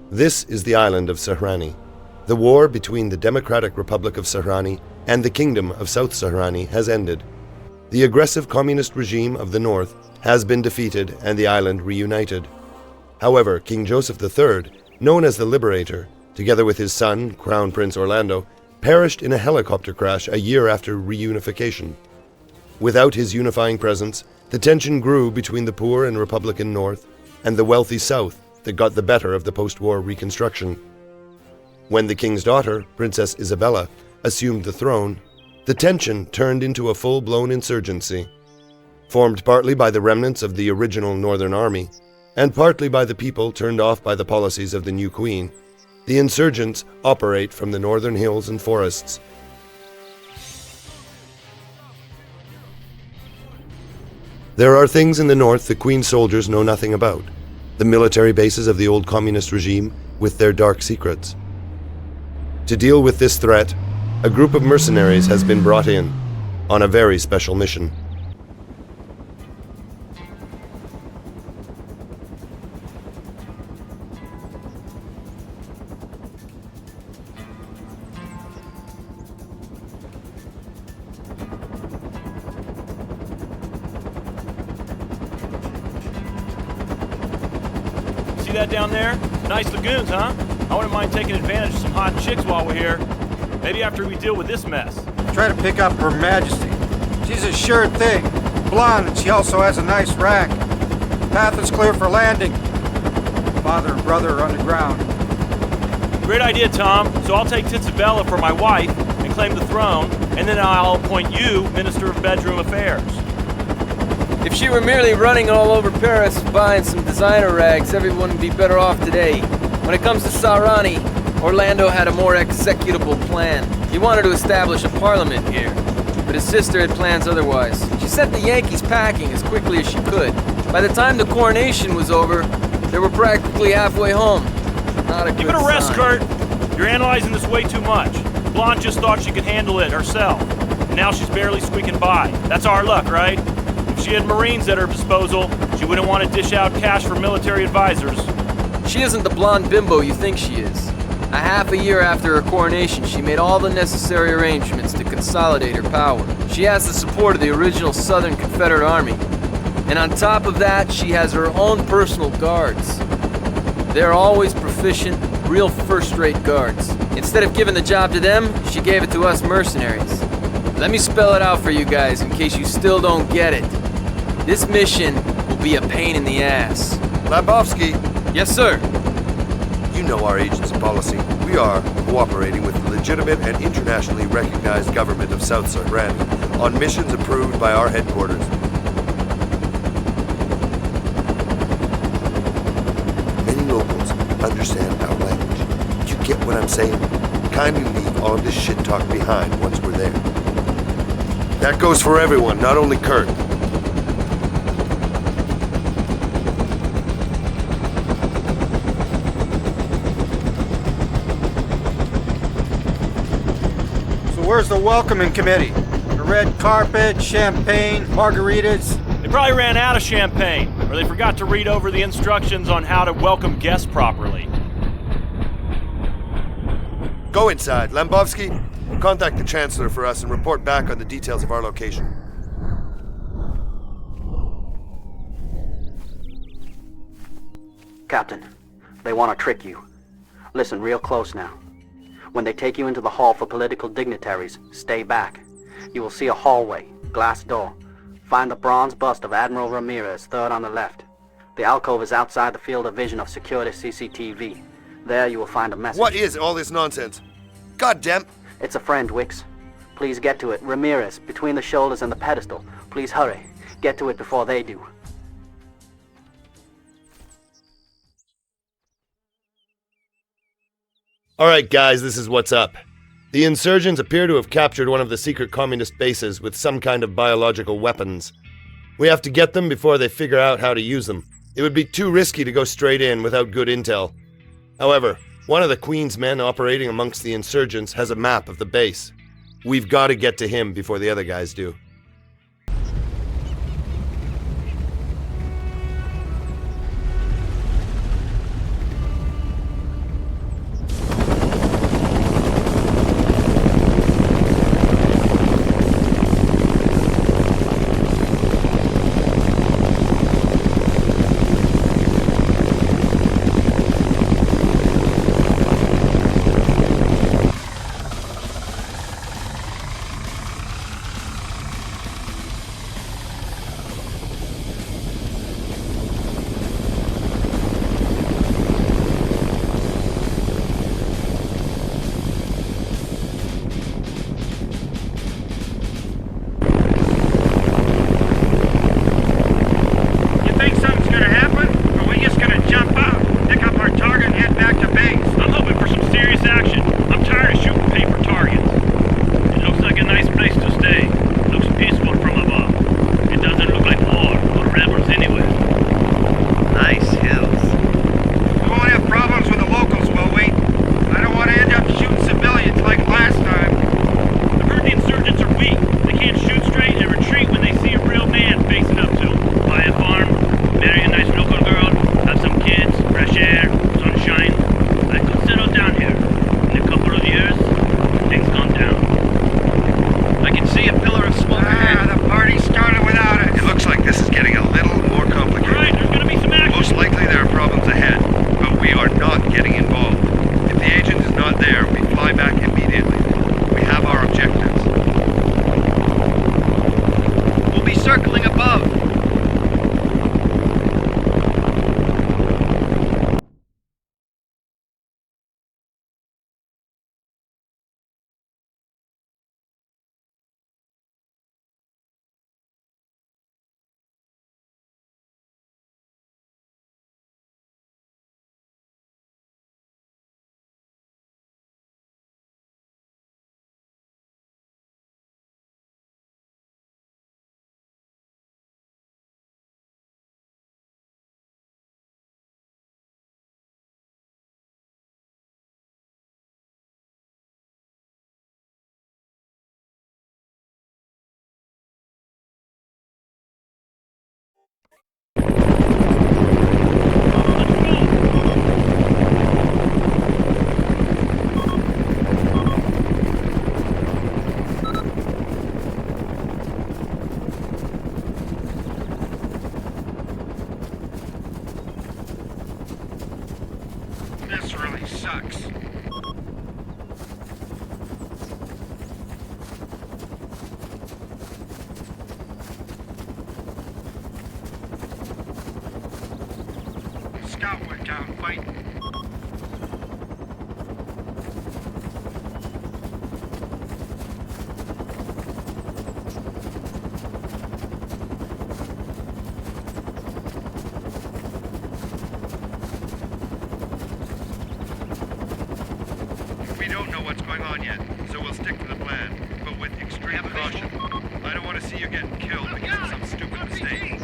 This is the island of Sahrani. The war between the Democratic Republic of Sahrani and the Kingdom of South Sahrani has ended. The aggressive communist regime of the north has been defeated and the island reunited. However, King Joseph III, known as the Liberator, together with his son, Crown Prince Orlando, perished in a helicopter crash a year after reunification. Without his unifying presence, the tension grew between the poor and Republican North and the wealthy South that got the better of the post-war reconstruction. When the king's daughter, Princess Isabella, assumed the throne, the tension turned into a full-blown insurgency. Formed partly by the remnants of the original Northern Army, and partly by the people turned off by the policies of the new queen, the insurgents operate from the northern hills and forests. There are things in the north the queen's soldiers know nothing about, the military bases of the old communist regime with their dark secrets. To deal with this threat, a group of mercenaries has been brought in on a very special mission. See that down there? Nice lagoons, huh? I wouldn't mind taking advantage of some hot chicks while we're here. Maybe after we deal with this mess. Try to pick up Her Majesty. She's a sure thing. Blonde, and she also has a nice rack. Path is clear for landing. Father and brother are underground. Great idea, Tom. So I'll take Isabella for my wife and claim the throne, and then I'll appoint you Minister of Bedroom Affairs. If she were merely running all over Paris buying some designer rags, everyone would be better off today. When it comes to Sahrani, Orlando had a more executable plan. He wanted to establish a parliament here, but his sister had plans otherwise. She sent the Yankees packing as quickly as she could. By the time the coronation was over, they were practically halfway home. Not a good sign. Give it a rest, Kurt. You're analyzing this way too much. Blonde just thought she could handle it herself, and now she's barely squeaking by. That's our luck, right? If she had Marines at her disposal, she wouldn't want to dish out cash for military advisors. She isn't the blonde bimbo you think she is. A half a year after her coronation, she made all the necessary arrangements to consolidate her power. She has the support of the original Southern Confederate Army. And on top of that, she has her own personal guards. They're always proficient, real first-rate guards. Instead of giving the job to them, she gave it to us mercenaries. Let me spell it out for you guys in case you still don't get it. This mission will be a pain in the ass. Lambovsky, Yes, sir. you know our agency policy. We are cooperating with the legitimate and internationally recognized government of South Sahrani on missions approved by our headquarters. Many locals understand our language. You get what I'm saying? Kindly leave all this shit talk behind once we're there. That goes for everyone, not only Kurt. Where's the welcoming committee? The red carpet, champagne, margaritas. They probably ran out of champagne, or they forgot to read over the instructions on how to welcome guests properly. Go inside. Lambovsky, contact the Chancellor for us and report back on the details of our location. Captain, they want to trick you. Listen real close now. When they take you into the hall for political dignitaries, stay back. You will see a hallway, glass door. Find the bronze bust of Admiral Ramirez, third on the left. The alcove is outside the field of vision of security CCTV. There you will find a message. What is all this nonsense? Goddamn! It's a friend, Wicks. Please get to it. Ramirez, between the shoulders and the pedestal. Please hurry. Get to it before they do. Alright guys, this is what's up. The insurgents appear to have captured one of the secret communist bases with some kind of biological weapons. We have to get them before they figure out how to use them. It would be too risky to go straight in without good intel. However, one of the Queen's men operating amongst the insurgents has a map of the base. We've got to get to him before the other guys do. getting involved. If the agent is not there, we fly back immediately. We have our objectives. We'll be circling above. This really sucks. Scout went down fighting. We don't know what's going on yet, so we'll stick to the plan, but with extreme caution. I don't want to see you getting killed because of some stupid mistake.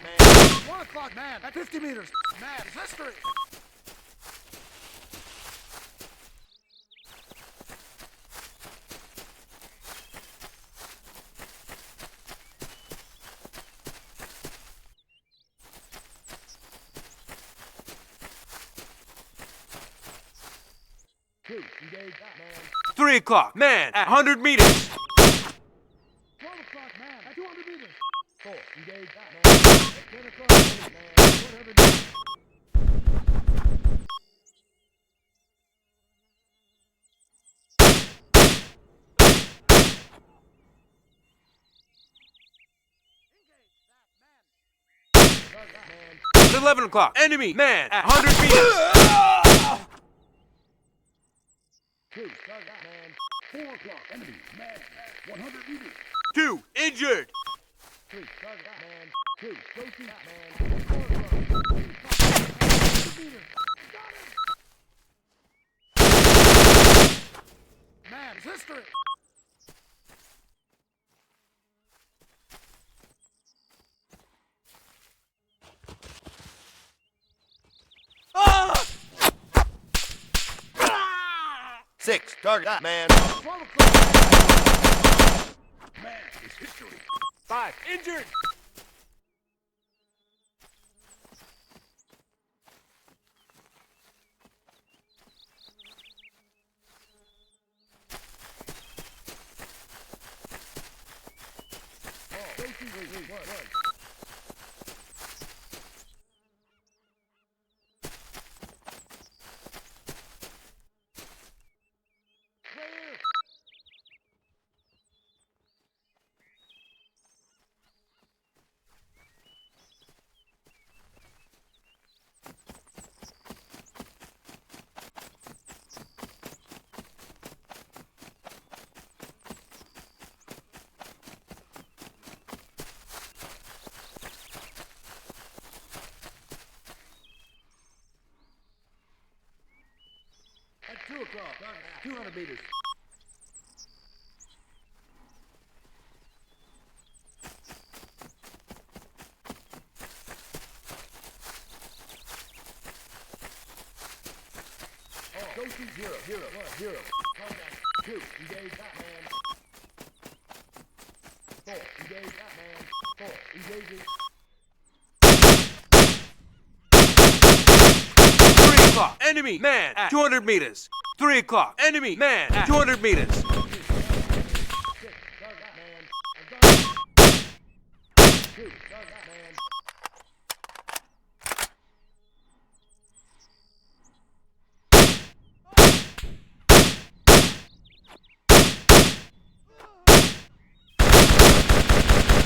Man. 1 o'clock, man. At 50 meters. Man, it's history. Engage, man. 3 o'clock, man, at 100 meters. 12 o'clock, man. At 200 meters. 4. Engage, man. At 10 o'clock, man. 100 meters. It's 11 o'clock. Enemy man at 100 meters. 2. Man. 4 o'clock. Enemy. Man. 100 meters. 2 injured. 3. Man. 2. Go shoot. Man. 4 o'clock. 100 meters. Got him. Man, it's history. Ah! 6. Target that man. 12 o'clock. Man, it's history. 5 injured. Go shoot. 1. At 2 o'clock. 200 meters. Roasting 0, 0, 1, 0. Contact 2, engage Batman. 4, engage Batman. 4, engaging. 3 o'clock. Enemy man at 200 meters. 3 o'clock. Enemy man at 200 meters. 6, Charge Batman. I've got it. 2, Charge Batman.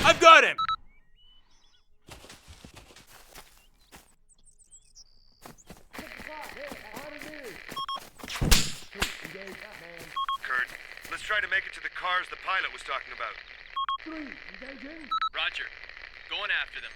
I've got him. Kurt, let's try to make it to the cars the pilot was talking about. 3, engaging. Roger. Going after them.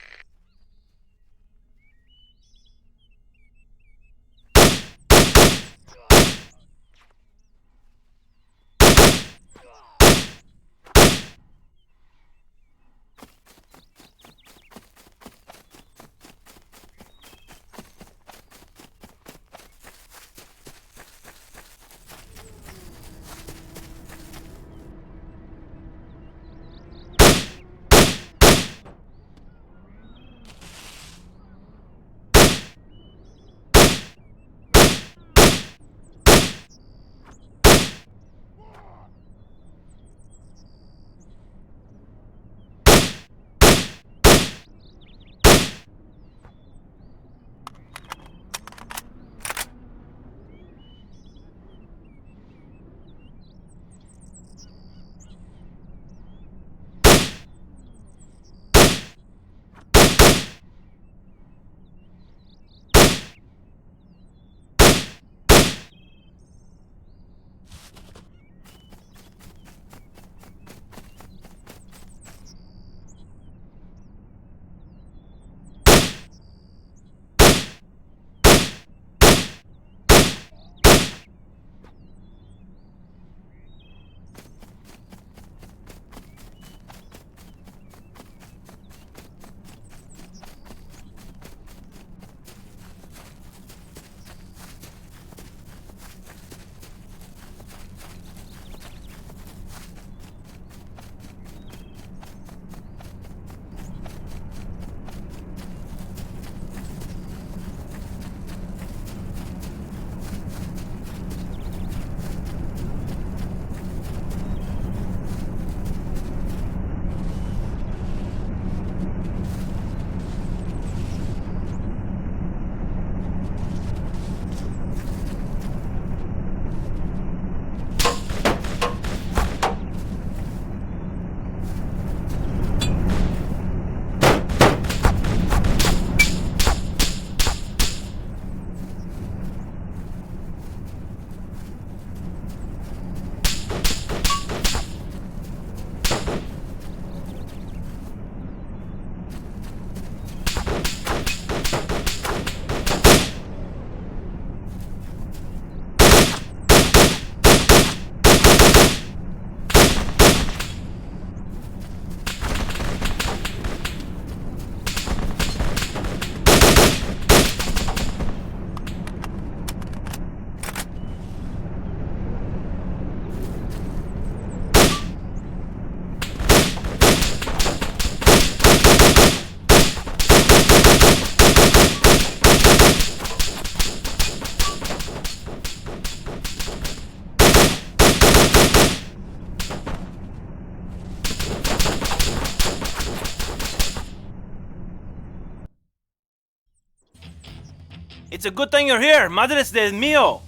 It's a good thing you're here. Madres de mio.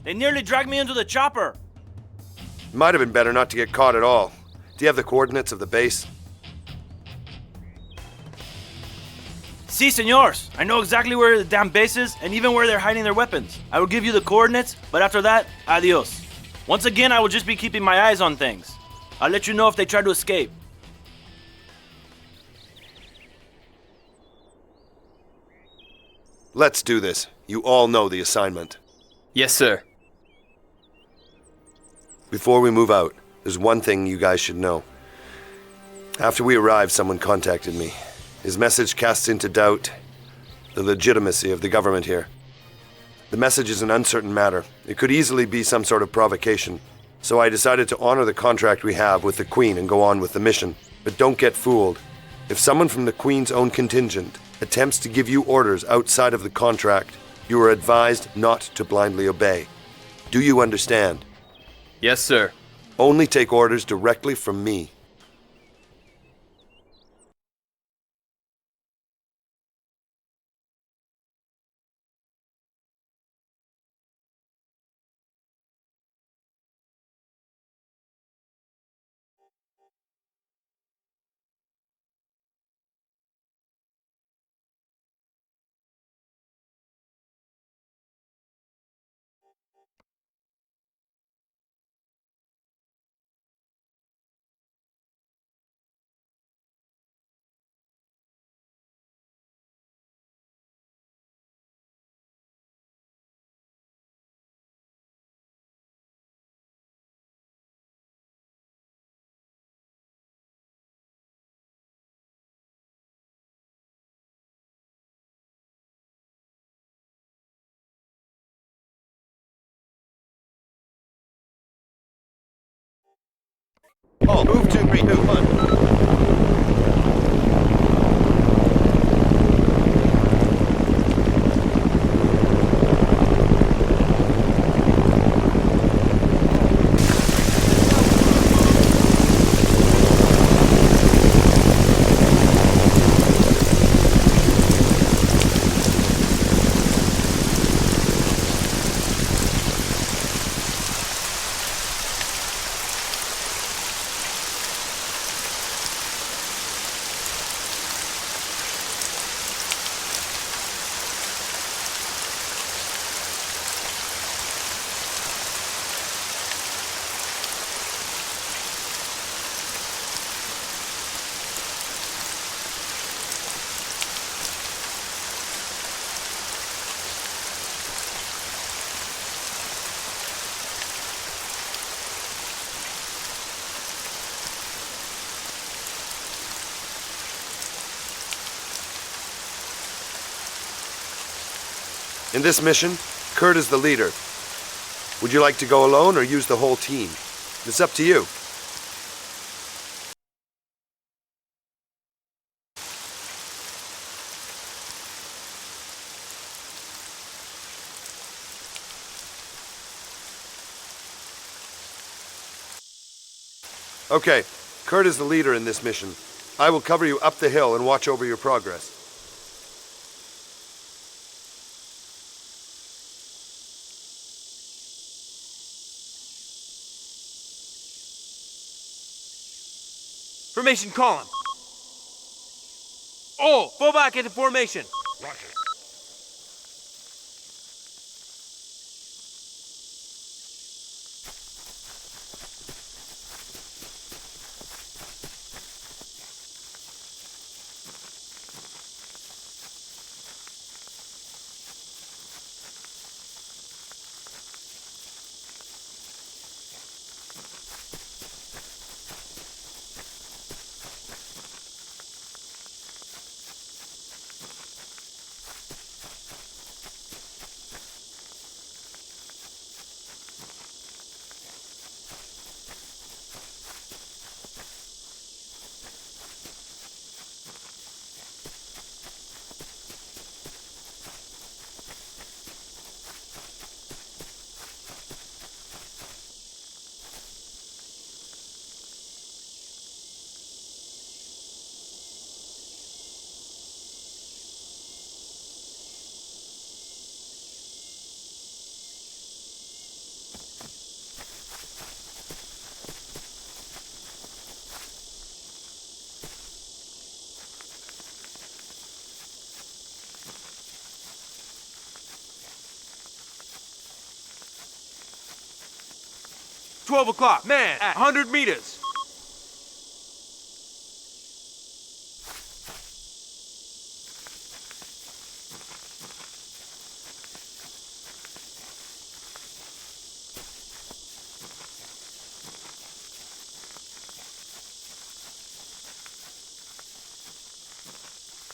They nearly dragged me into the chopper. Might have been better not to get caught at all. Do you have the coordinates of the base? Si, senors. I know exactly where the damn base is and even where they're hiding their weapons. I will give you the coordinates, but after that, adios. Once again, I will just be keeping my eyes on things. I'll let you know if they try to escape. Let's do this. You all know the assignment. Yes, sir. Before we move out, there's one thing you guys should know. After we arrived, someone contacted me. His message casts into doubt the legitimacy of the government here. The message is an uncertain matter, It could easily be some sort of provocation. So I decided to honor the contract we have with the Queen and go on with the mission. But don't get fooled. If someone from the Queen's own contingent attempts to give you orders outside of the contract, you are advised not to blindly obey. Do you understand? Yes, sir. Only take orders directly from me. Oh, move 2, 3, 2, 1. In this mission, Kurt is the leader. Would you like to go alone or use the whole team? It's up to you. Okay, Kurt is the leader in this mission. I will cover you up the hill and watch over your progress. Formation column. Oh, fall back into formation. Roger. "12 o'clock, man at 100 meters.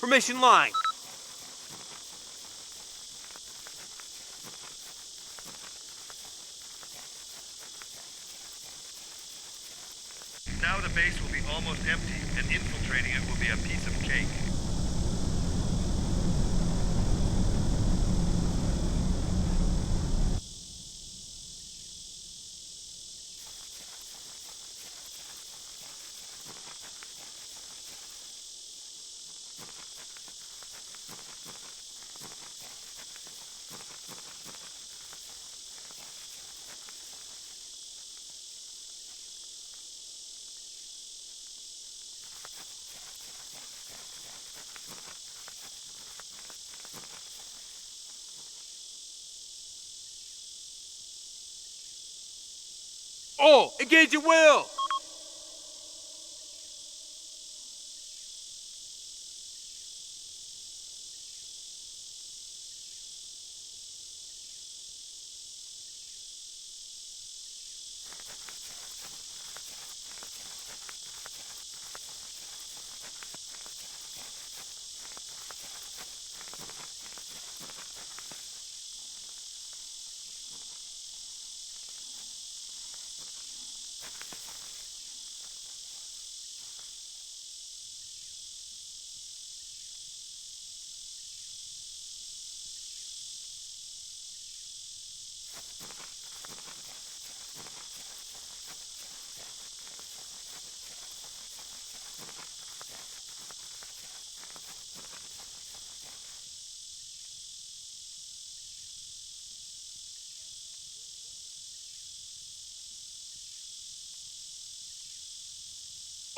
Formation line. base will be almost empty, and infiltrating it will be a piece of cake. Oh, engage at will!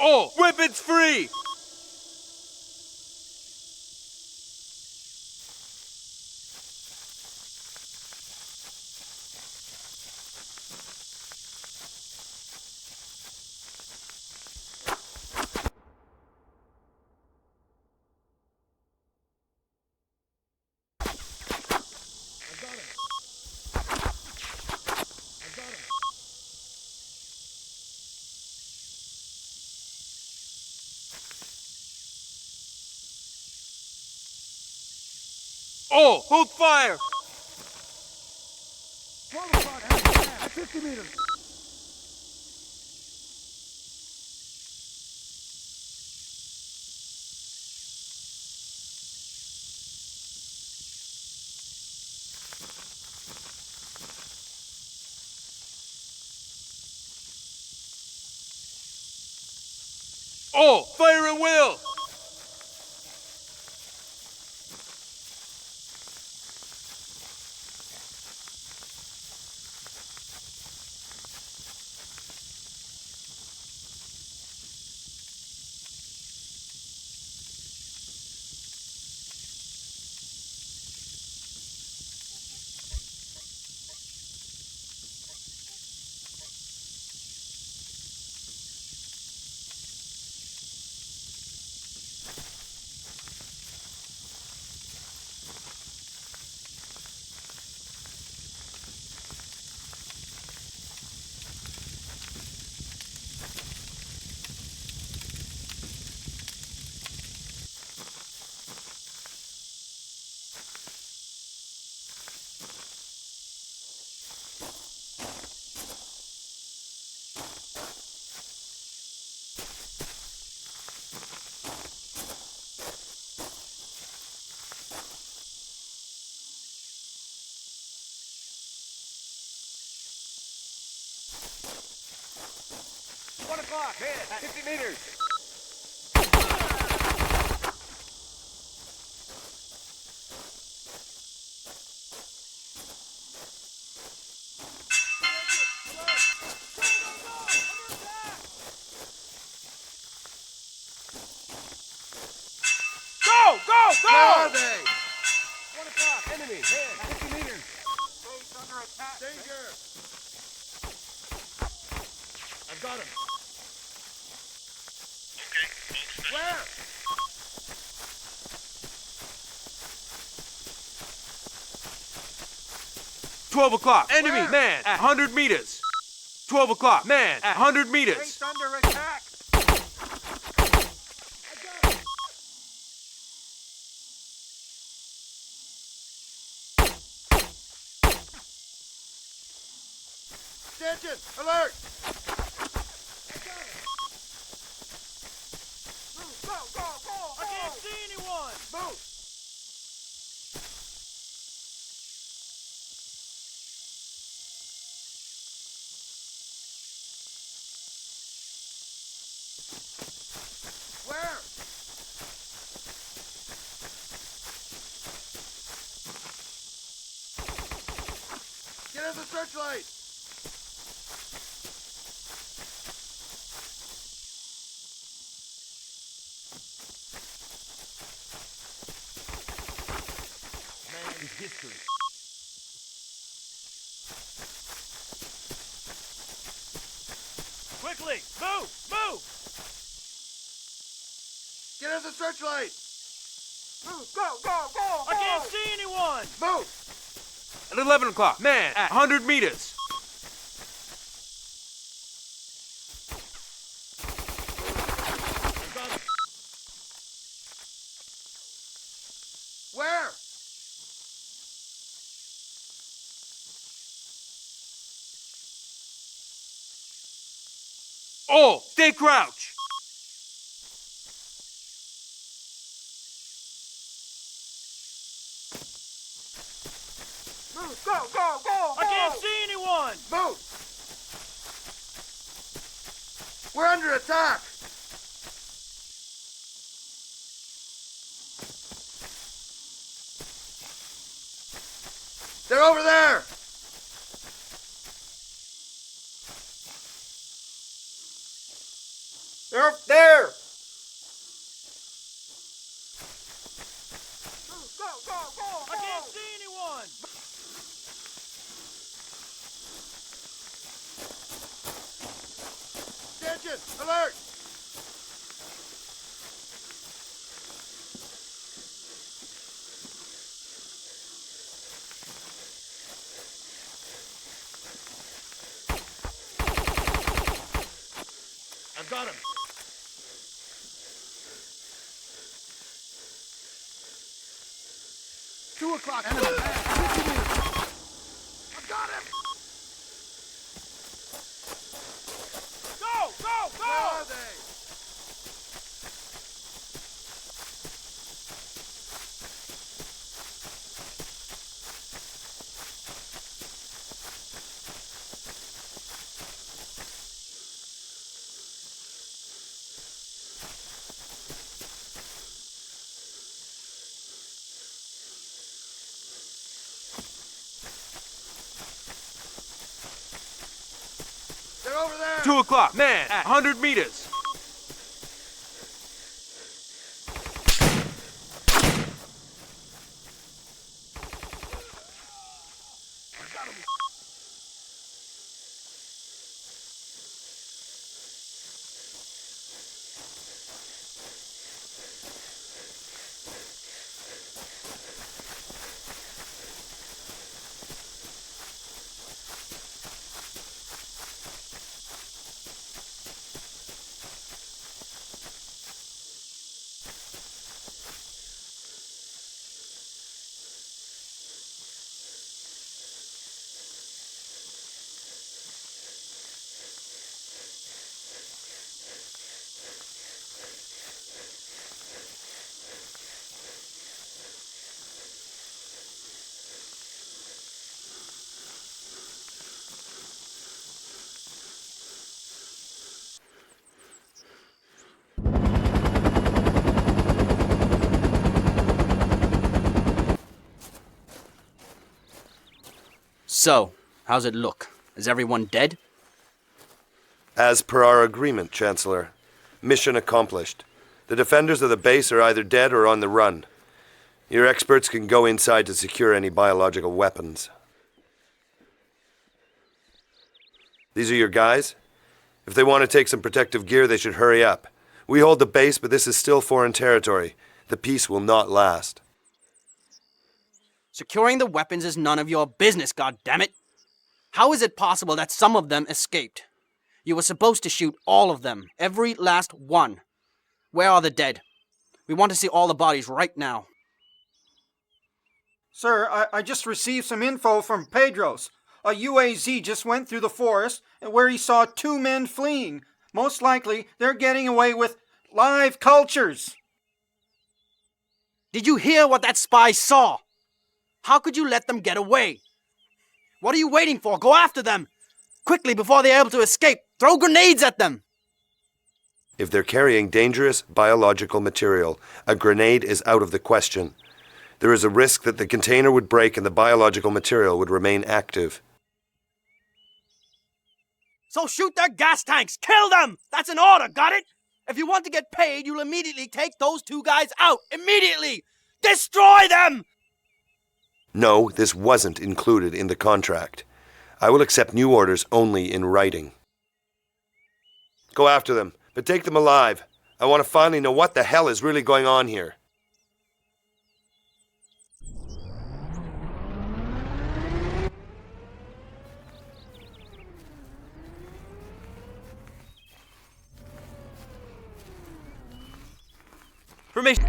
Oh, weapons free! I got him. I got him. Oh, hold fire! 12 o'clock, enemy man, at 50 meters. Oh, fire at will! O'clock, man, 50 meters. Go, go, go! Where are they? 1 o'clock, enemy, man, 50 meters. Base under attack. Danger. I've got him. Where? $12 o'clock, enemy Where? man at 100 meters. 12 o'clock, man at 100 meters. Base under attack. Attention! Alert! us a searchlight! Man is history. Quickly! Move! Move! Get us a searchlight! I can't see anyone! Move! At 11 o'clock, man at 100 meters. Where? All, stay crouch. I can't see anyone! Move! We're under attack! They're over there! They're up there! I can't see anyone! Attention! Alert! I've got him. Two o'clock. Enemy. I've got him! Go! Go! Where are Go! they? They're over there! 2 o'clock, man at 100 meters. So, how's it look? Is everyone dead? As per our agreement, Chancellor. Mission accomplished. The defenders of the base are either dead or on the run. Your experts can go inside to secure any biological weapons. These are your guys? If they want to take some protective gear, they should hurry up. We hold the base, but this is still foreign territory. The peace will not last. Securing the weapons is none of your business, goddammit! How is it possible that some of them escaped? You were supposed to shoot all of them, every last one. Where are the dead? We want to see all the bodies right now. Sir, I just received some info from Pedro's. A UAZ just went through the forest where he saw 2 men fleeing. Most likely, they're getting away with live cultures. Did you hear what that spy saw? How could you let them get away? What are you waiting for? Go after them! Quickly, before they're able to escape! Throw grenades at them! If they're carrying dangerous biological material, a grenade is out of the question. There is a risk that the container would break and the biological material would remain active. So shoot their gas tanks! Kill them! That's an order, got it? If you want to get paid, you'll immediately take those two guys out. Immediately! Destroy them! No, this wasn't included in the contract. I will accept new orders only in writing. Go after them, but take them alive. I want to finally know what the hell is really going on here. Formation.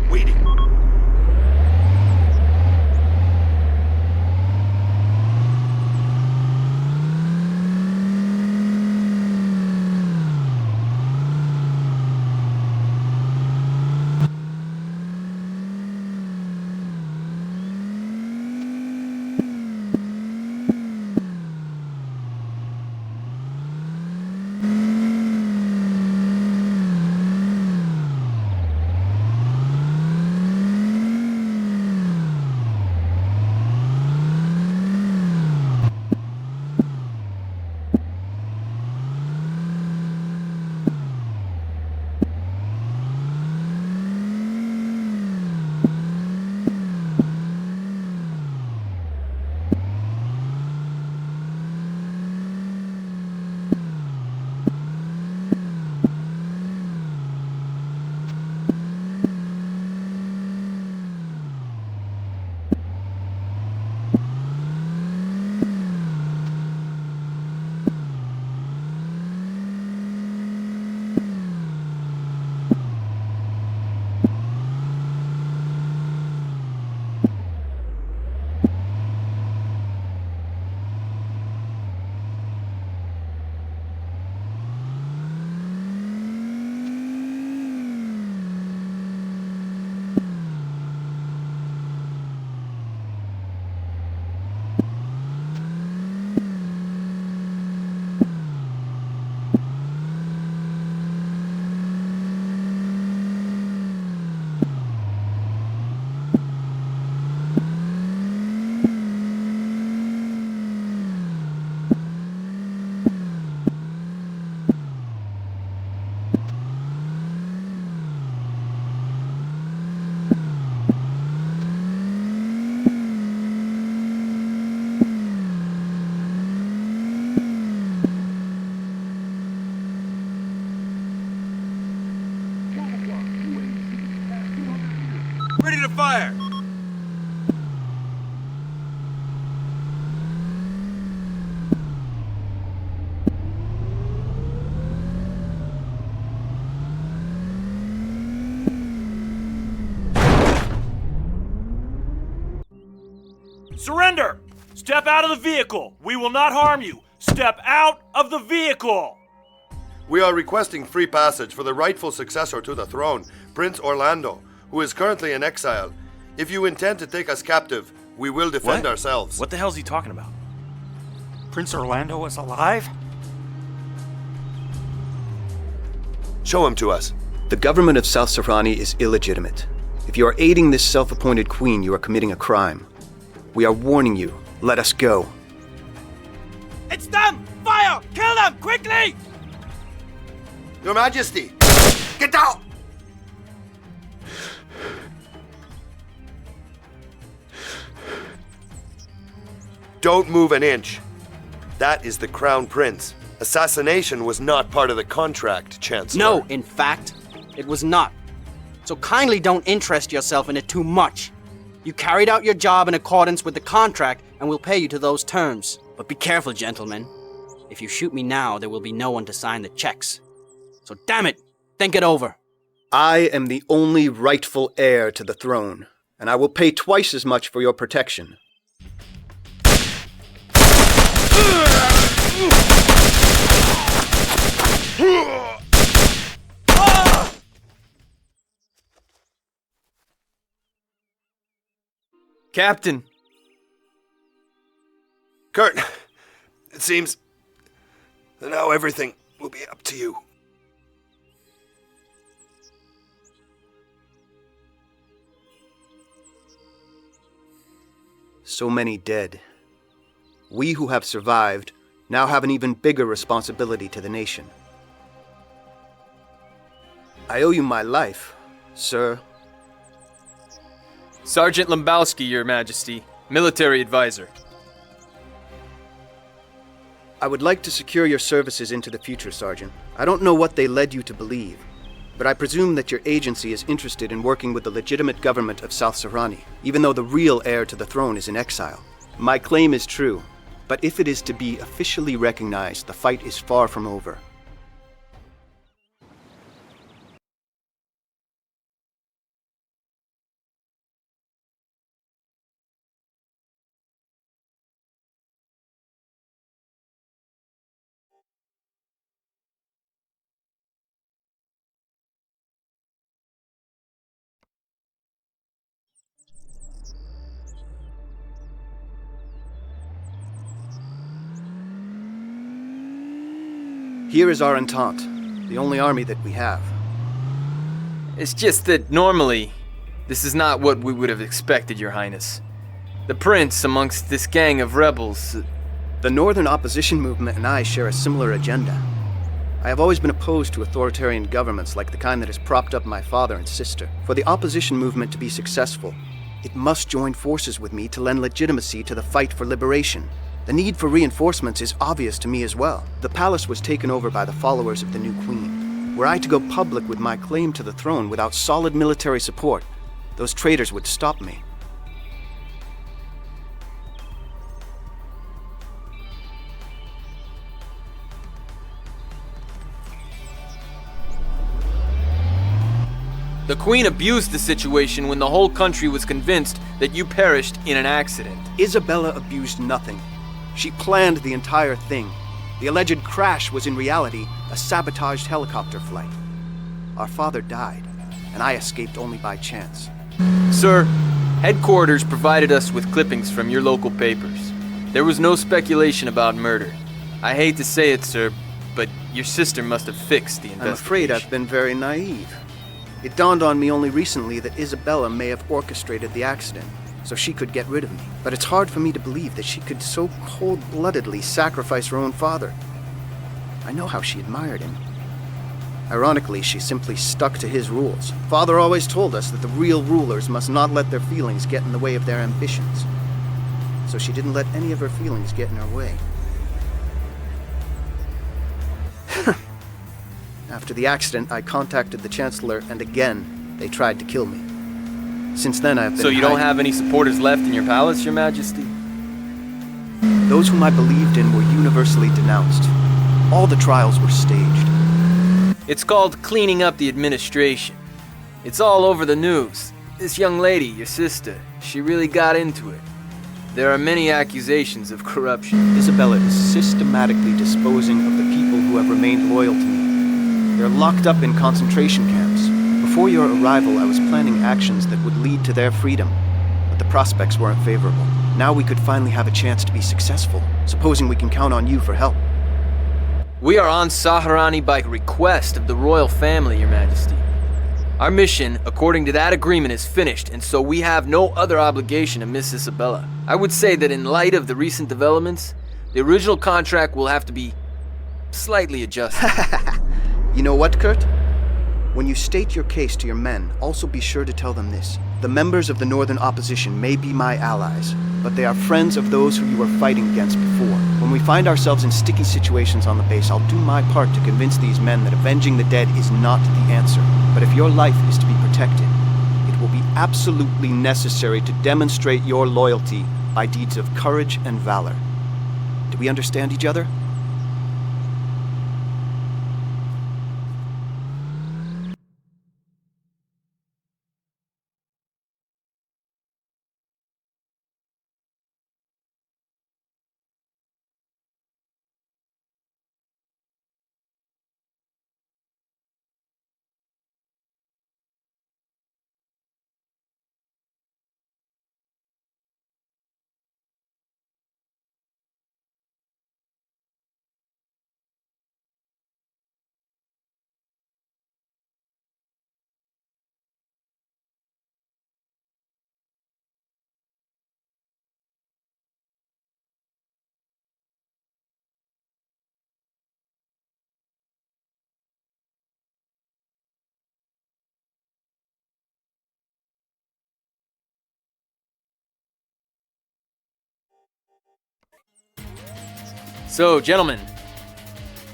Waiting. Ready to fire! Surrender! Step out of the vehicle! We will not harm you! Step out of the vehicle! We are requesting free passage for the rightful successor to the throne, Prince Orlando, who is currently in exile. If you intend to take us captive, we will defend ourselves. What the hell's he talking about? Prince Orlando is alive? Show him to us. The government of South Sahrani is illegitimate. If you are aiding this self-appointed queen, you are committing a crime. We are warning you. Let us go. It's them! Fire! Kill them! Quickly! Your Majesty! Get down! Don't move an inch. That is the Crown Prince. Assassination was not part of the contract, Chancellor. No, in fact, it was not. So kindly don't interest yourself in it too much. You carried out your job in accordance with the contract, and we'll pay you to those terms. But be careful, gentlemen. If you shoot me now, there will be no one to sign the checks. So damn it, think it over. I am the only rightful heir to the throne, and I will pay twice as much for your protection. Captain! Kurt, it seems And now everything will be up to you. So many dead. We who have survived now have an even bigger responsibility to the nation. I owe you my life, sir. Sergeant Lembowski, Your Majesty, military advisor. I would like to secure your services into the future, Sergeant. I don't know what they led you to believe, but I presume that your agency is interested in working with the legitimate government of South Sahrani, even though the real heir to the throne is in exile. My claim is true, but if it is to be officially recognized, the fight is far from over. Here is our Entente, the only army that we have. It's just that normally, this is not what we would have expected, Your Highness. The Prince, amongst this gang of rebels... The Northern Opposition Movement and I share a similar agenda. I have always been opposed to authoritarian governments like the kind that has propped up my father and sister. For the opposition movement to be successful, it must join forces with me to lend legitimacy to the fight for liberation. The need for reinforcements is obvious to me as well. The palace was taken over by the followers of the new queen. Were I to go public with my claim to the throne without solid military support, those traitors would stop me. The Queen abused the situation when the whole country was convinced that you perished in an accident. Isabella abused nothing. She planned the entire thing. The alleged crash was in reality a sabotaged helicopter flight. Our father died, and I escaped only by chance. Sir, headquarters provided us with clippings from your local papers. There was no speculation about murder. I hate to say it, sir, but your sister must have fixed the investigation. I'm afraid I've been very naive. It dawned on me only recently that Isabella may have orchestrated the accident, so she could get rid of me. But it's hard for me to believe that she could so cold-bloodedly sacrifice her own father. I know how she admired him. Ironically, she simply stuck to his rules. Father always told us that the real rulers must not let their feelings get in the way of their ambitions. So she didn't let any of her feelings get in her way. After the accident, I contacted the Chancellor, and again, they tried to kill me. Since then, I've been So you don't have any supporters left in your palace, Your Majesty? Those whom I believed in were universally denounced. All the trials were staged. It's called cleaning up the administration. It's all over the news. This young lady, your sister, she really got into it. There are many accusations of corruption. Isabella is systematically disposing of the people who have remained loyal to me. They're locked up in concentration camps. Before your arrival, I was planning actions that would lead to their freedom, but the prospects weren't favorable. Now we could finally have a chance to be successful, supposing we can count on you for help. We are on Sahrani by request of the royal family, Your Majesty. Our mission, according to that agreement, is finished, and so we have no other obligation to Miss Isabella. I would say that in light of the recent developments, the original contract will have to be slightly adjusted. You know what, Kurt? When you state your case to your men, also be sure to tell them this. The members of the Northern Opposition may be my allies, but they are friends of those who you were fighting against before. When we find ourselves in sticky situations on the base, I'll do my part to convince these men that avenging the dead is not the answer. But if your life is to be protected, it will be absolutely necessary to demonstrate your loyalty by deeds of courage and valor. Do we understand each other? So, gentlemen,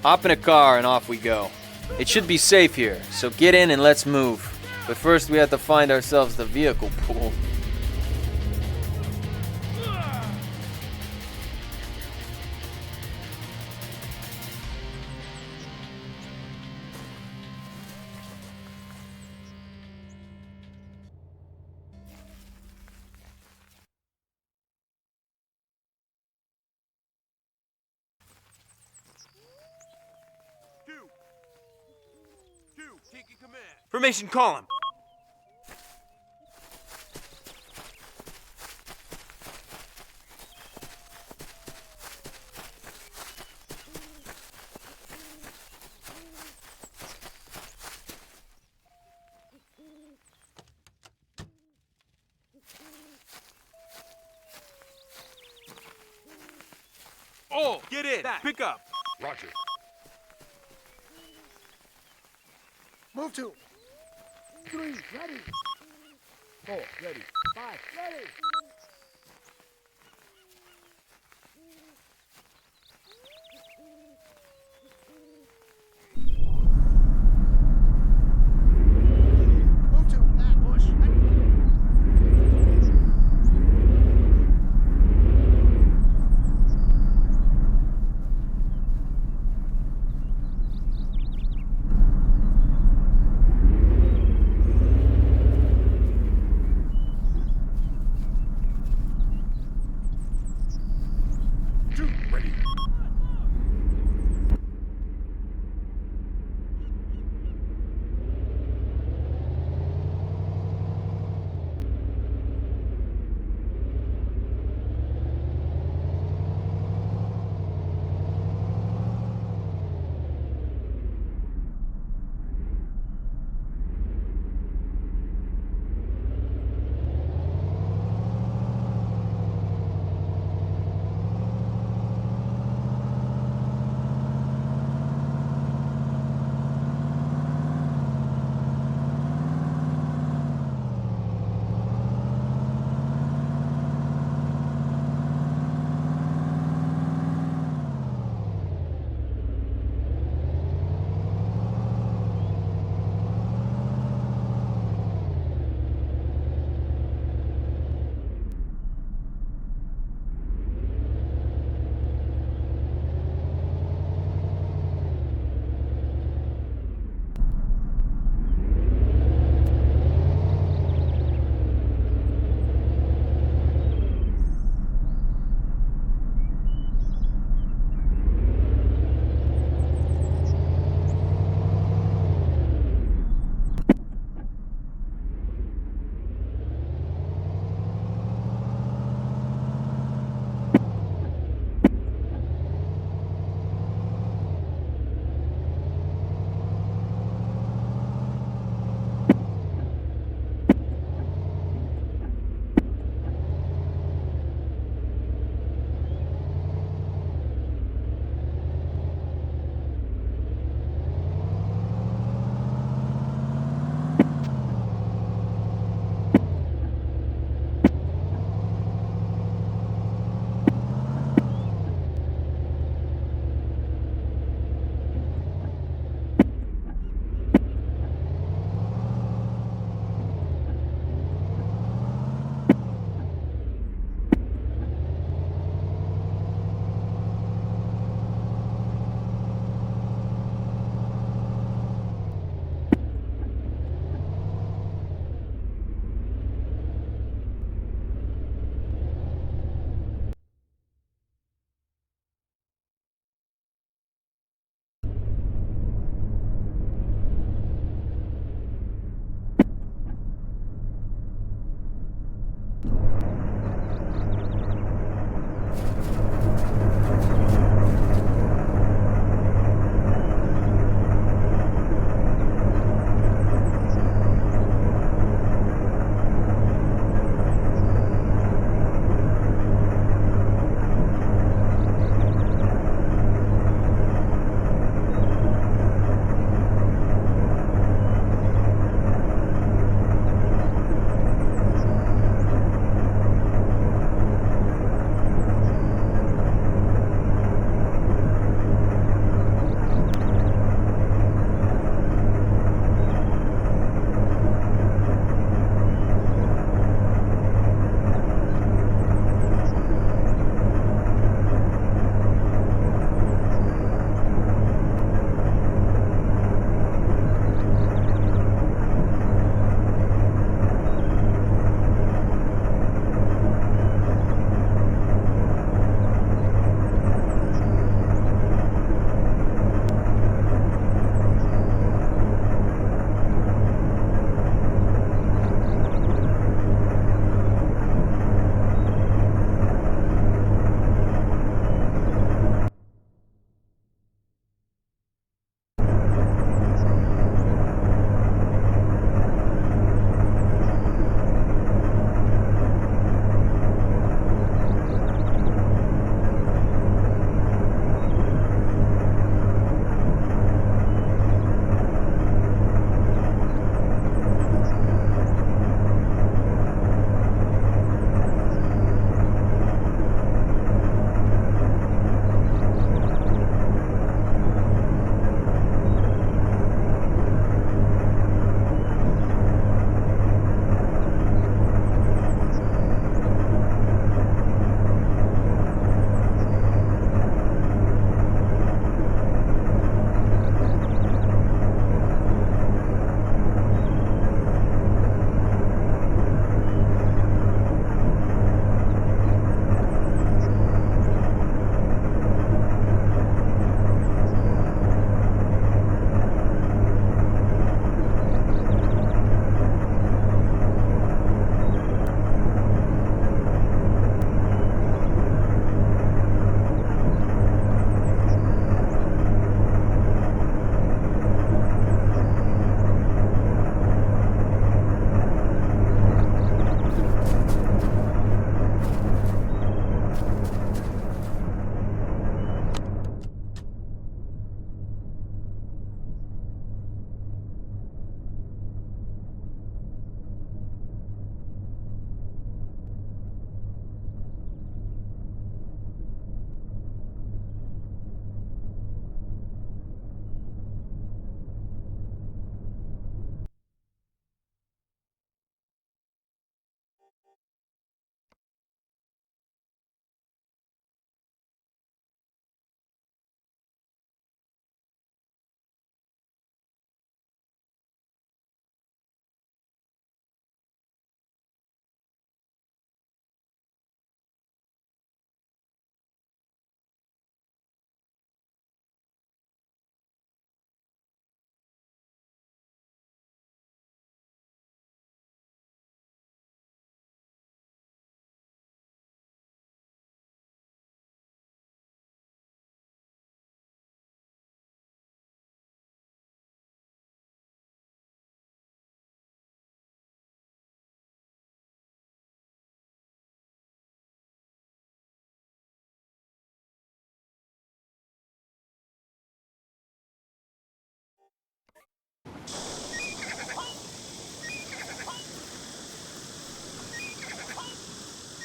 hop in a car and off we go. It should be safe here, so get in and let's move. But first we have to find ourselves the vehicle pool. Taking command. Formation column. Oh, get in. Pick up. Roger. Move 2. 3, ready. 4, ready. 5, ready. Move 2, back, push.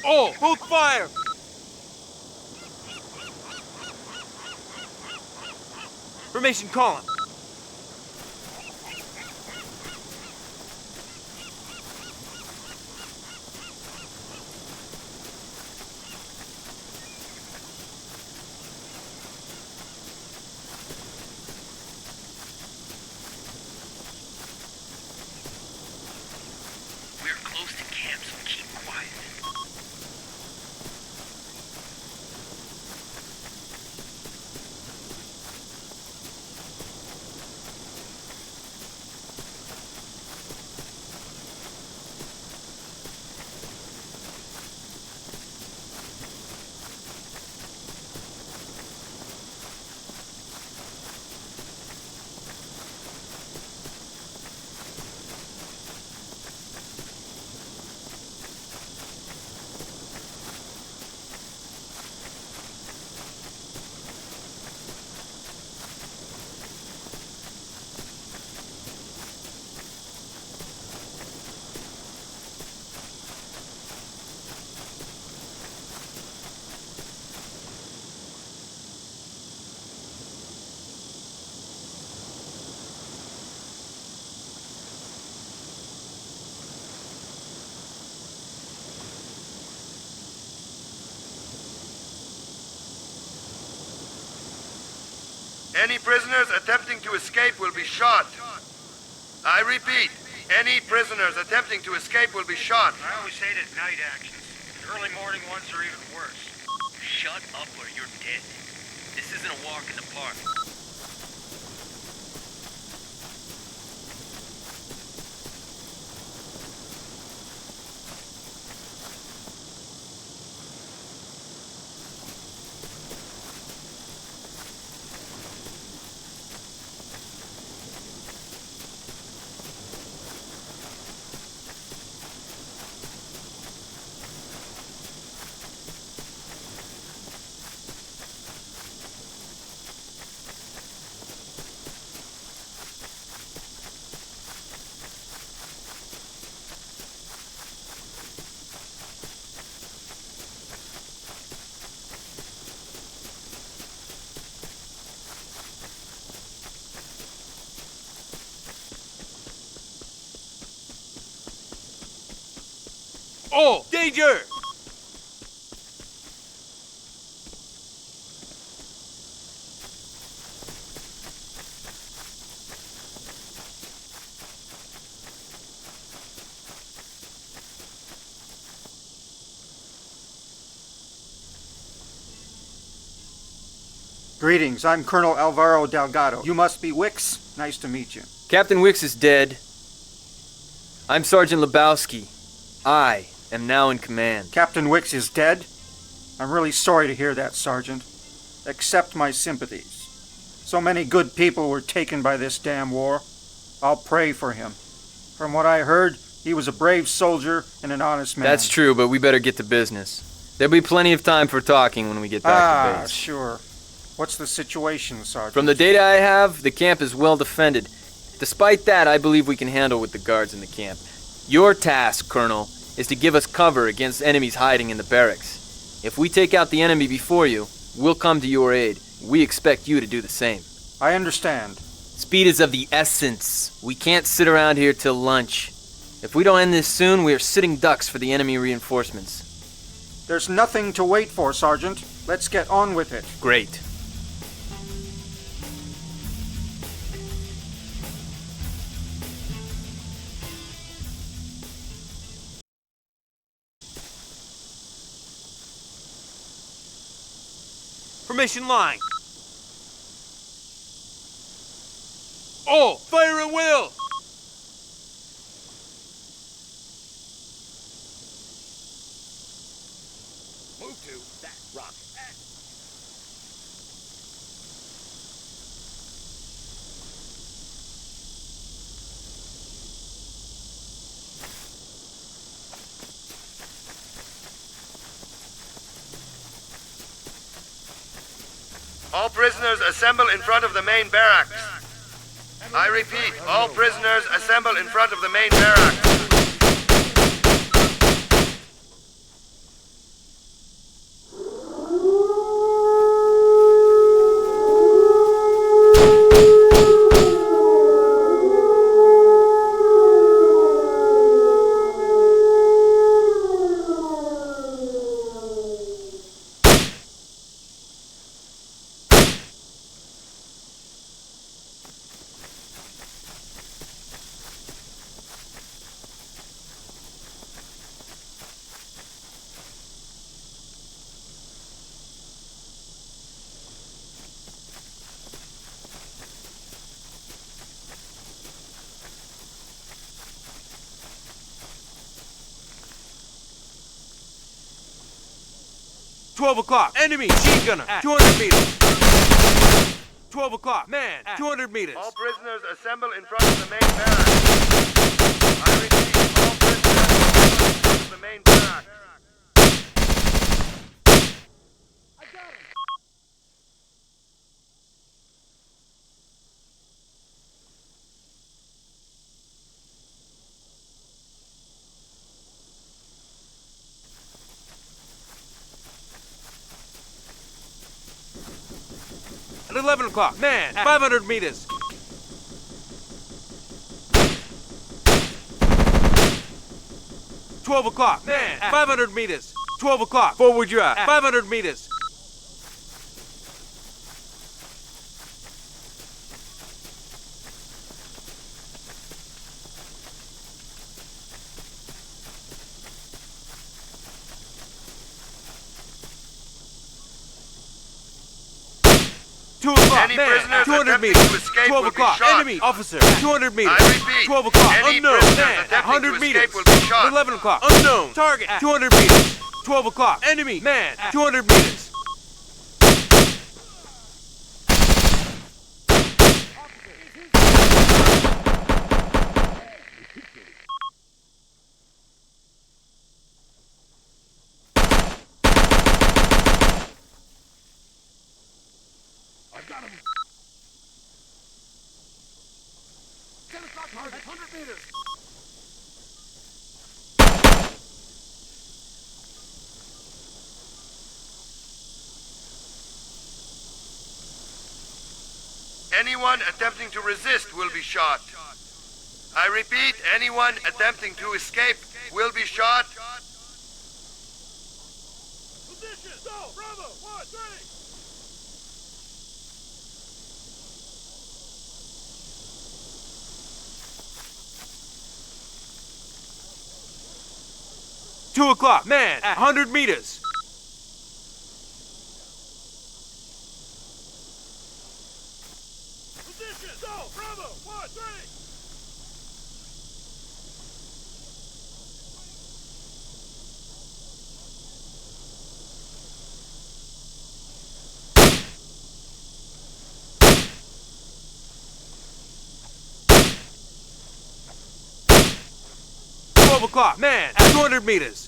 All, both fire! Formation column. We're close to camp, so keep quiet. Any prisoners attempting to escape will be shot. I repeat, any prisoners attempting to escape will be shot. I always hated night actions. Early morning ones are even worse. Shut up or you're dead. This isn't a walk in the park. All, danger! Greetings, I'm Colonel Alvaro Delgado. You must be Wicks. Nice to meet you. Captain Wicks is dead. I'm Sergeant Lebowski. I am now in command. Captain Wicks is dead? I'm really sorry to hear that, Sergeant. Accept my sympathies. So many good people were taken by this damn war. I'll pray for him. From what I heard, he was a brave soldier and an honest man. That's true, but we better get to business. There'll be plenty of time for talking when we get back to base. Sure. What's the situation, Sergeant? From the data I have, the camp is well defended. Despite that, I believe we can handle with the guards in the camp. Your task, Colonel, is to give us cover against enemies hiding in the barracks. If we take out the enemy before you, we'll come to your aid. We expect you to do the same. I understand. Speed is of the essence. We can't sit around here till lunch. If we don't end this soon, we are sitting ducks for the enemy reinforcements. There's nothing to wait for, Sergeant. Let's get on with it. Great. Formation line. All, fire at will! Move to that rock. All prisoners assemble in front of the main barracks. I repeat, all prisoners assemble in front of the main barracks. 12 o'clock. Enemy machine gunner at 200 meters. 12 o'clock. Man at 200 meters. All prisoners assemble in front of the main barracks. I repeat, all prisoners assemble in front of the main barracks. I got him! At 11 o'clock. Man at 500 meters. $12 o'clock. Man at 500 meters. 12 o'clock. Forward drive. 500 meters. Any prisoners 200 attempting meters. to escape 12 will be o'clock. shot. Enemy officer at 200 meters. I repeat, 12 o'clock. any Unknown. prisoners Man at attempting 100 to meters. escape will be shot. 11 o'clock. Unknown. Target at 200 meters. 12 o'clock. Enemy man at 200 meters. I've got him! 10 o'clock target, 100 meters! Anyone attempting to resist will be shot. I repeat, anyone attempting to escape will be shot. Position! Go! Bravo! 1, 3! Two o'clock. Man at 100 meters. Position! Go! Bravo! 1, 3! O'clock. Man at 200 meters.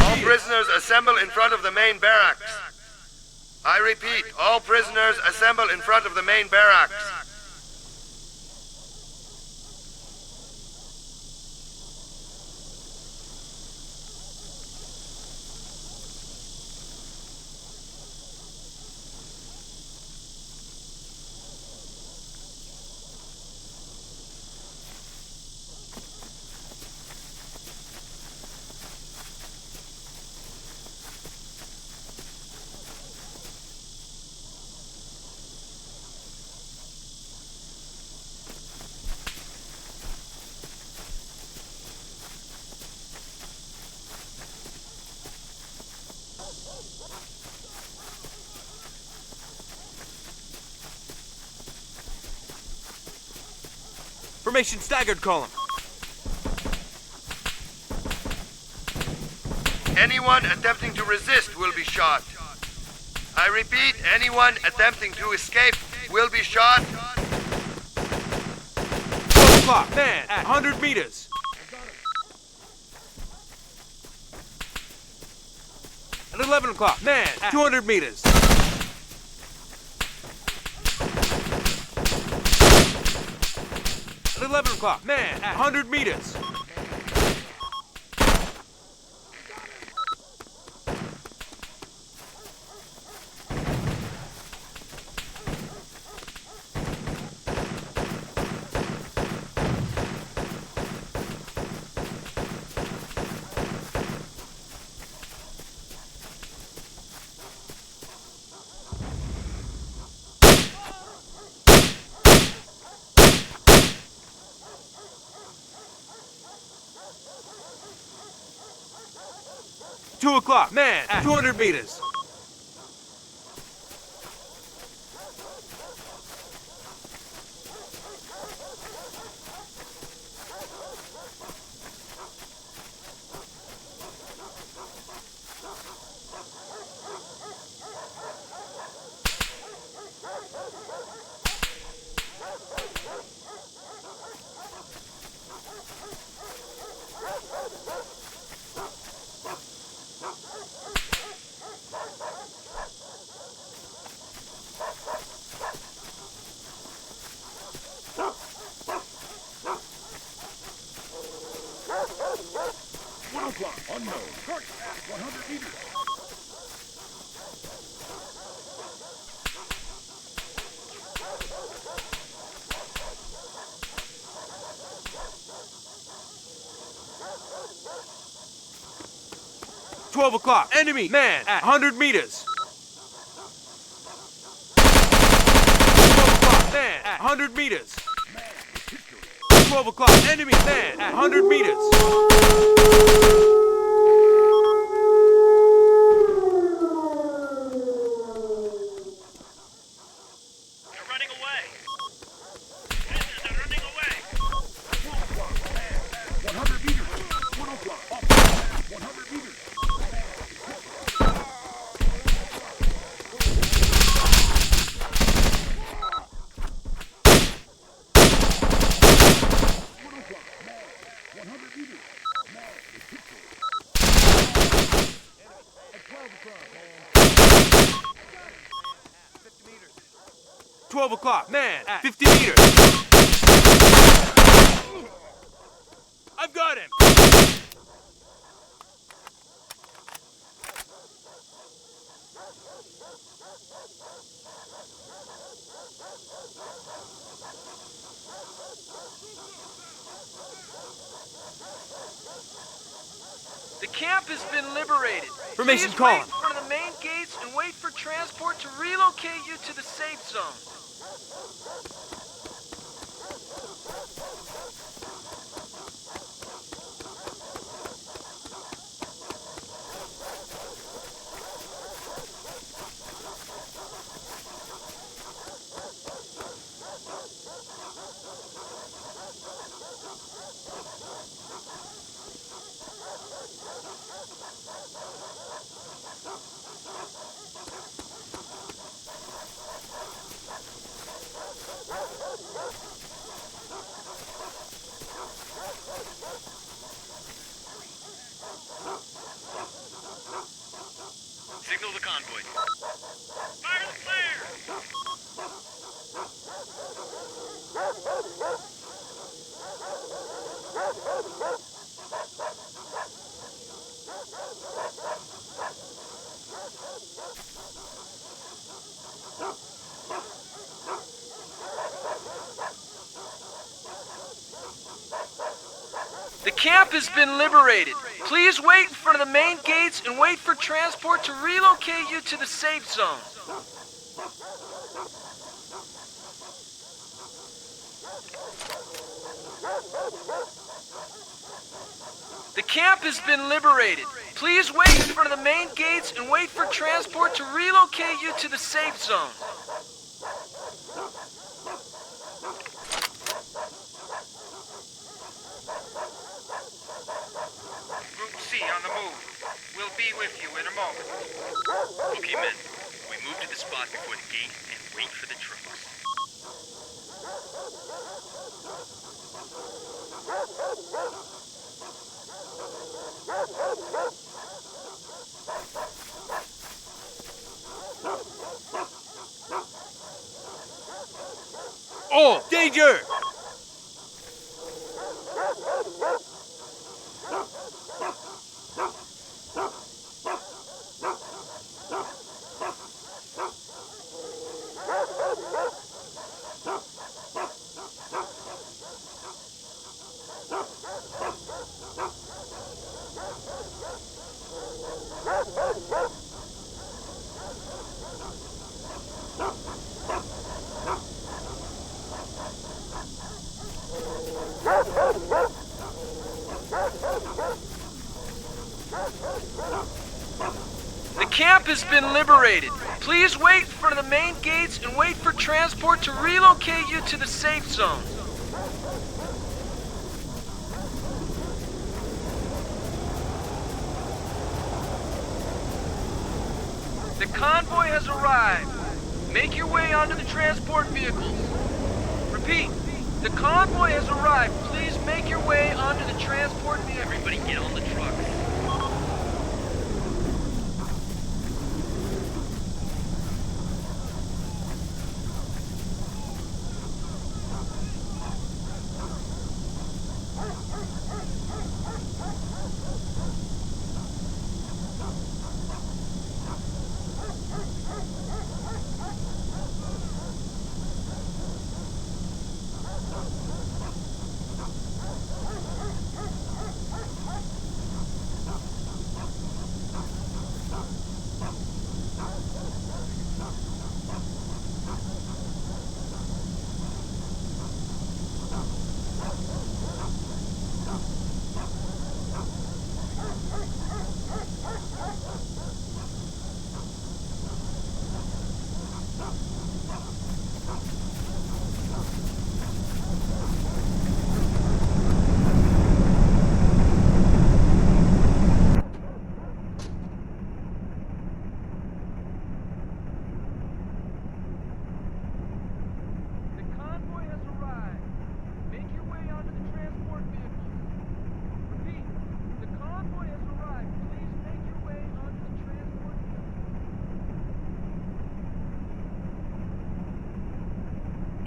All prisoners assemble in front of the main barracks. I repeat, all prisoners assemble in front of the main barracks. Formation staggered column. Anyone attempting to resist will be shot. I repeat, anyone attempting to escape will be shot. 12 o'clock. Man at 100 meters. At 11 o'clock. Man at 200 meters. At 11 o'clock. Man at 100 meters. 2 o'clock, man at 200 meters. Unknown. Kurt, 100 meters. $12 o'clock. Enemy man at 100 meters. 12 o'clock. Man at 100 meters. 12 o'clock. Enemy man at 100 meters. $12 o'clock. Man at 50 meters. I've got him. The camp has been liberated. Formation Please column. wait in front of the main gates and wait for transport to relocate you to the safe zone. Signal the convoy. Fire the flare! The camp has been liberated. Please wait in front of the main gates and wait for transport to relocate you to the safe zone. The camp has been liberated. Please wait in front of the main gates and wait for transport to relocate you to the safe zone. Group C on the move. We'll be with you in a moment. Okay, men. We move to the spot before the gate and wait for the trucks. Oh, danger! has been liberated. Please wait for the main gates and wait for transport to relocate you to the safe zone. The convoy has arrived. Make your way onto the transport vehicles. Repeat, the convoy has arrived. Please make your way onto the transport vehicles. Everybody get on the truck.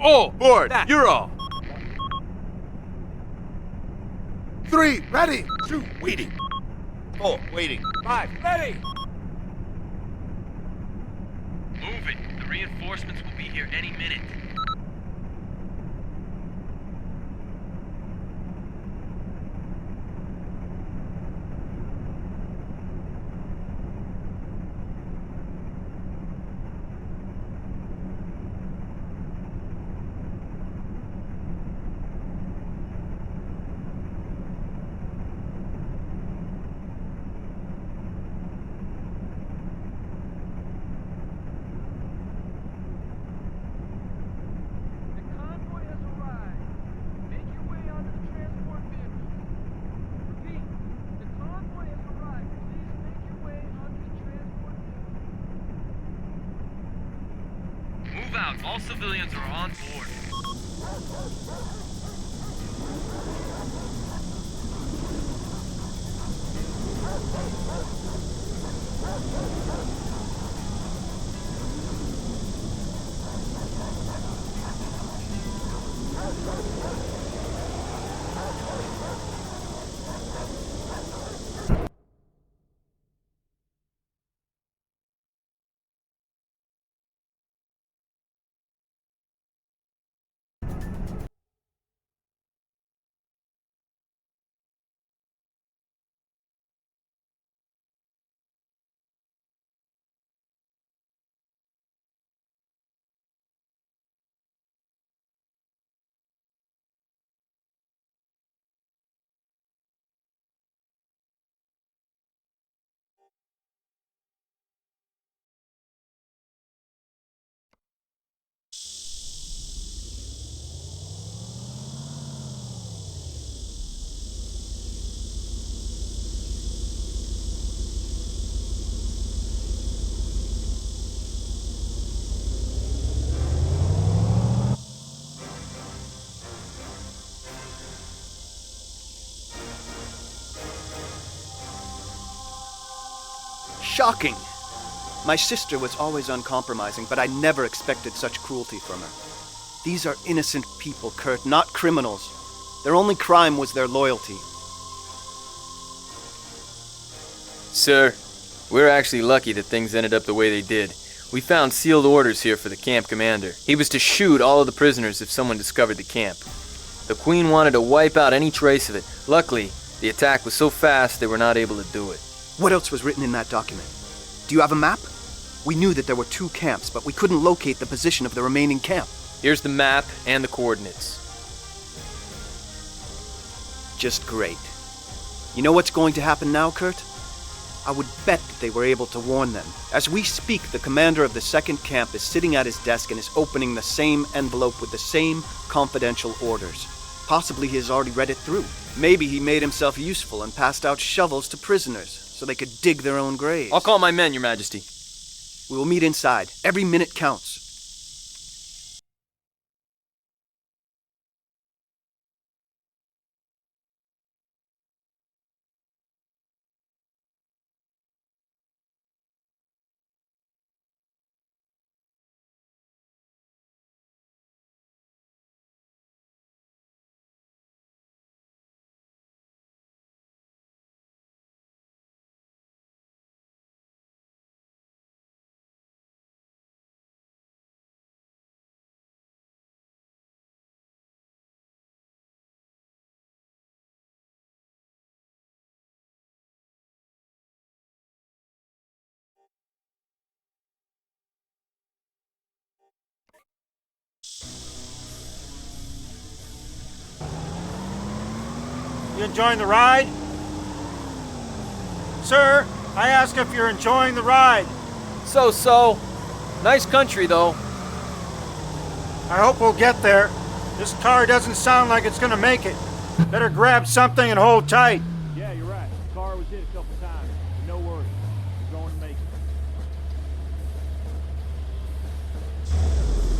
All board! You're all! 3, ready! 2, waiting. 4, waiting. 5, ready! Move it. The reinforcements will be here any minute. Move out. All civilians are on board. Shocking! My sister was always uncompromising, but I never expected such cruelty from her. These are innocent people, Kurt, not criminals. Their only crime was their loyalty. Sir, we're actually lucky that things ended up the way they did. We found sealed orders here for the camp commander. He was to shoot all of the prisoners if someone discovered the camp. The Queen wanted to wipe out any trace of it. Luckily, the attack was so fast they were not able to do it. What else was written in that document? Do you have a map? We knew that there were 2 camps, but we couldn't locate the position of the remaining camp. Here's the map and the coordinates. Just great. You know what's going to happen now, Kurt? I would bet that they were able to warn them. As we speak, the commander of the second camp is sitting at his desk and is opening the same envelope with the same confidential orders. Possibly he has already read it through. Maybe he made himself useful and passed out shovels to prisoners so they could dig their own graves. I'll call my men, Your Majesty. We will meet inside. Every minute counts. You enjoying the ride? Sir, I ask if you're enjoying the ride. So. Nice country, though. I hope we'll get there. This car doesn't sound like it's gonna make it. Better grab something and hold tight. Yeah, you're right. The car was hit a couple times. No worries. We're going to make it.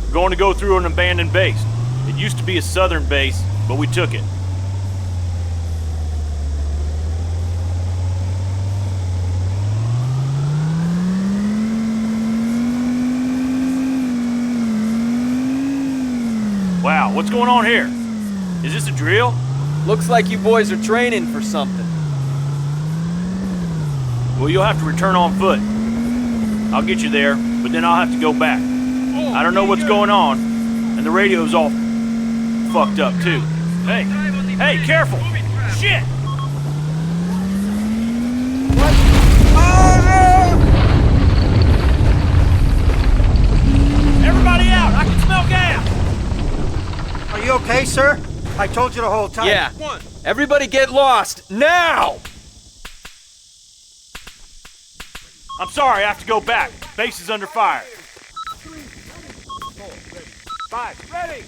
We're going to go through an abandoned base. It used to be a southern base, but we took it. Wow, what's going on here? Is this a drill? Looks like you boys are training for something. Well, you'll have to return on foot. I'll get you there, but then I'll have to go back. I don't know what's going on, and the radio's all fucked up, too. Hey, careful! Shit! What? Everybody out! I can smell gas! Are you okay, sir? I told you to hold tight. Yeah. Everybody get lost, now! I'm sorry, I have to go back. Base is under fire. 3, 4, ready. 5, ready!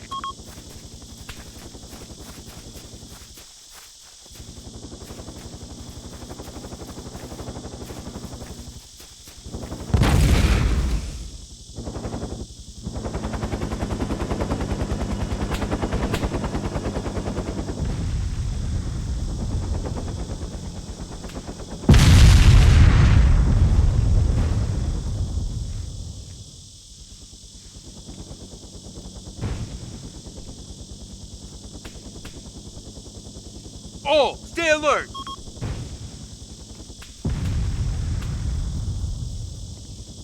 All, stay alert!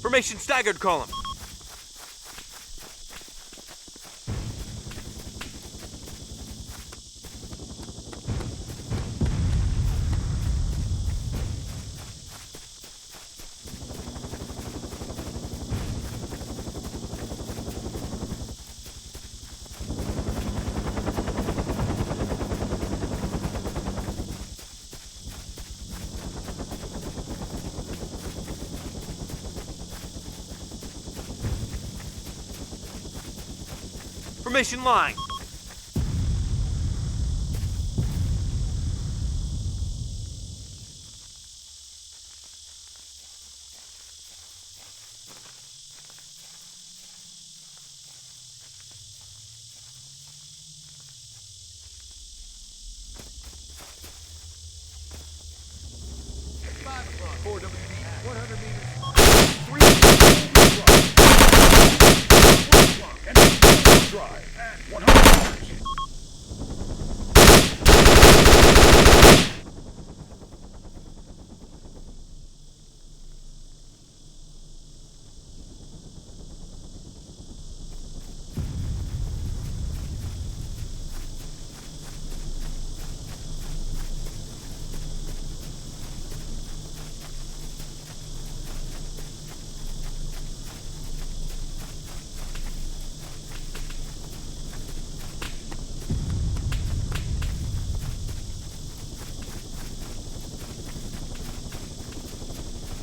Formation staggered column. Formation line. Drive at 100.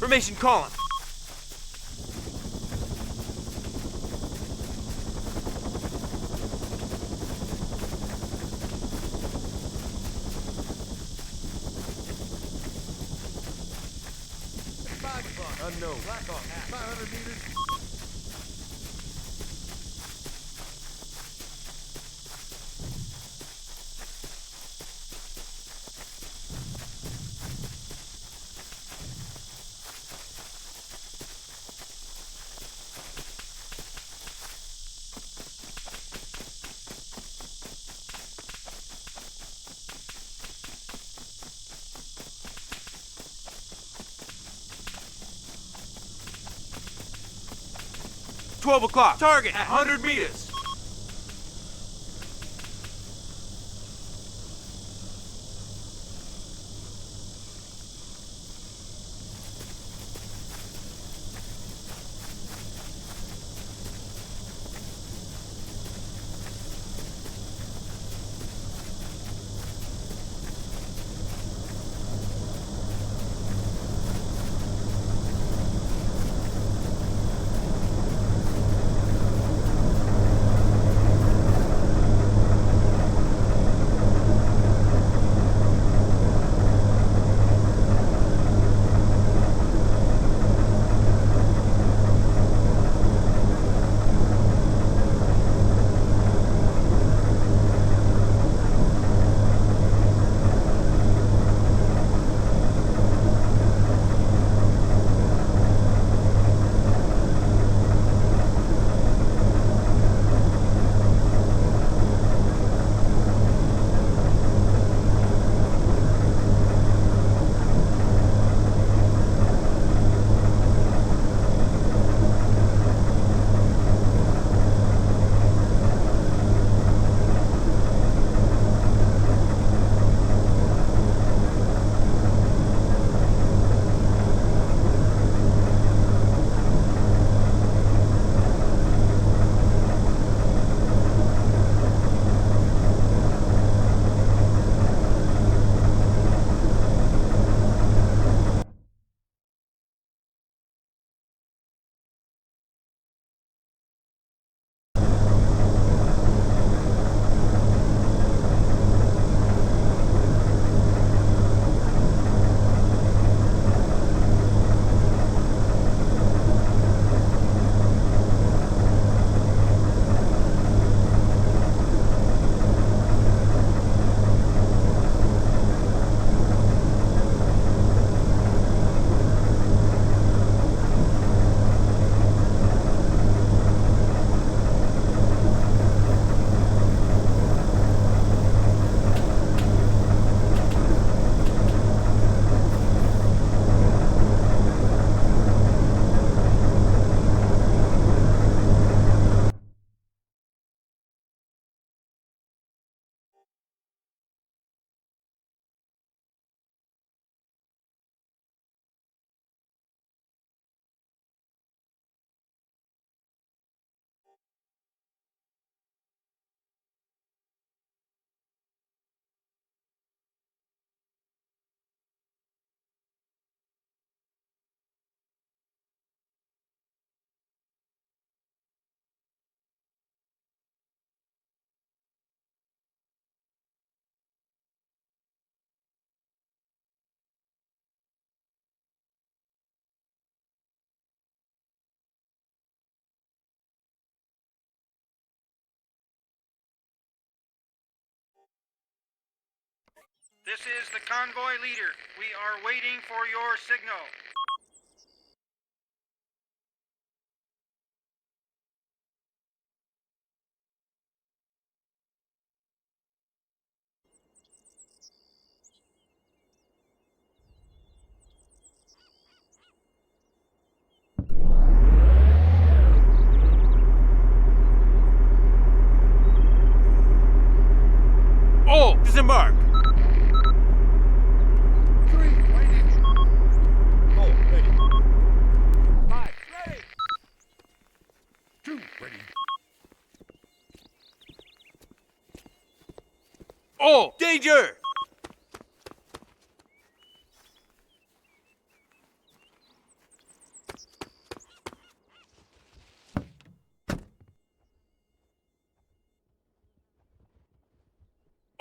Formation column. Unknown. Black off. 500 meters. $12 o'clock. Target at 100 meters. This is the convoy leader. We are waiting for your signal. Oh, disembark. 3, waiting. 4, ready. 5, ready. 2, ready. Oh, danger.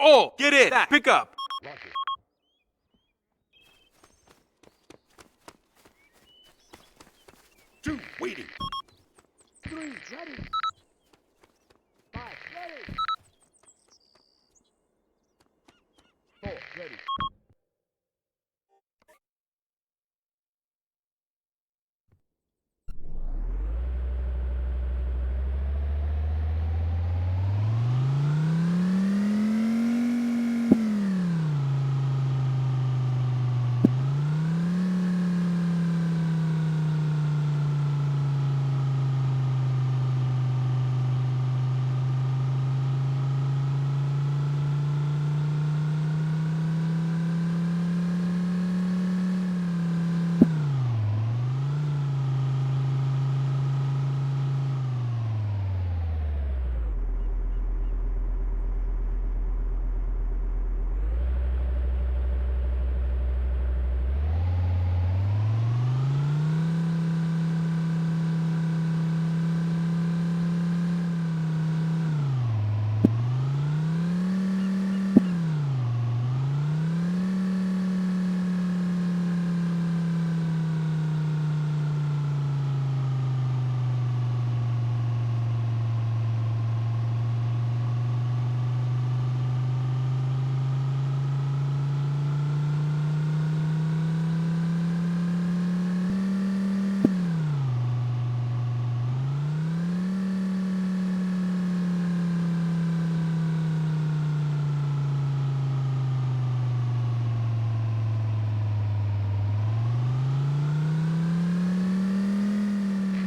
all get in. Pick up. Roger. 2, waiting. 3, ready. 5, ready. 4, ready.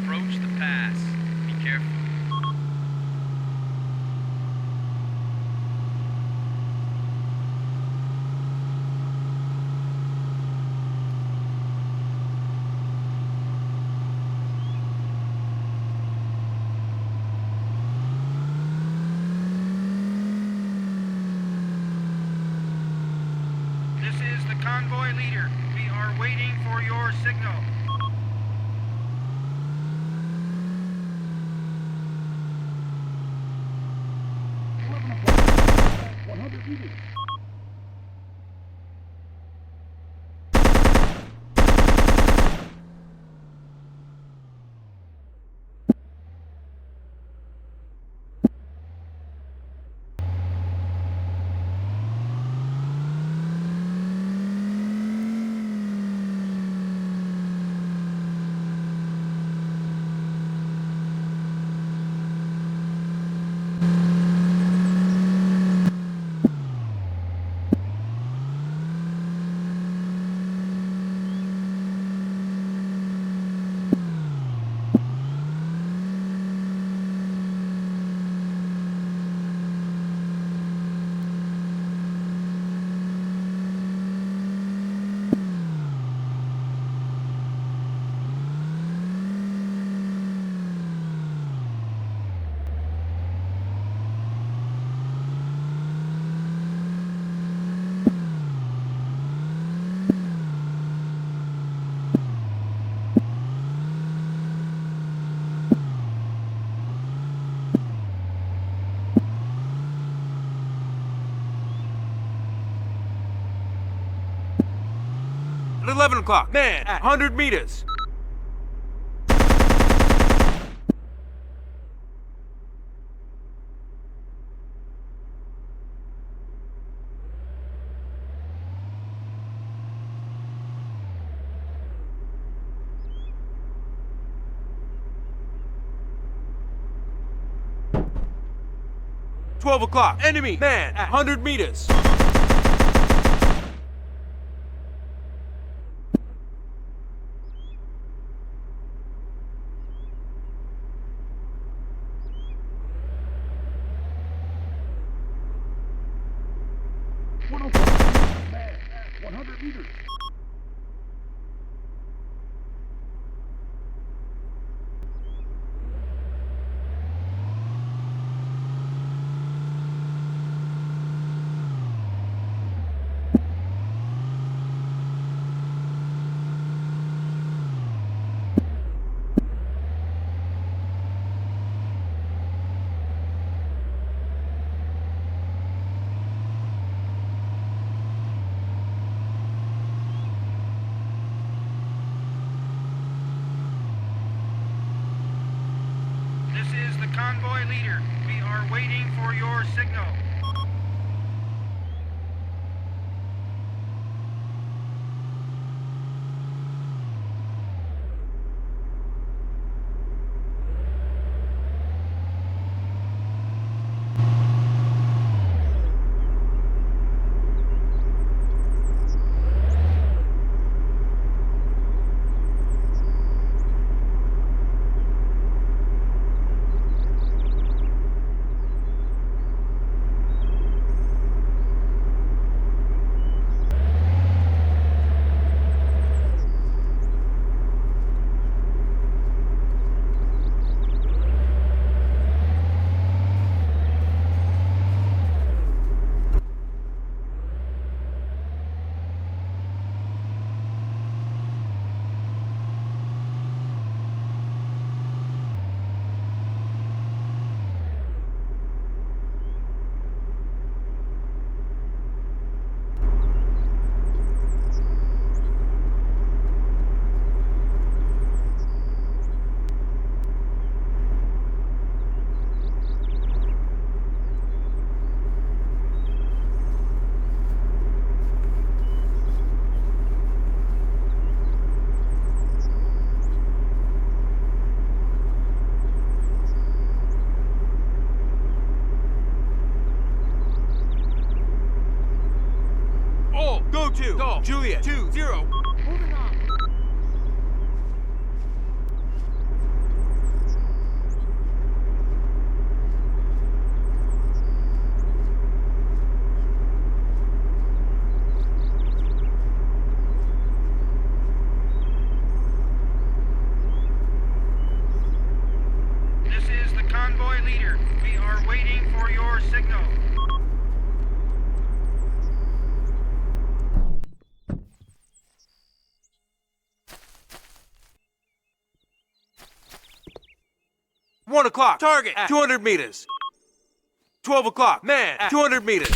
Approach the pass. Be careful. This is the convoy leader. We are waiting for your signal. At 11 o'clock, man, at 100 meters. $12 enemy man at 100 meters. Man at 100 meters. convoy leader. We are waiting for your signal. Go, Juliet, 2-0. Moving on. This is the convoy leader. We are waiting for your signal. One o'clock, target at 200 meters. 12 o'clock, man at 200 meters.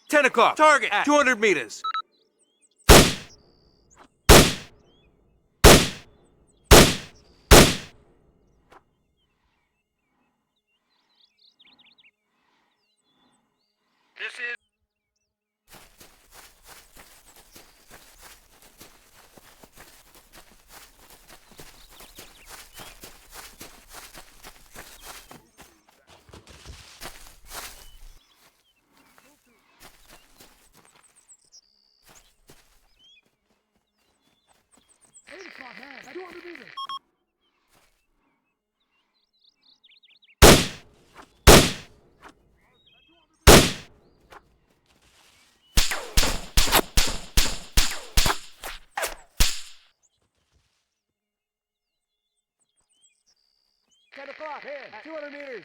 Ten o'clock, target at 200 meters. This is 8 o'clock, man. At 200 meters. Ten o'clock, here, at 200 meters.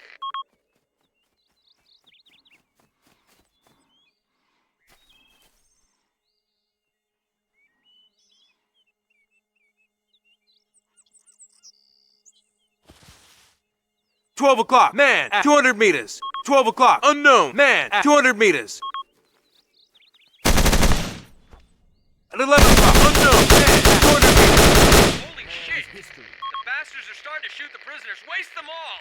$12 o'clock, man at 200 meters. 12 o'clock, unknown, man at 200 meters. At 11 o'clock, unknown, man at 200 meters. Holy shit! The bastards are starting to shoot the prisoners. Waste them all!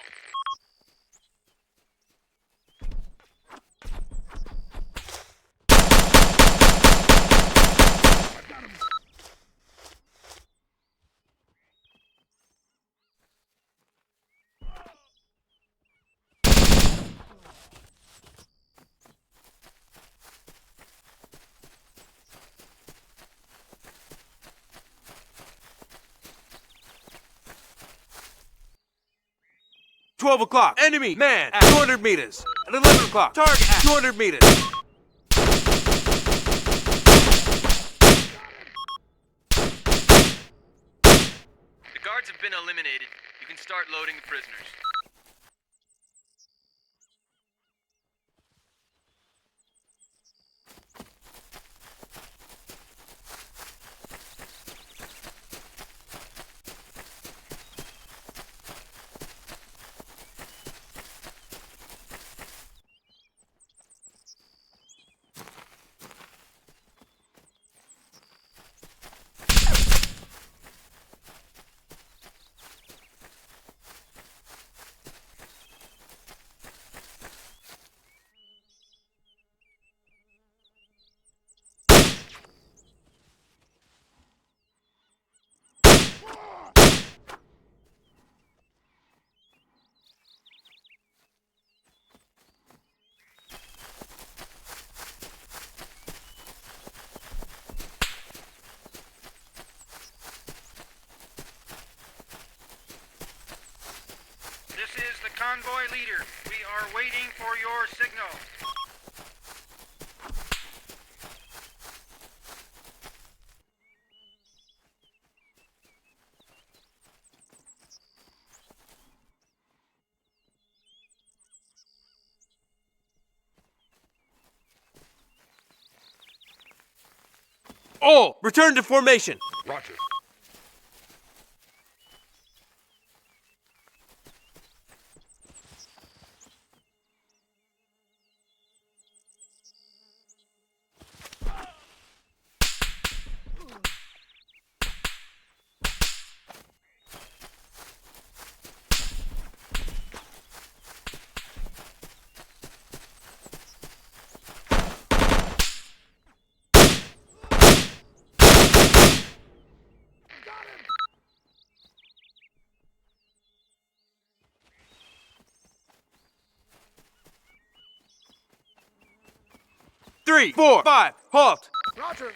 $12 o'clock, enemy, man at 200 meters. At 11 o'clock, target at 200 meters. guards have been eliminated. You can start loading the prisoners. This is the convoy leader. We are waiting for your signal. All return to formation. Roger. Three, four, five, halt! Roger.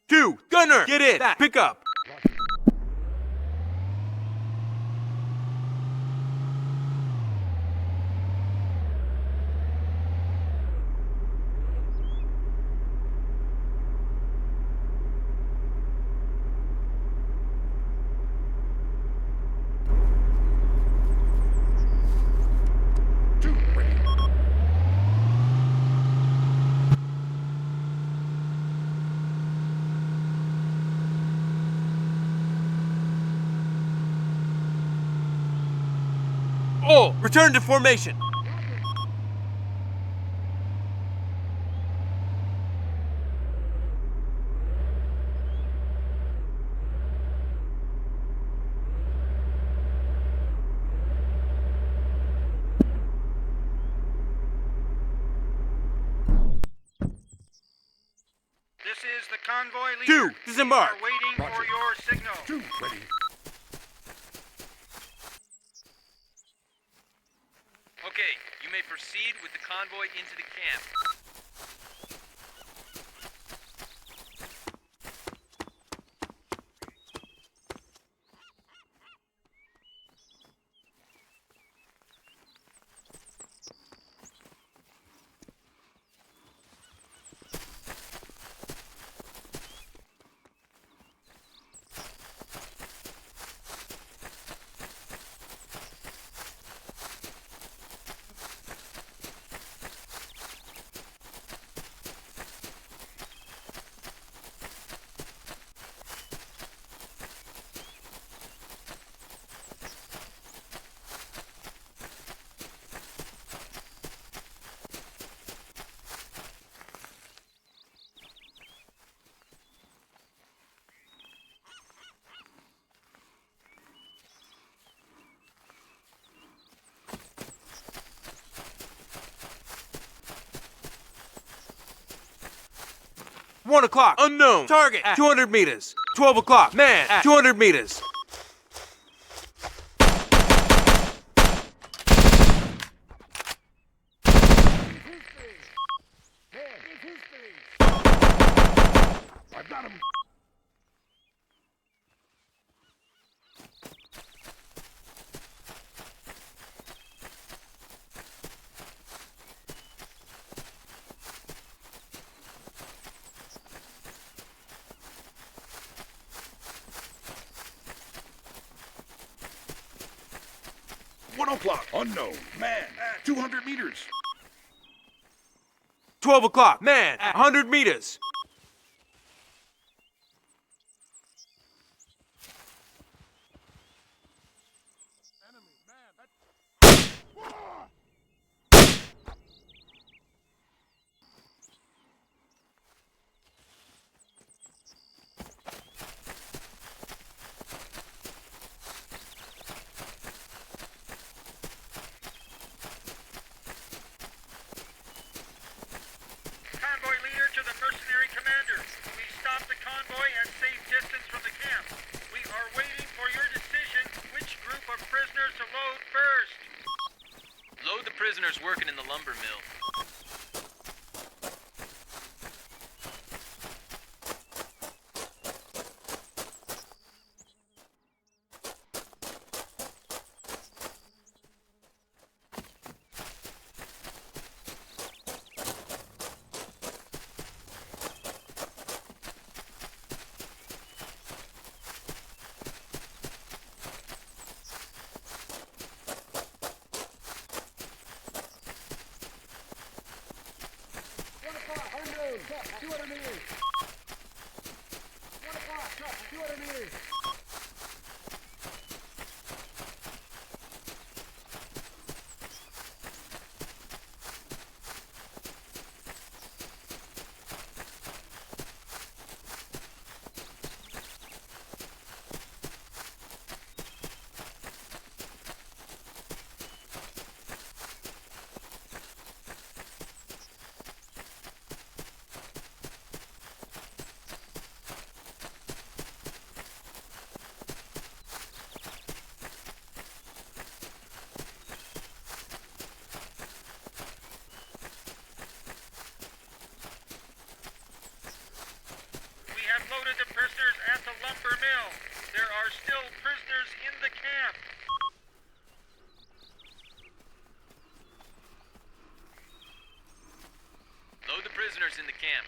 Two, gunner, get in, pick up. All return to formation. This is the convoy leader. Two, disembark. We are waiting for your signal. Two, ready. Okay, you may proceed with the convoy into the camp. 1 o'clock, unknown. Target at 200 meters. 12 o'clock, man at 200 meters. I've got him. O'clock, unknown, man, at 200 meters. 12 o'clock, man at 100 meters. Convoy leader to the mercenary commander. We stopped the convoy at safe distance from the camp. We are waiting for your decision which group of prisoners to load first. Load the prisoners working in the lumber mill. We have loaded the prisoners at the lumber mill. There are still prisoners in the camp. Load the prisoners in the camp.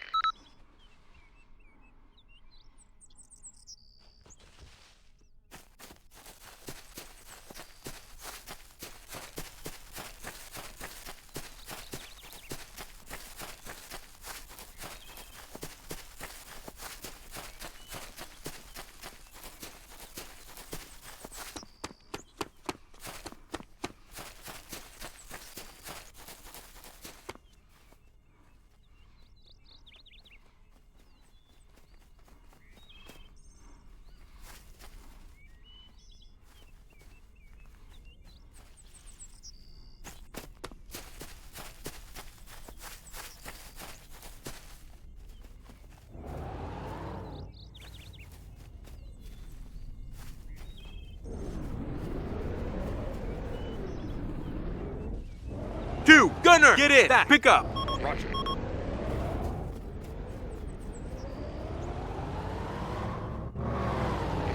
Two, gunner, get in. Back. Pick up. Roger.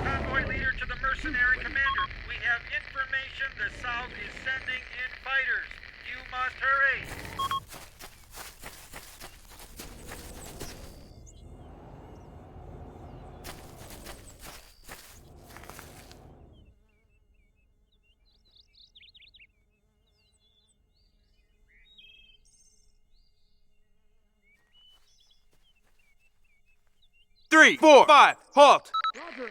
Convoy leader to the mercenary commander. We have information the South is sending in fighters. You must hurry. Three, four, five, halt. Roger.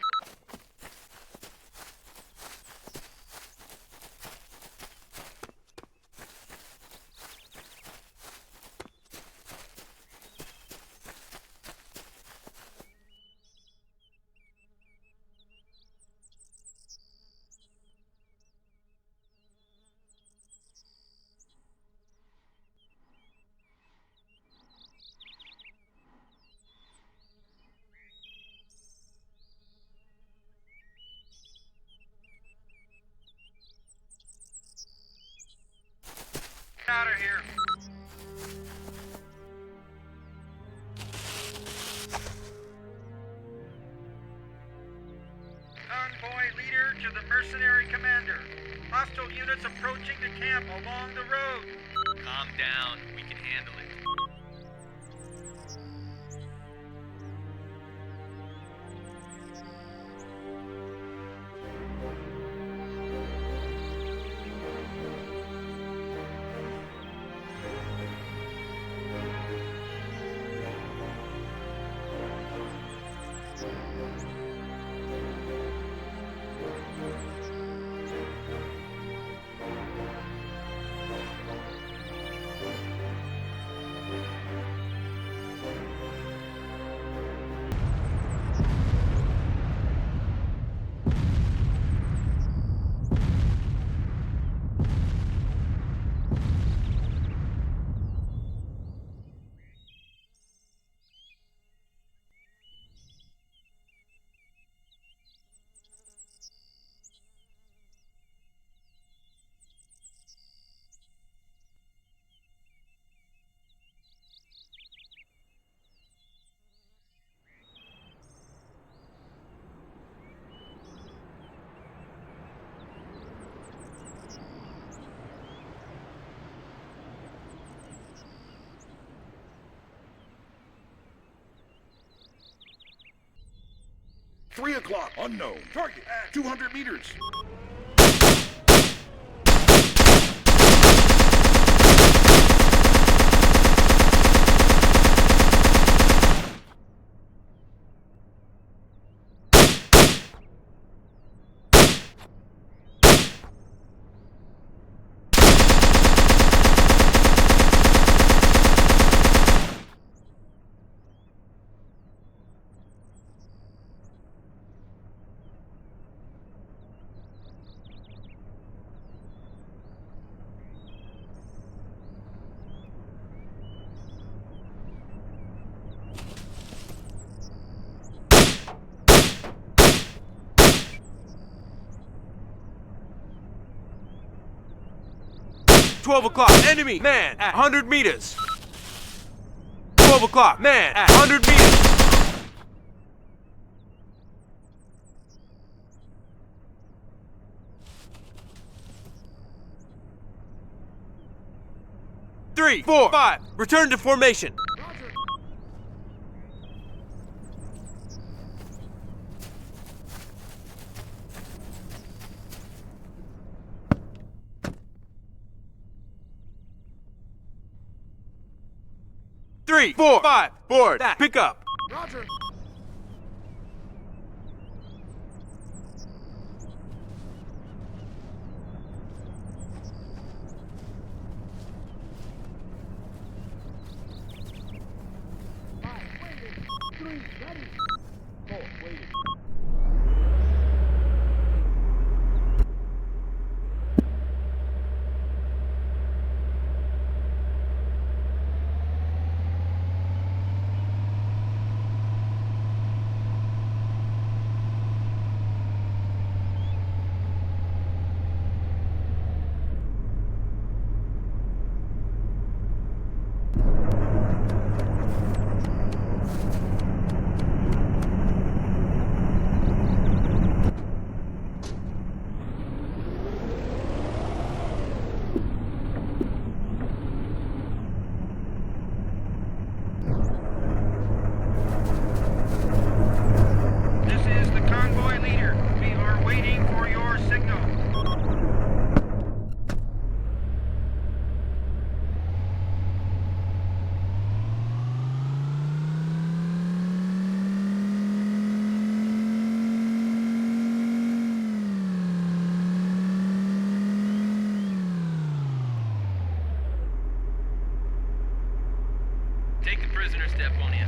here. Convoy leader to the mercenary commander. Hostile units approaching the camp along the road. Calm down. We can handle it. Three o'clock, unknown. Target at 200 meters. $12 enemy man at 100 meters. $12 man at 100 meters. Three, 4, 5. Return to formation. Three, 4, 5. Board. Pick up. Roger. Take the prisoner, Stephania.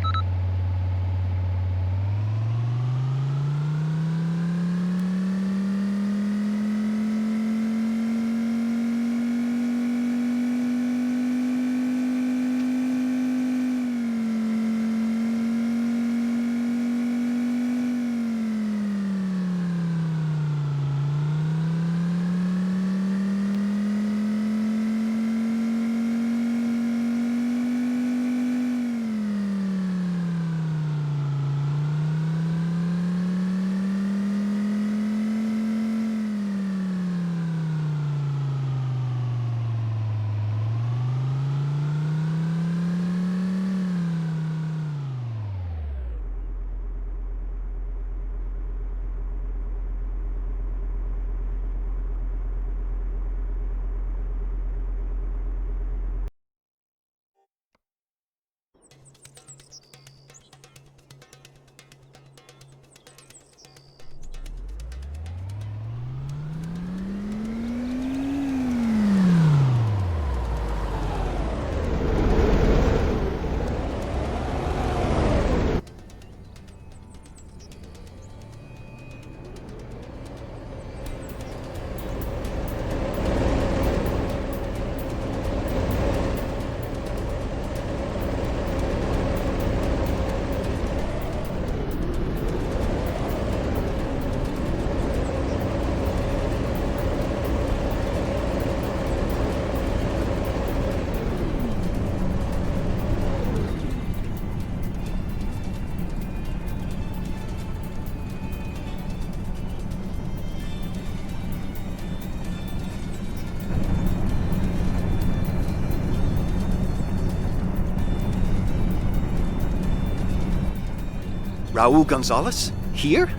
Raul Gonzalez? Here?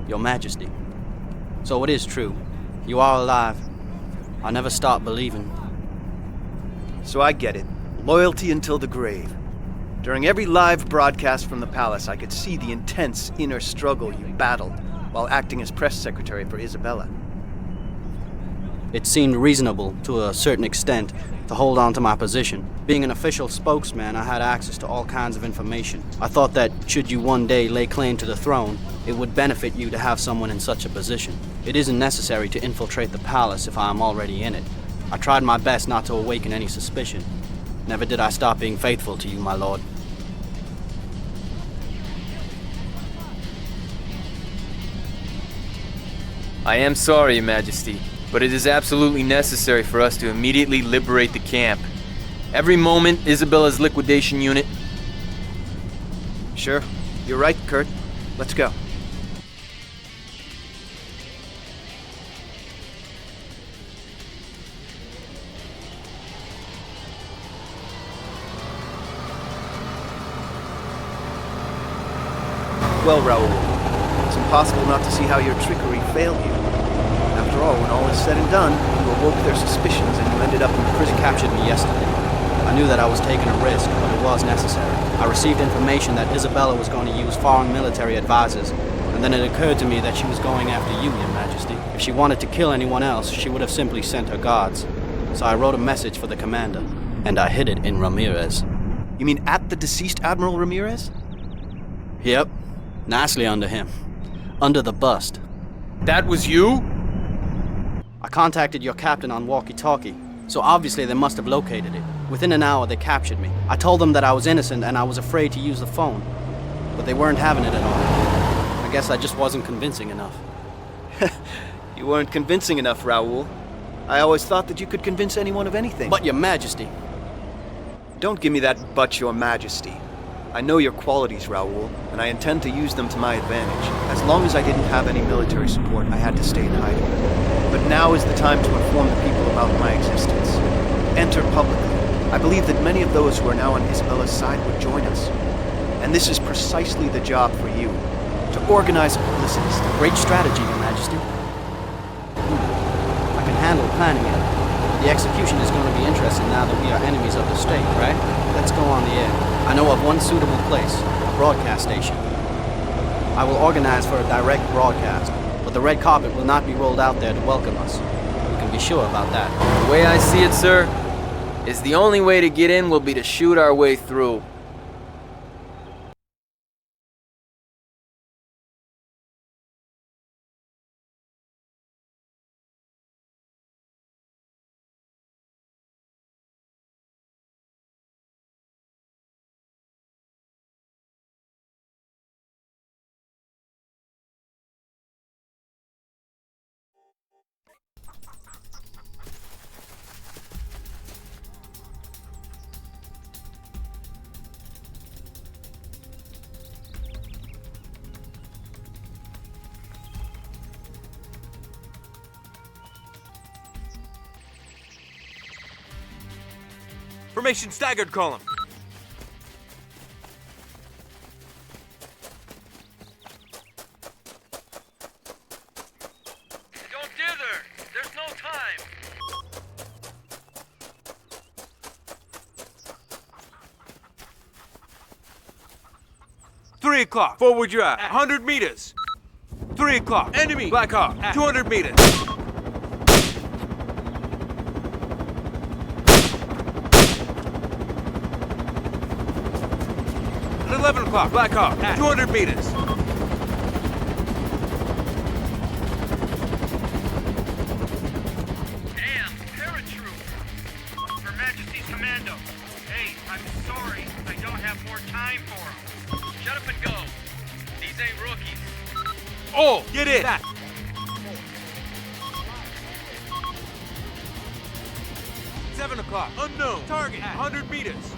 Your Majesty. So it is true. You are alive. I never stopped believing. So I get it. Loyalty until the grave. During every live broadcast from the palace, I could see the intense inner struggle you battled while acting as press secretary for Isabella. It seemed reasonable, to a certain extent, to hold on to my position. Being an official spokesman, I had access to all kinds of information. I thought that, should you one day lay claim to the throne, it would benefit you to have someone in such a position. It isn't necessary to infiltrate the palace if I am already in it. I tried my best not to awaken any suspicion. Never did I stop being faithful to you, my lord. I am sorry, Your Majesty, but it is absolutely necessary for us to immediately liberate the camp. Every moment, Isabella's liquidation unit... Sure. You're right, Kurt. Let's go. Well, Raul, it's impossible not to see how your trickery failed you. After all, when all is said and done, you awoke their suspicions and you ended up in the prison. Captured me yesterday. I knew that I was taking a risk, but it was necessary. I received information that Isabella was going to use foreign military advisors, and then it occurred to me that she was going after you, Your Majesty. If she wanted to kill anyone else, she would have simply sent her guards. So I wrote a message for the commander, and I hid it in Ramirez. You mean at the deceased Admiral Ramirez? Yep. Nicely under him. Under the bust. That was you? I contacted your captain on walkie-talkie, so obviously they must have located it. Within an hour, they captured me. I told them that I was innocent and I was afraid to use the phone, but they weren't having it at all. I guess I just wasn't convincing enough. You weren't convincing enough, Raul. I always thought that you could convince anyone of anything. But Your Majesty... Don't give me that "but Your Majesty." I know your qualities, Raul, and I intend to use them to my advantage. As long as I didn't have any military support, I had to stay in hiding. But now is the time to inform the people about my existence. Enter publicly. I believe that many of those who are now on Isabella's side would join us. And this is precisely the job for you, to organize a publicity stunt. Great strategy, Your Majesty. I can handle planning it. The execution is going to be interesting now that we are enemies of the state, right? Let's go on the air. I know of one suitable place, a broadcast station. I will organize for a direct broadcast, but the red carpet will not be rolled out there to welcome us. You can be sure about that. The way I see it, sir, is the only way to get in will be to shoot our way through. Formation staggered column. Don't dither! There's no time! Three o'clock. Forward drive. 100 meters. 3 o'clock. Enemy. Black Hawk. 200 meters. At 11 o'clock. Black Hawk. 200 meters. Damn, paratrooper! Her Majesty's Commando. Hey, I'm sorry. I don't have more time for them. Shut up and go! These ain't rookies. Oh, get in. 7 o'clock. Unknown. Target. 100 meters.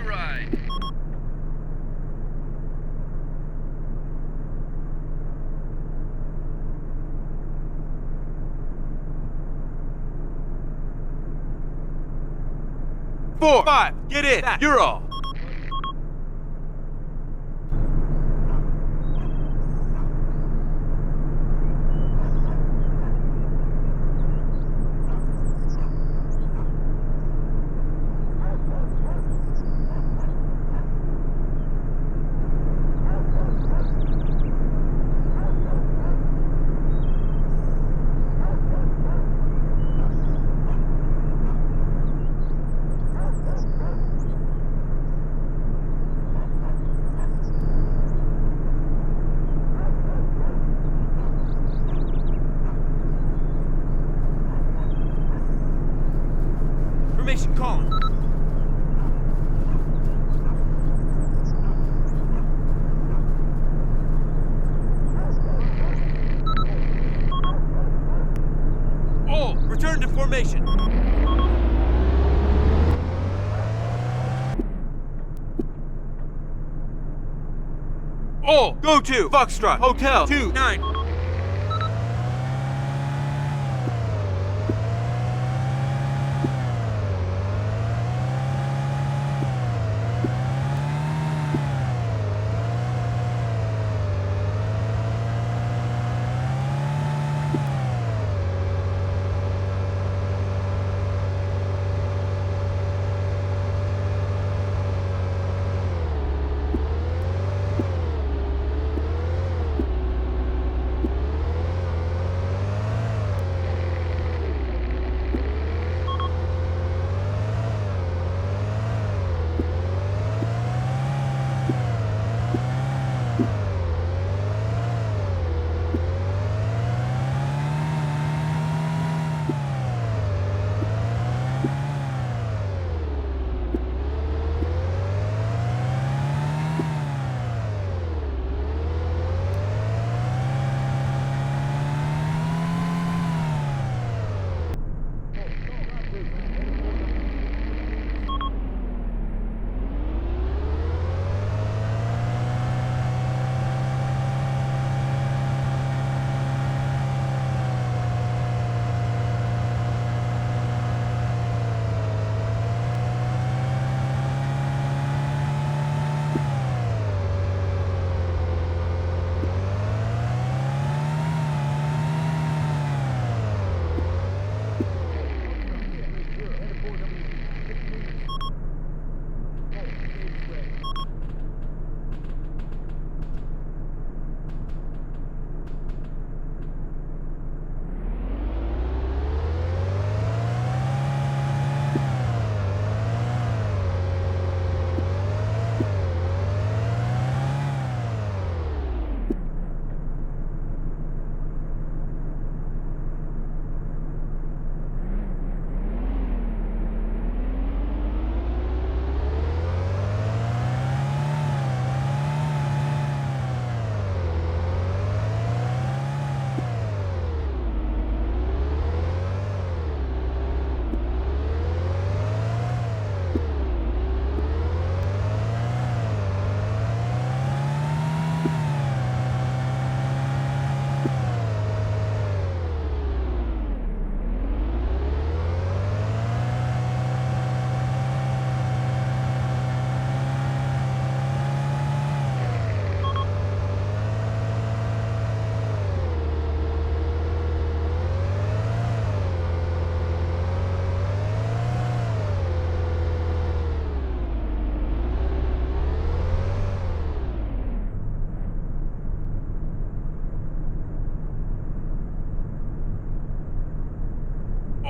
joyride. Four, five, get in. You're all. Formation calling. All, return to formation. All, go to Foxtrot Hotel 29.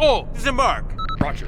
All, disembark. Roger.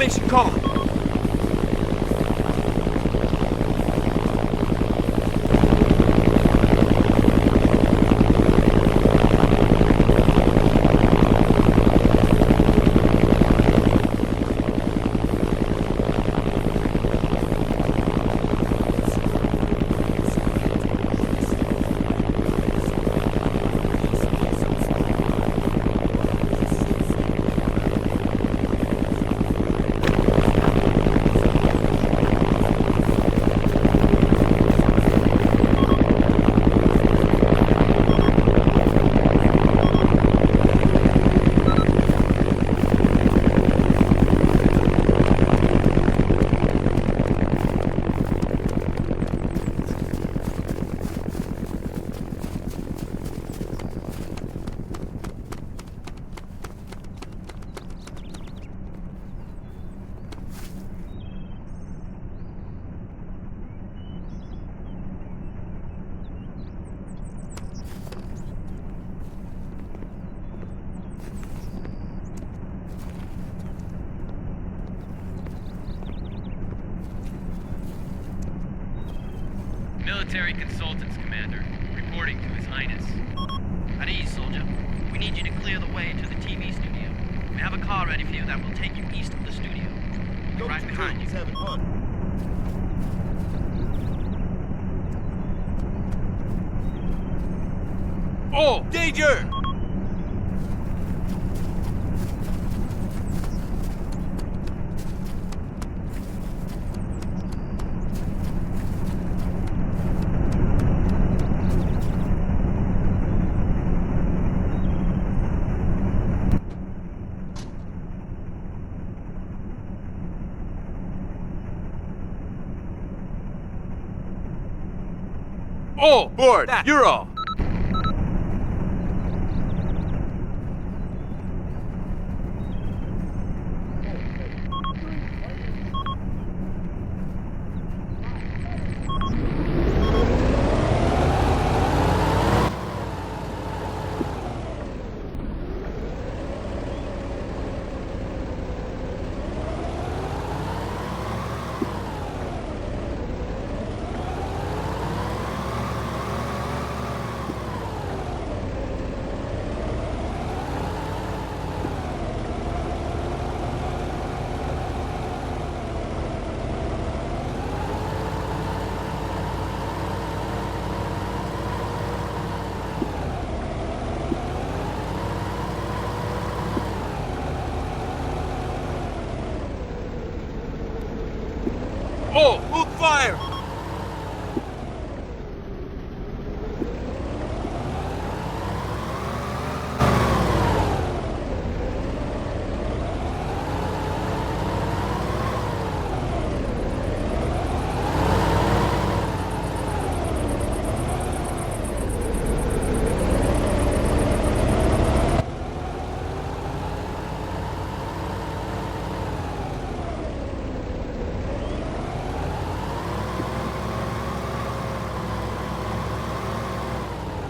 Formation call. Military Consultants, Commander. Reporting to His Highness. At ease, soldier. We need you to clear the way to the TV studio. We have a car ready for you that will take you east of the studio. Be right behind you. Oh, danger! Oh, board! You're all. Oh, move fire!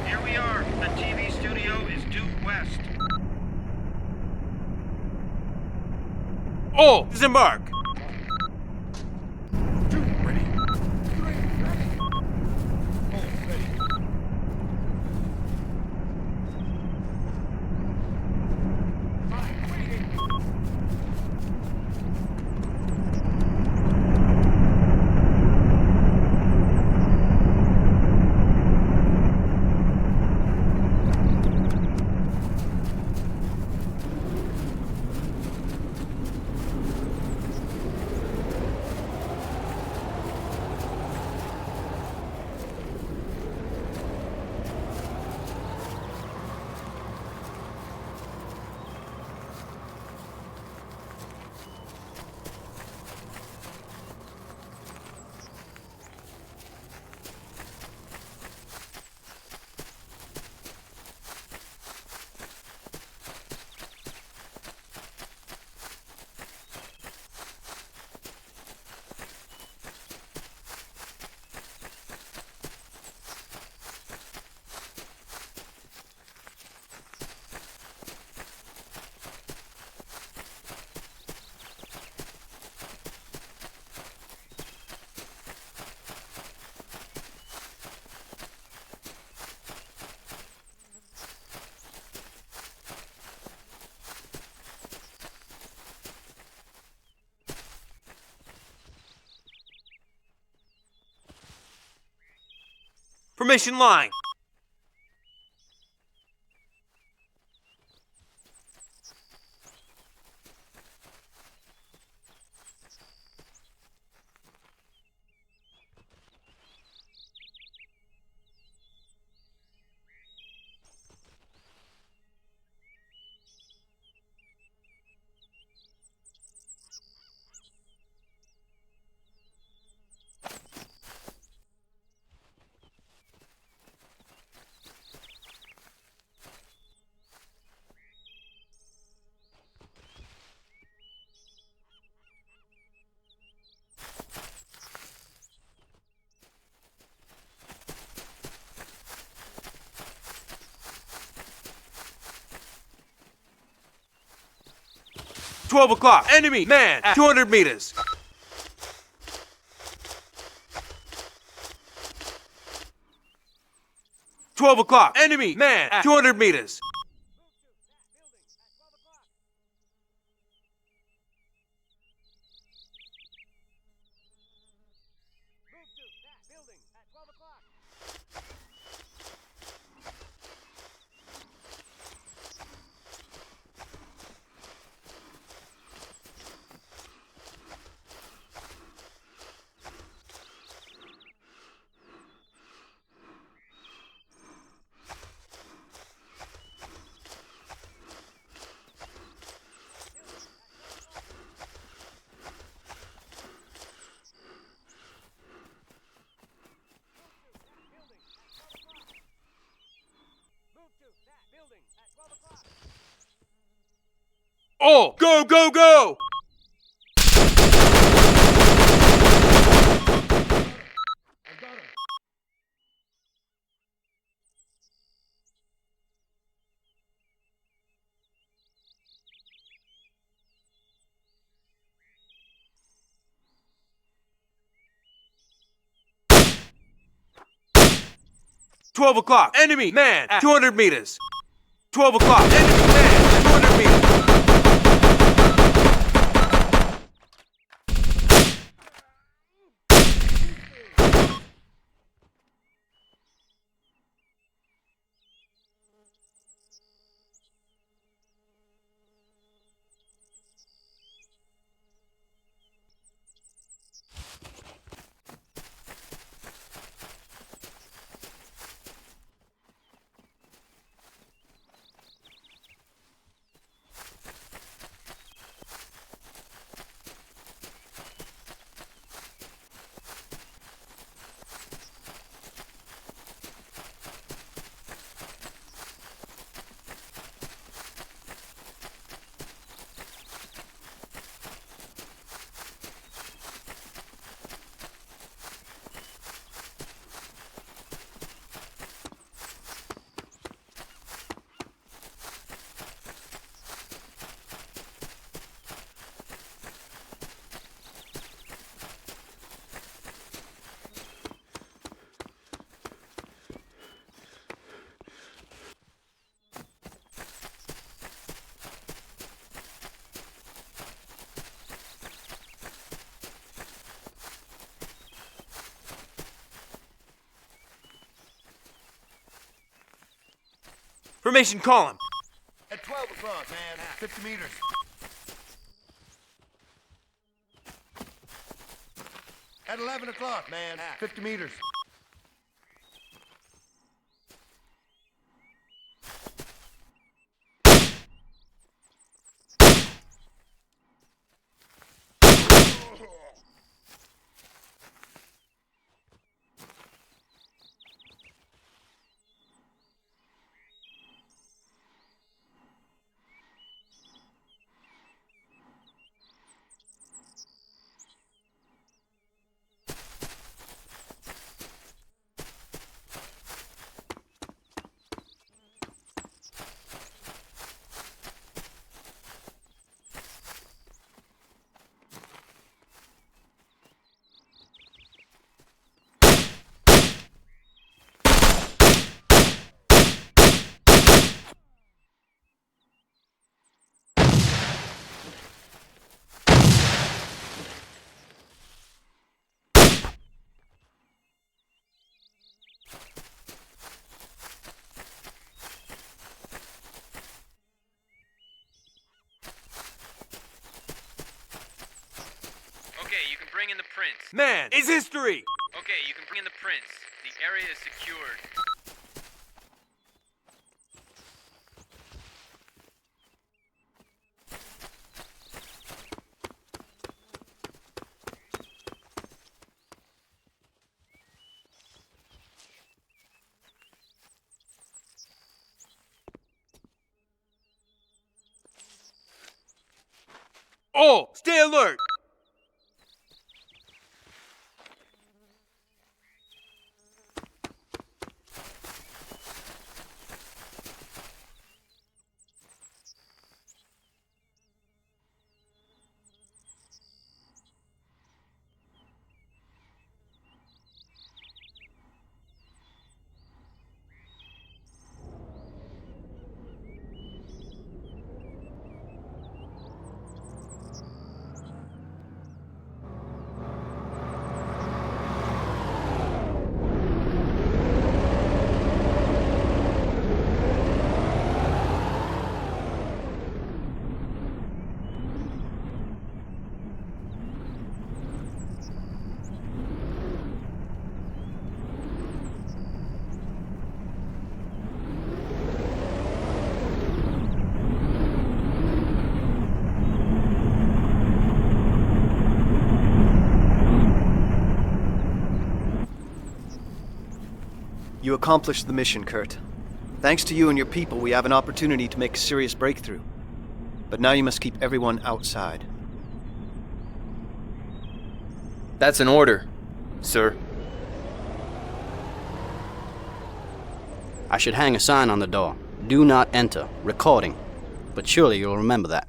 Here we are. The TV studio is due west. Oh, disembark! Formation line. "12 o'clock. Enemy man at 200 meters. "12 o'clock. Enemy man at 200 meters. All go, go, go! I got him. 12 o'clock. Enemy man at 200 meters. 12 o'clock. Enemy man at 200 meters. Formation column. At 12 o'clock, man. 50 meters. At 11 o'clock, man. 50 meters. prince. Man is history! Okay, you can bring in the prince. The area is secured. All, stay alert! You accomplished the mission, Kurt. Thanks to you and your people, we have an opportunity to make a serious breakthrough. But now you must keep everyone outside. That's an order, sir. I should hang a sign on the door. Do not enter. Recording. But surely you'll remember that.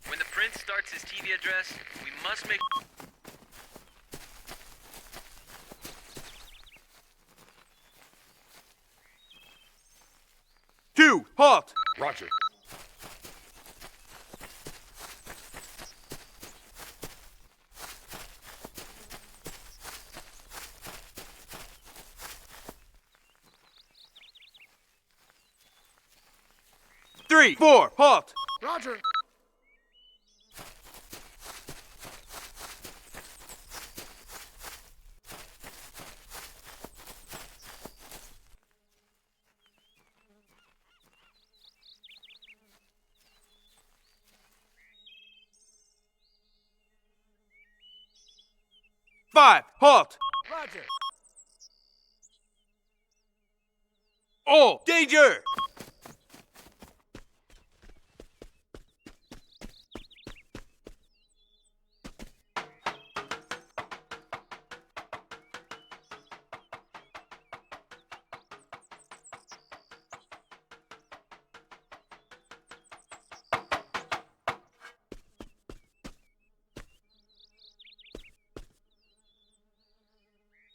When the prince starts his TV address, we must make... Two, halt! Roger. Three, four, halt! Roger. Five, halt! Roger. All, danger!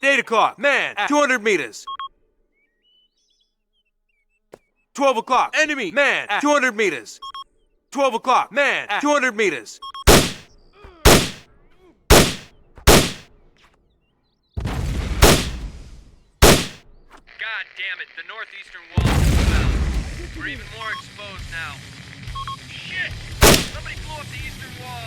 Data clock, man, at 200 meters. 12 o'clock, enemy, man, at 200 meters. 12 o'clock, man, at 200 meters. God damn it, the northeastern wall is south. We're even more exposed now. Shit! Somebody blew up the eastern wall!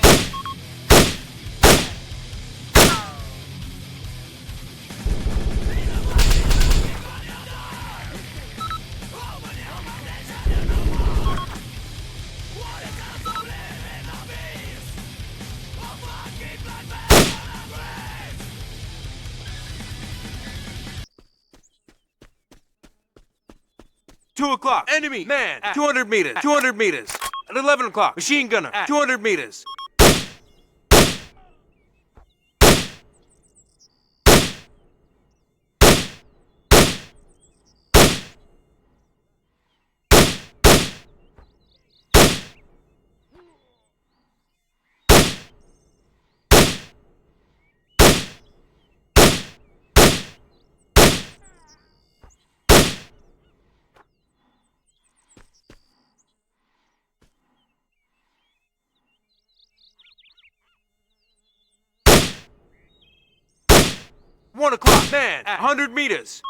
2 o'clock, enemy, man, at 200 meters. 200 meters. At 11 o'clock, machine gunner, at 200 meters. One o'clock, man, at 100 meters.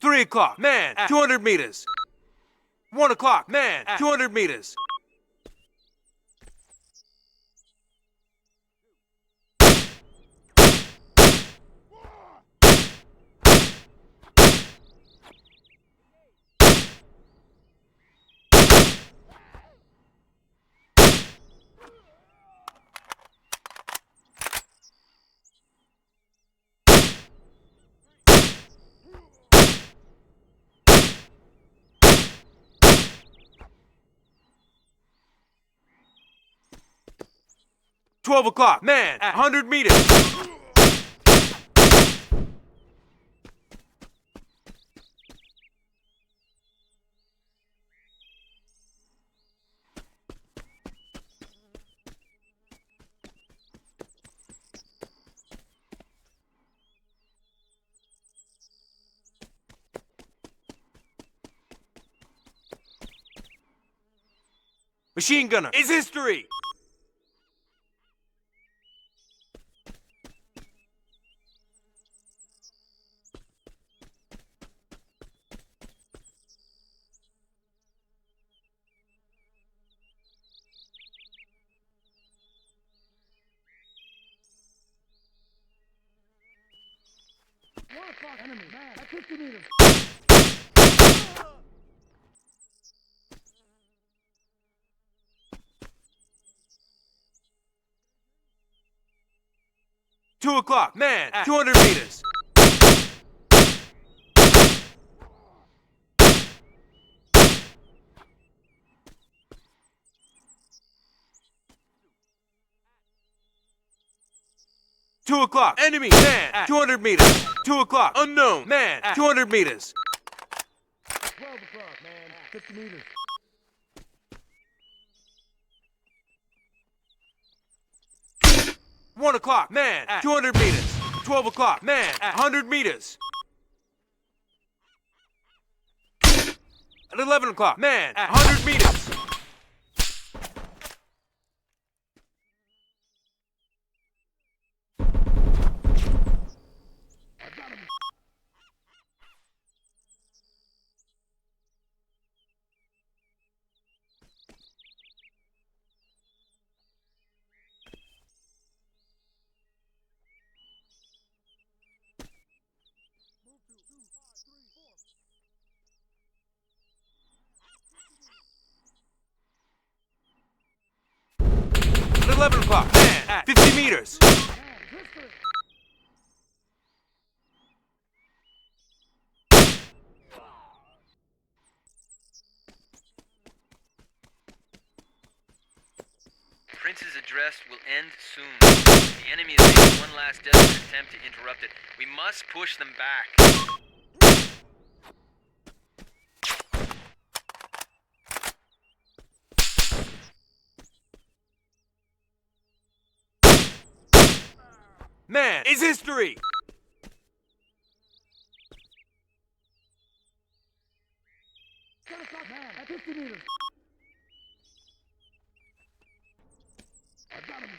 3 o'clock, man, at 200 meters. 1 o'clock, man, at 200 meters. $12 o'clock, man, at 100 meters. Machine gunner is history. Enemy, man, at 50 meters. $2 o'clock, man, at 200 meters. $2 o'clock, enemy, man, at 200 meters. 2 o'clock, unknown, man, at 200 meters. 12 o'clock, man, 50 meters. $1 o'clock, man, at 200 meters. 12 o'clock, man, at 100 meters. At 11 o'clock, man, at 100 meters. At 11 o'clock, man, at 50 meters. Prince's address will end soon. The enemy is making one last desperate attempt to interrupt it. We must push them back. Man is history. Man, at 50 meters. I got him.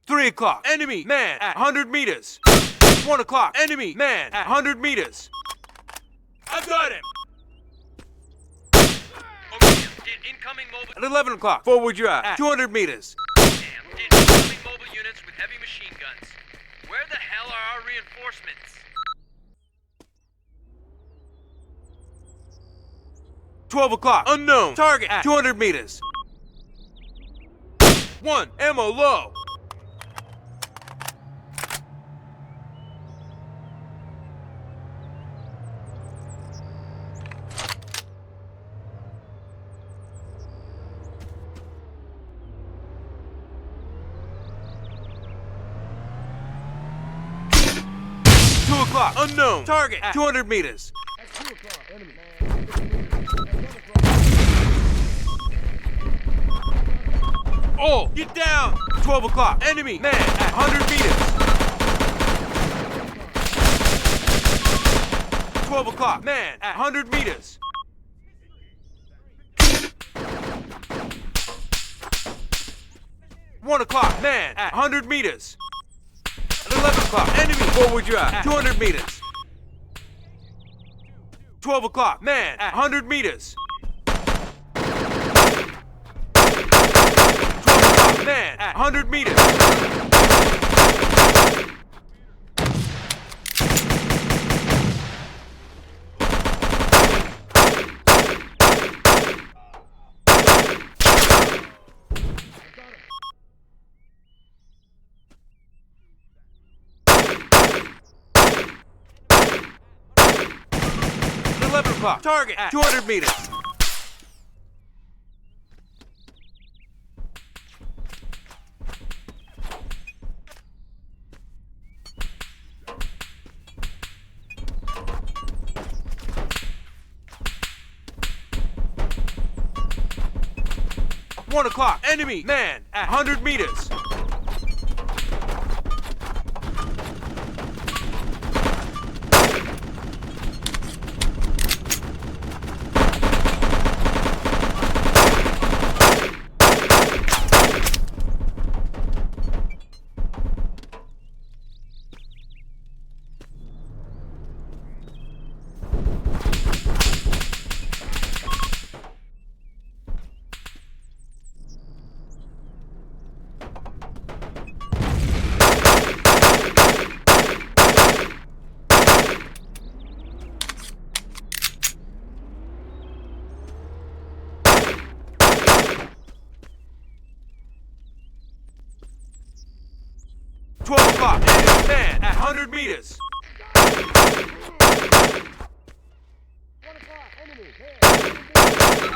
3 o'clock, enemy, man, at 100 meters. 1 o'clock, enemy, man, at 100 meters. I got him. Incoming mobile... At 11 o'clock, forward drive, at 200 meters. Incoming mobile units with heavy machine guns. Where the hell are our reinforcements? 12 o'clock, unknown, target at 200 meters. 1, ammo low. Unknown. Target at 200 meters. That's 2 o'clock. Enemy. Oh, get down. 12 o'clock. Enemy. Man at 100 meters. 12 o'clock. Man at 100 meters. 1 o'clock, man at 100 meters. At 11 o'clock, enemy forward drive at 200 meters. 12 o'clock, man at 100 meters. 12 o'clock, man at 100 meters. Target at 200 meters. One o'clock, enemy man at 100 meters. Man at 100 meters. 1 o'clock, enemy.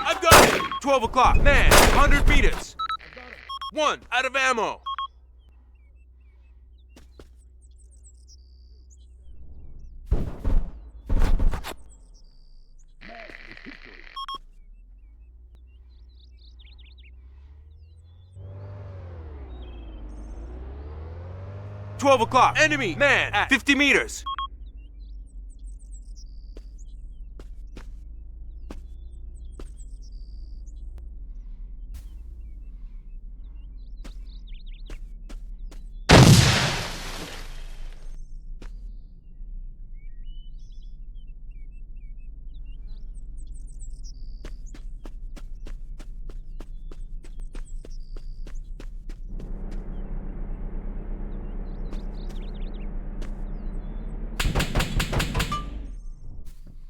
I've got it. 12 o'clock, man at 100 meters. 1 out of ammo. Man is history. 12 o'clock, enemy man at 50 meters.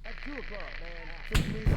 At 2 o'clock, man. 6 meters.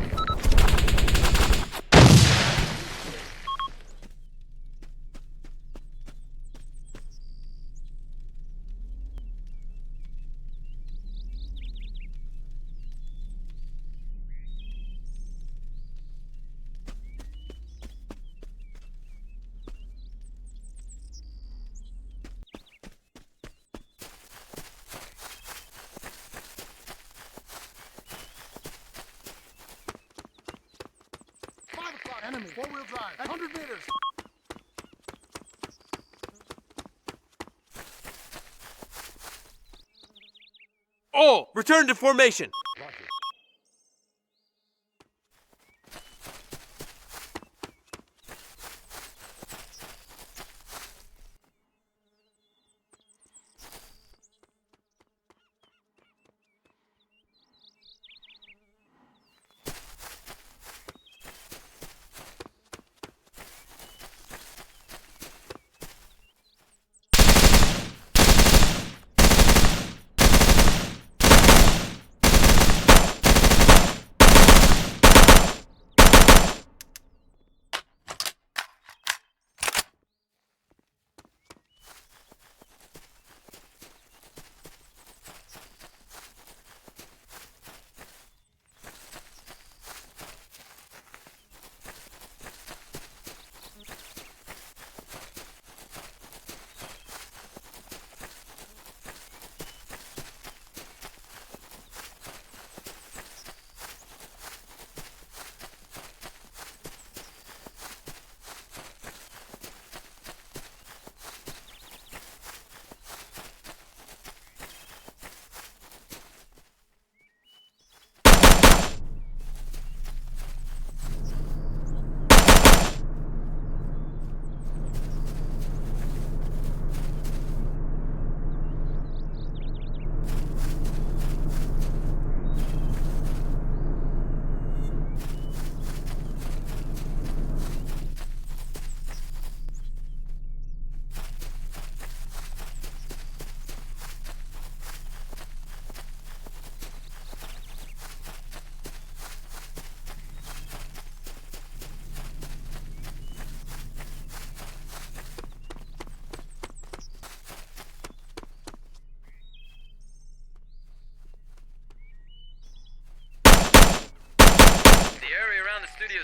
5 o'clock, enemy. 4-wheel drive. At 100 meters. All return to formation. Roger.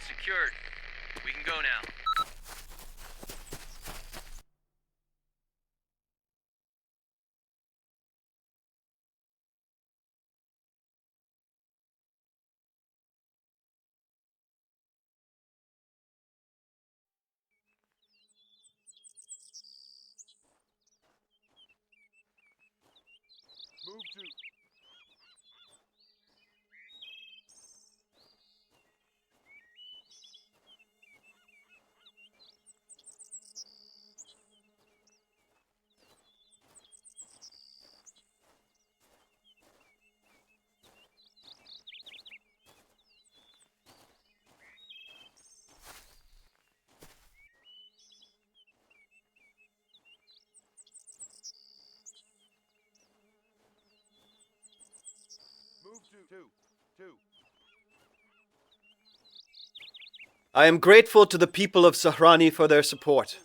secured. We can go now. Move to. Move to. Two. I am grateful to the people of Sahrani for their support.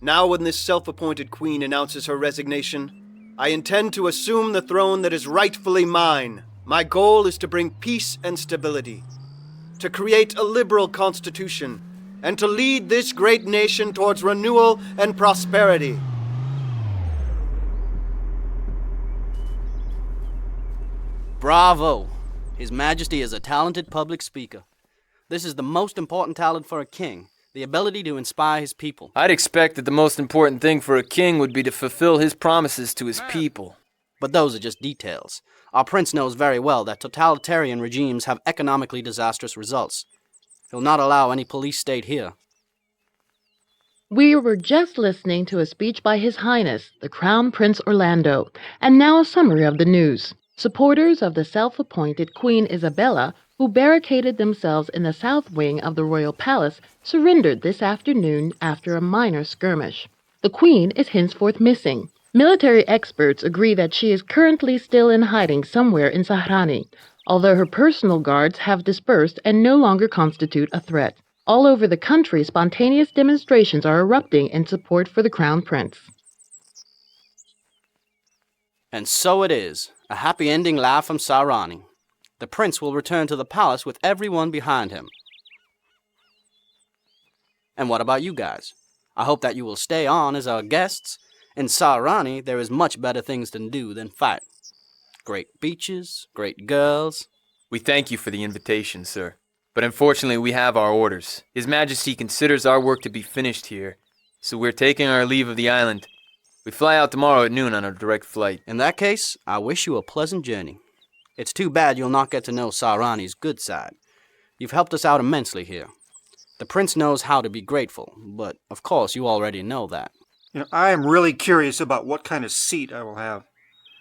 Now, when this self-appointed queen announces her resignation, I intend to assume the throne that is rightfully mine. My goal is to bring peace and stability, to create a liberal constitution, and to lead this great nation towards renewal and prosperity. Bravo! His Majesty is a talented public speaker. This is the most important talent for a king, the ability to inspire his people. I'd expect that the most important thing for a king would be to fulfill his promises to his people. But those are just details. Our prince knows very well that totalitarian regimes have economically disastrous results. He'll not allow any police state here. We were just listening to a speech by His Highness, the Crown Prince Orlando, and now a summary of the news. Supporters of the self-appointed Queen Isabella, who barricaded themselves in the south wing of the royal palace, surrendered this afternoon after a minor skirmish. The Queen is henceforth missing. Military experts agree that she is currently still in hiding somewhere in Sahrani, although her personal guards have dispersed and no longer constitute a threat. All over the country, spontaneous demonstrations are erupting in support for the Crown Prince. And so it is. A happy ending live from Sahrani. The prince will return to the palace with everyone behind him. And what about you guys? I hope that you will stay on as our guests. In Sahrani, there is much better things to do than fight. Great beaches, great girls. We thank you for the invitation, sir. But unfortunately, we have our orders. His Majesty considers our work to be finished here, so we're taking our leave of the island. We fly out tomorrow at noon on a direct flight. In that case, I wish you a pleasant journey. It's too bad you'll not get to know Sahrani's good side. You've helped us out immensely here. The prince knows how to be grateful, but of course you already know that. I am really curious about what kind of seat I will have.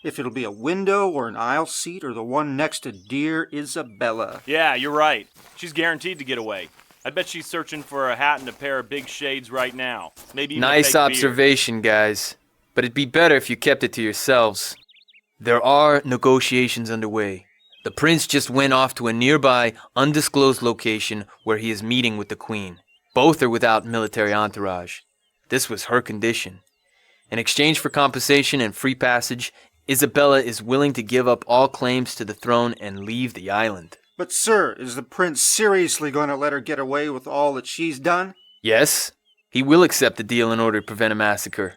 If it'll be a window or an aisle seat or the one next to dear Isabella. Yeah, you're right. She's guaranteed to get away. I bet she's searching for a hat and a pair of big shades right now. Maybe even Nice a fake observation, guys. But it'd be better if you kept it to yourselves. There are negotiations underway. The prince just went off to a nearby, undisclosed location where he is meeting with the queen. Both are without military entourage. This was her condition. In exchange for compensation and free passage, Isabella is willing to give up all claims to the throne and leave the island. But sir, is the prince seriously going to let her get away with all that she's done? Yes, he will accept the deal in order to prevent a massacre.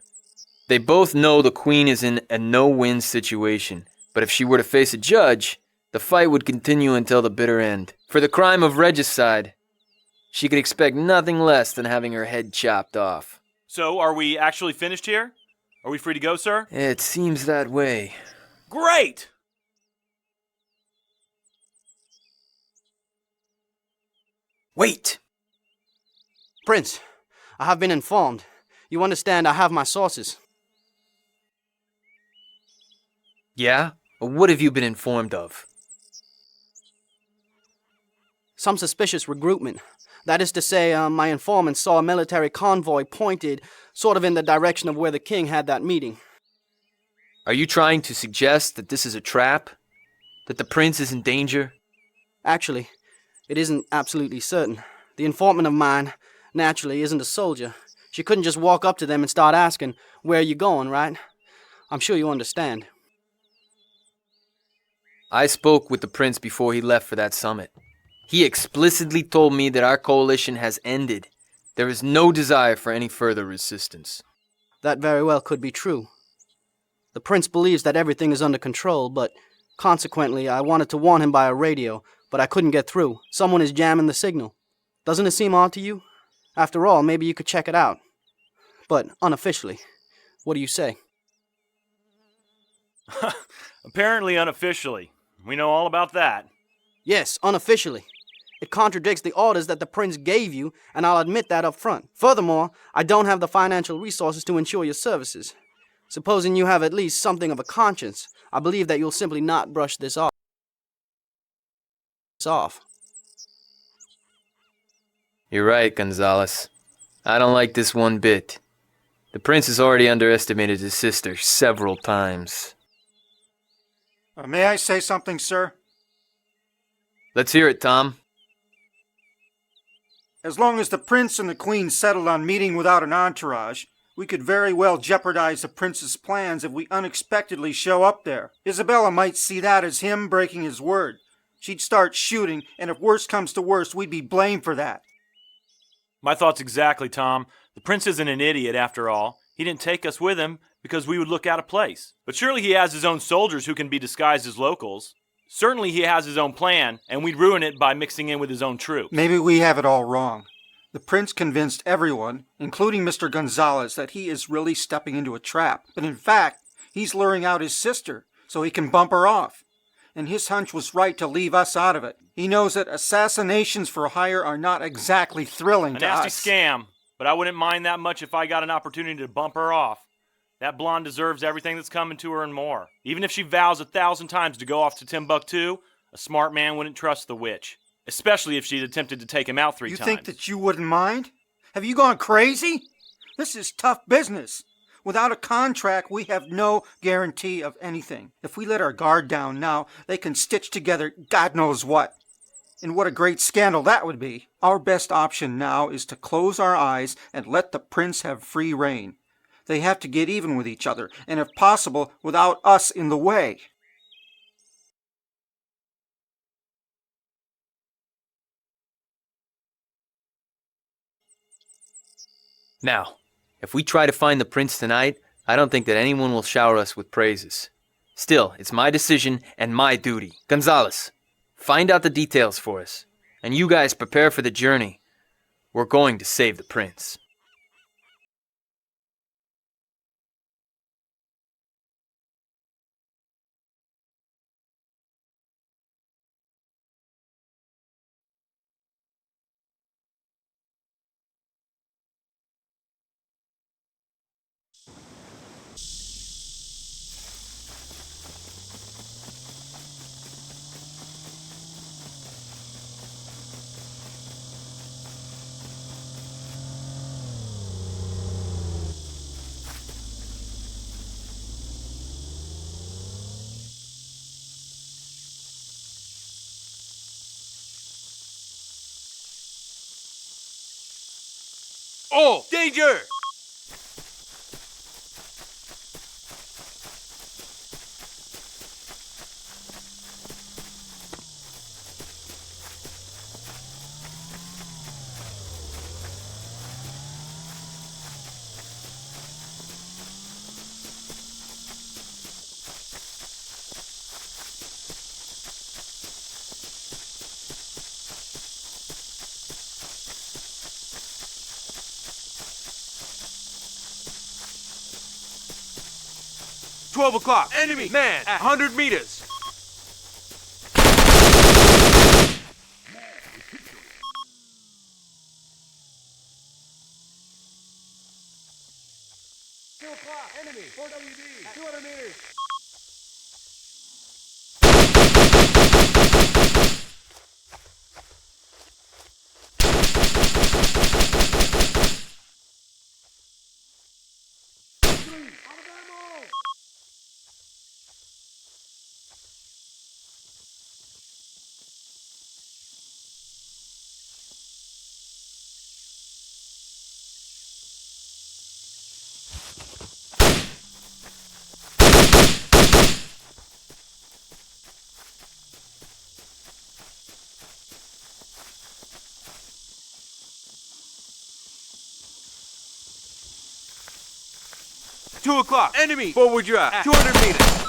They both know the queen is in a no-win situation, but if she were to face a judge, the fight would continue until the bitter end. For the crime of regicide, she could expect nothing less than having her head chopped off. So, are we actually finished here? Are we free to go, sir? It seems that way. Great! Wait! Prince, I have been informed. You understand I have my sources. Yeah? What have you been informed of? Some suspicious recruitment. That is to say, my informants saw a military convoy pointed sort of in the direction of where the king had that meeting. Are you trying to suggest that this is a trap? That the prince is in danger? Actually, it isn't absolutely certain. The informant of mine, naturally, isn't a soldier. She couldn't just walk up to them and start asking, "Where are you going," right? I'm sure you understand. I spoke with the prince before he left for that summit. He explicitly told me that our coalition has ended. There is no desire for any further resistance. That very well could be true. The prince believes that everything is under control, but consequently, I wanted to warn him by a radio, but I couldn't get through. Someone is jamming the signal. Doesn't it seem odd to you? After all, maybe you could check it out. But unofficially, what do you say? Apparently unofficially. We know all about that. Yes, unofficially. It contradicts the orders that the prince gave you, and I'll admit that up front. Furthermore, I don't have the financial resources to ensure your services. Supposing you have at least something of a conscience, I believe that you'll simply not brush this off. You're right, Gonzalez. I don't like this one bit. The prince has already underestimated his sister several times. May I say something, sir? Let's hear it, Tom. As long as the prince and the queen settled on meeting without an entourage, we could very well jeopardize the prince's plans if we unexpectedly show up there. Isabella might see that as him breaking his word. She'd start shooting, and if worst comes to worst, we'd be blamed for that. My thoughts exactly, Tom. The prince isn't an idiot after all. He didn't take us with him because we would look out of place. But surely he has his own soldiers who can be disguised as locals. Certainly he has his own plan, and we'd ruin it by mixing in with his own troops. Maybe we have it all wrong. The prince convinced everyone, including Mr. Gonzalez, that he is really stepping into a trap. But in fact, he's luring out his sister so he can bump her off. And his hunch was right to leave us out of it. He knows that assassinations for hire are not exactly thrilling to us. A nasty scam, but I wouldn't mind that much if I got an opportunity to bump her off. That blonde deserves everything that's coming to her and more. Even if she vows 1,000 times to go off to Timbuktu, a smart man wouldn't trust the witch. Especially if she'd attempted to take him out 3 times. You think that you wouldn't mind? Have you gone crazy? This is tough business. Without a contract, we have no guarantee of anything. If we let our guard down now, they can stitch together God knows what. And what a great scandal that would be. Our best option now is to close our eyes and let the prince have free rein. They have to get even with each other, and if possible, without us in the way. Now, if we try to find the prince tonight, I don't think that anyone will shower us with praises. Still, it's my decision and my duty. Gonzalez, find out the details for us. And you guys prepare for the journey. We're going to save the prince. Oh, danger! "12 o'clock. Enemy man at 100 meters. Enemy, 4WD, 200 meters. 2 o'clock. Enemy forward drive at 200 meters.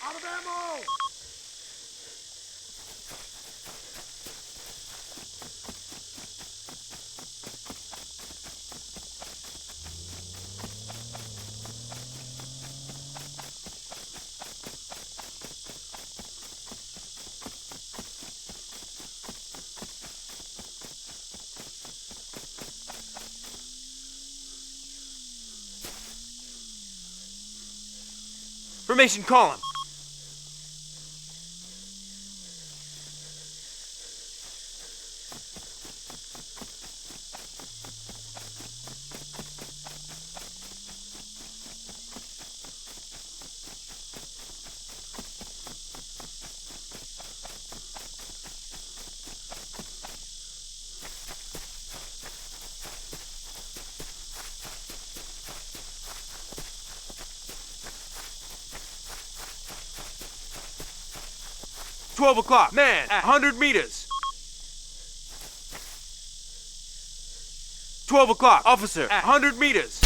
Out of ammo! Formation column. "12 o'clock, man at 100 meters. 12 o'clock, officer at 100 meters.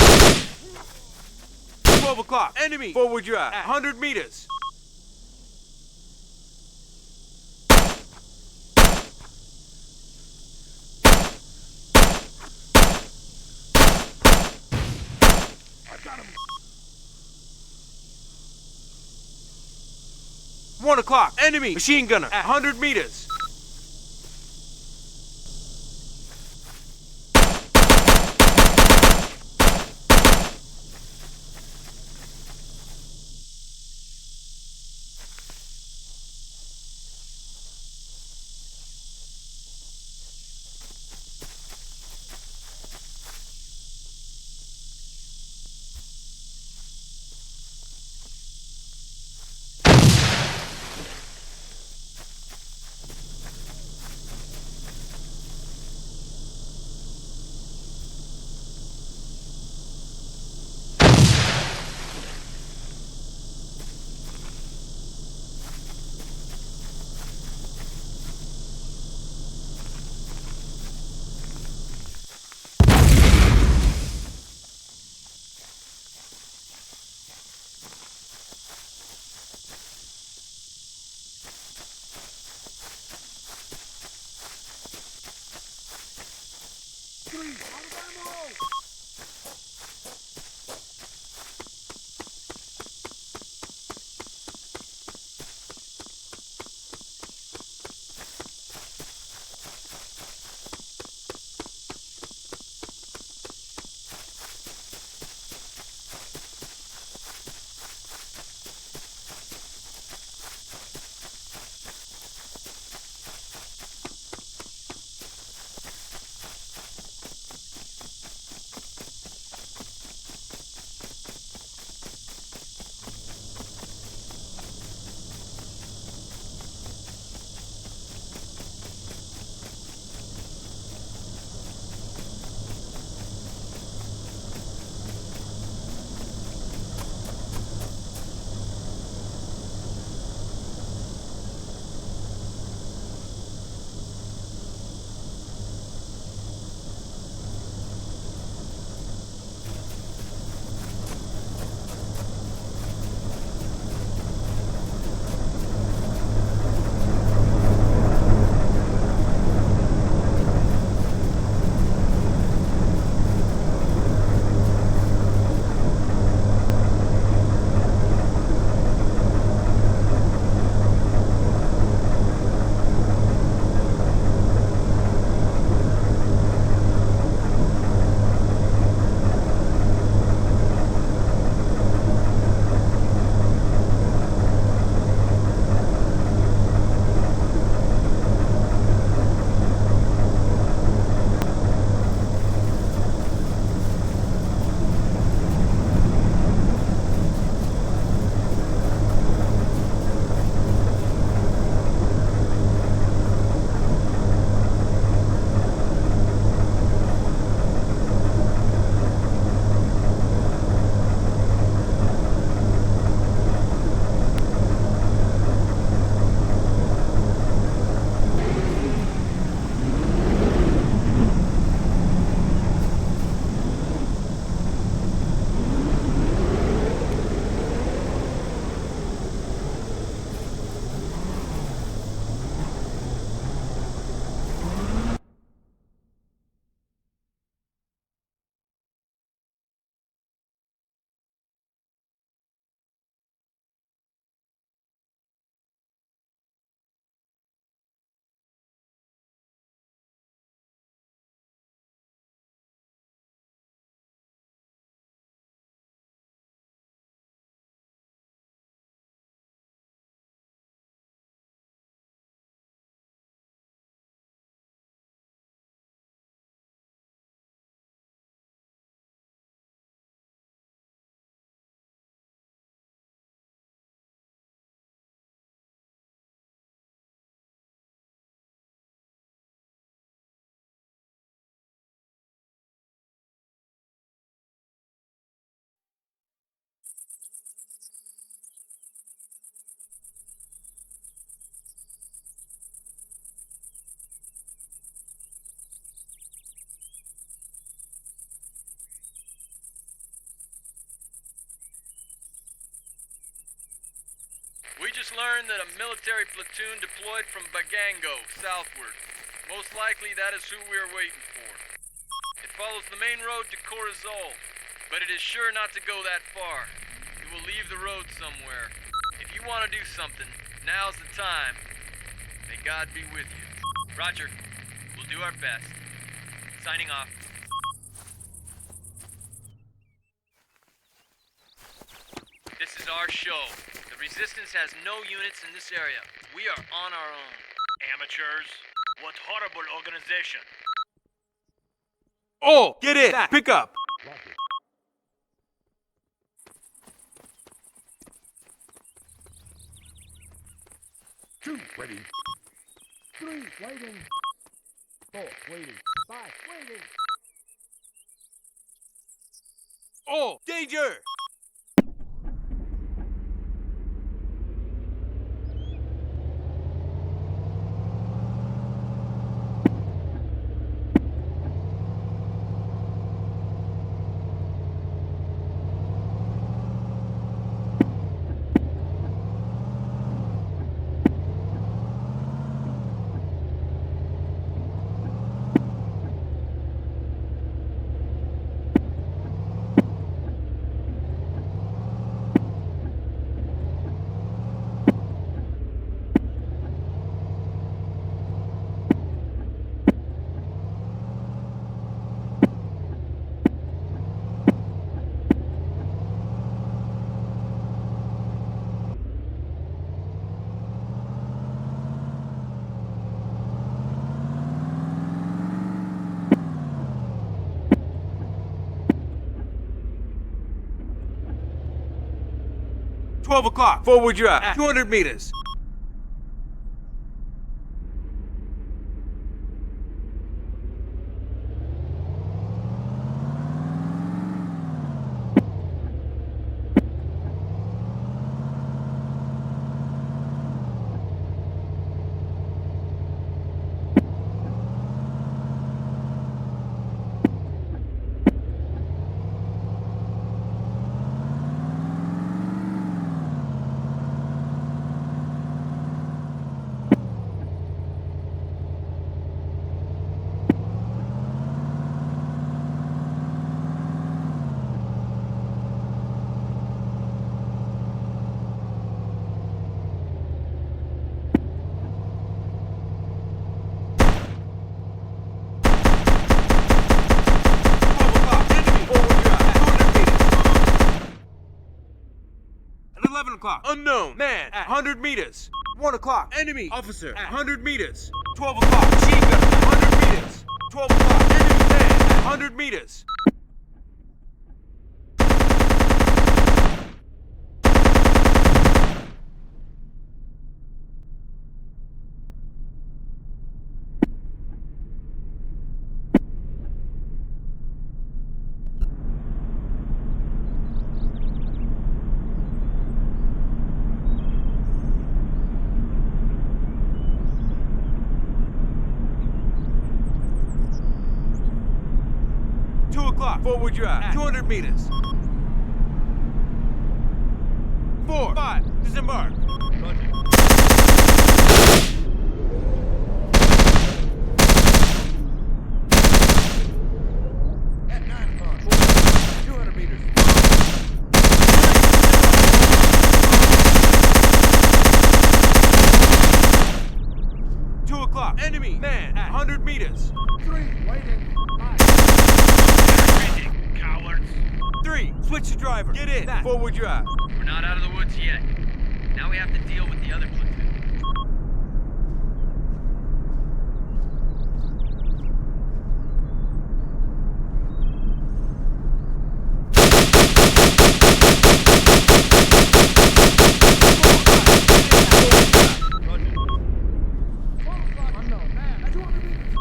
12 o'clock, enemy forward drive at 100 meters. I got him. 1 o'clock, enemy machine gunner at 100 meters. Three, out of ammo! We just learned that a military platoon deployed from Bagango, southward. Most likely that is who we are waiting for. It follows the main road to Corazol, but it is sure not to go that far. It will leave the road somewhere. If you want to do something, now's the time. May God be with you. Roger. We'll do our best. Signing off. This is our show. The Resistance has no units in this area. We are on our own. Amateurs. What horrible organization. Oh, get in! Pick up! Two, waiting. Three, waiting. Four, waiting. Five, waiting. Oh, danger! 12 o'clock. Forward drive at 200 meters. Unknown man at 100 meters. 1 o'clock. Enemy officer at 100 meters. 12 o'clock. Machine gun at 100 meters. 12 o'clock. Enemy man at 100 meters. Forward drive at 200 meters. 4, 5, disembark. Roger. At 9 o'clock. 200 meters. 2 o'clock. Enemy man at 100 meters. 3, waiting. 3, switch the driver. Get in. Forward drive. We're not out of the woods yet. Now we have to deal with the other platoon. Unknown man at 200 meters.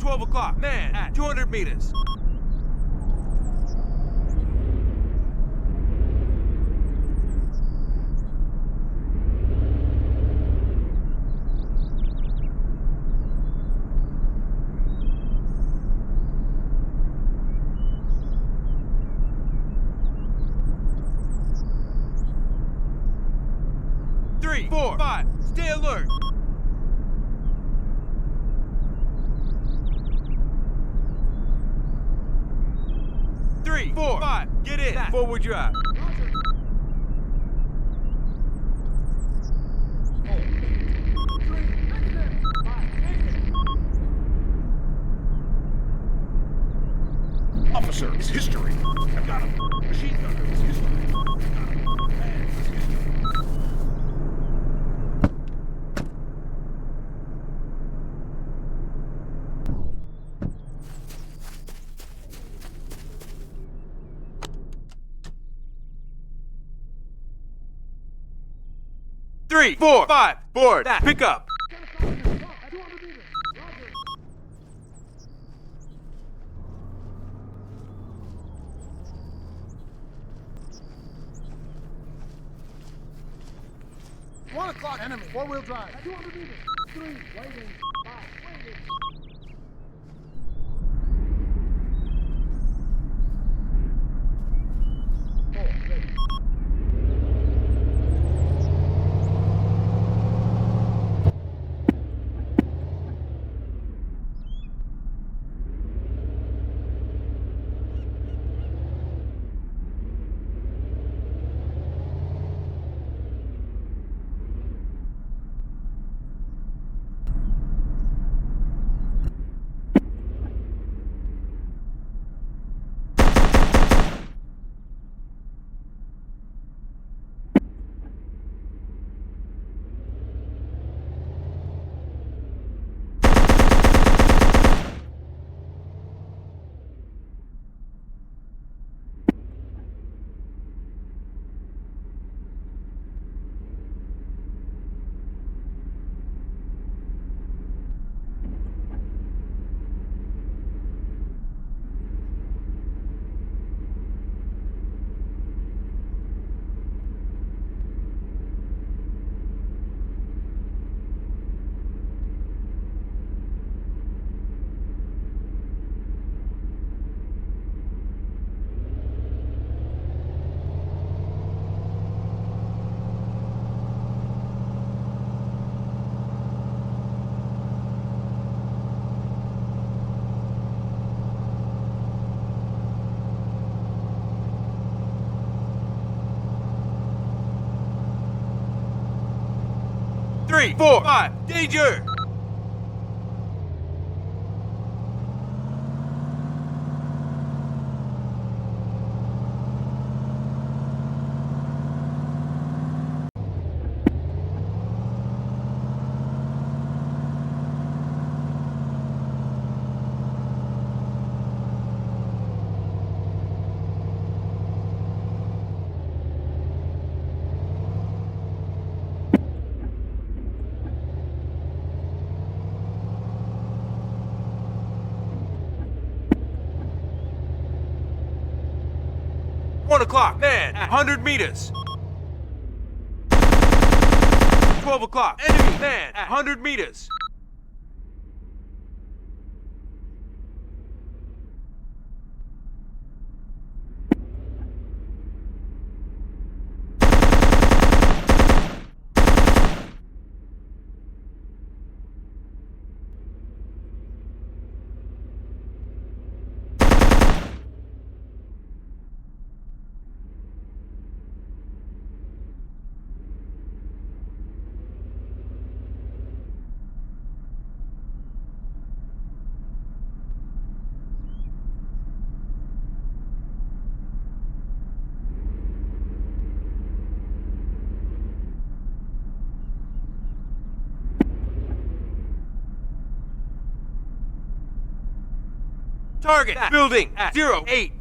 12 o'clock. Man at 200 meters. Three, 4, 5. Stay alert. 3, 4, 5. Get in. Forward drive. Officer, it's history. I've got him. Machine gunner, it's history. Man, it's history. Three, 4, 5. Board. Pick up. Enemy, 4-wheel drive. 200 meters. 3, waiting. 5, waiting. 3, 4, 5, danger! One o'clock, man, at 100 meters. 12 o'clock, enemy, man, at 100 meters. Target, building at 08.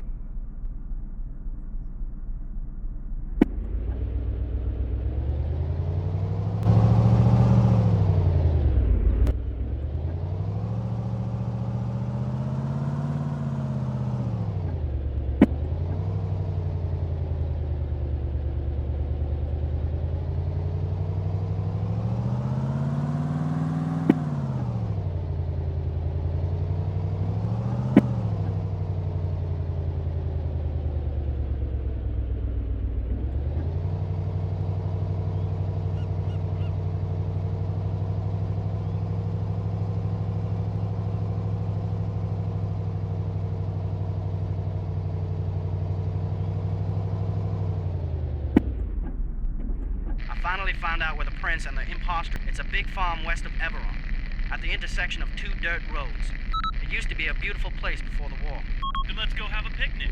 Finally found out where the prince and the imposter. It's a big farm west of Everon, at the intersection of two dirt roads. It used to be a beautiful place before the war. Then let's go have a picnic.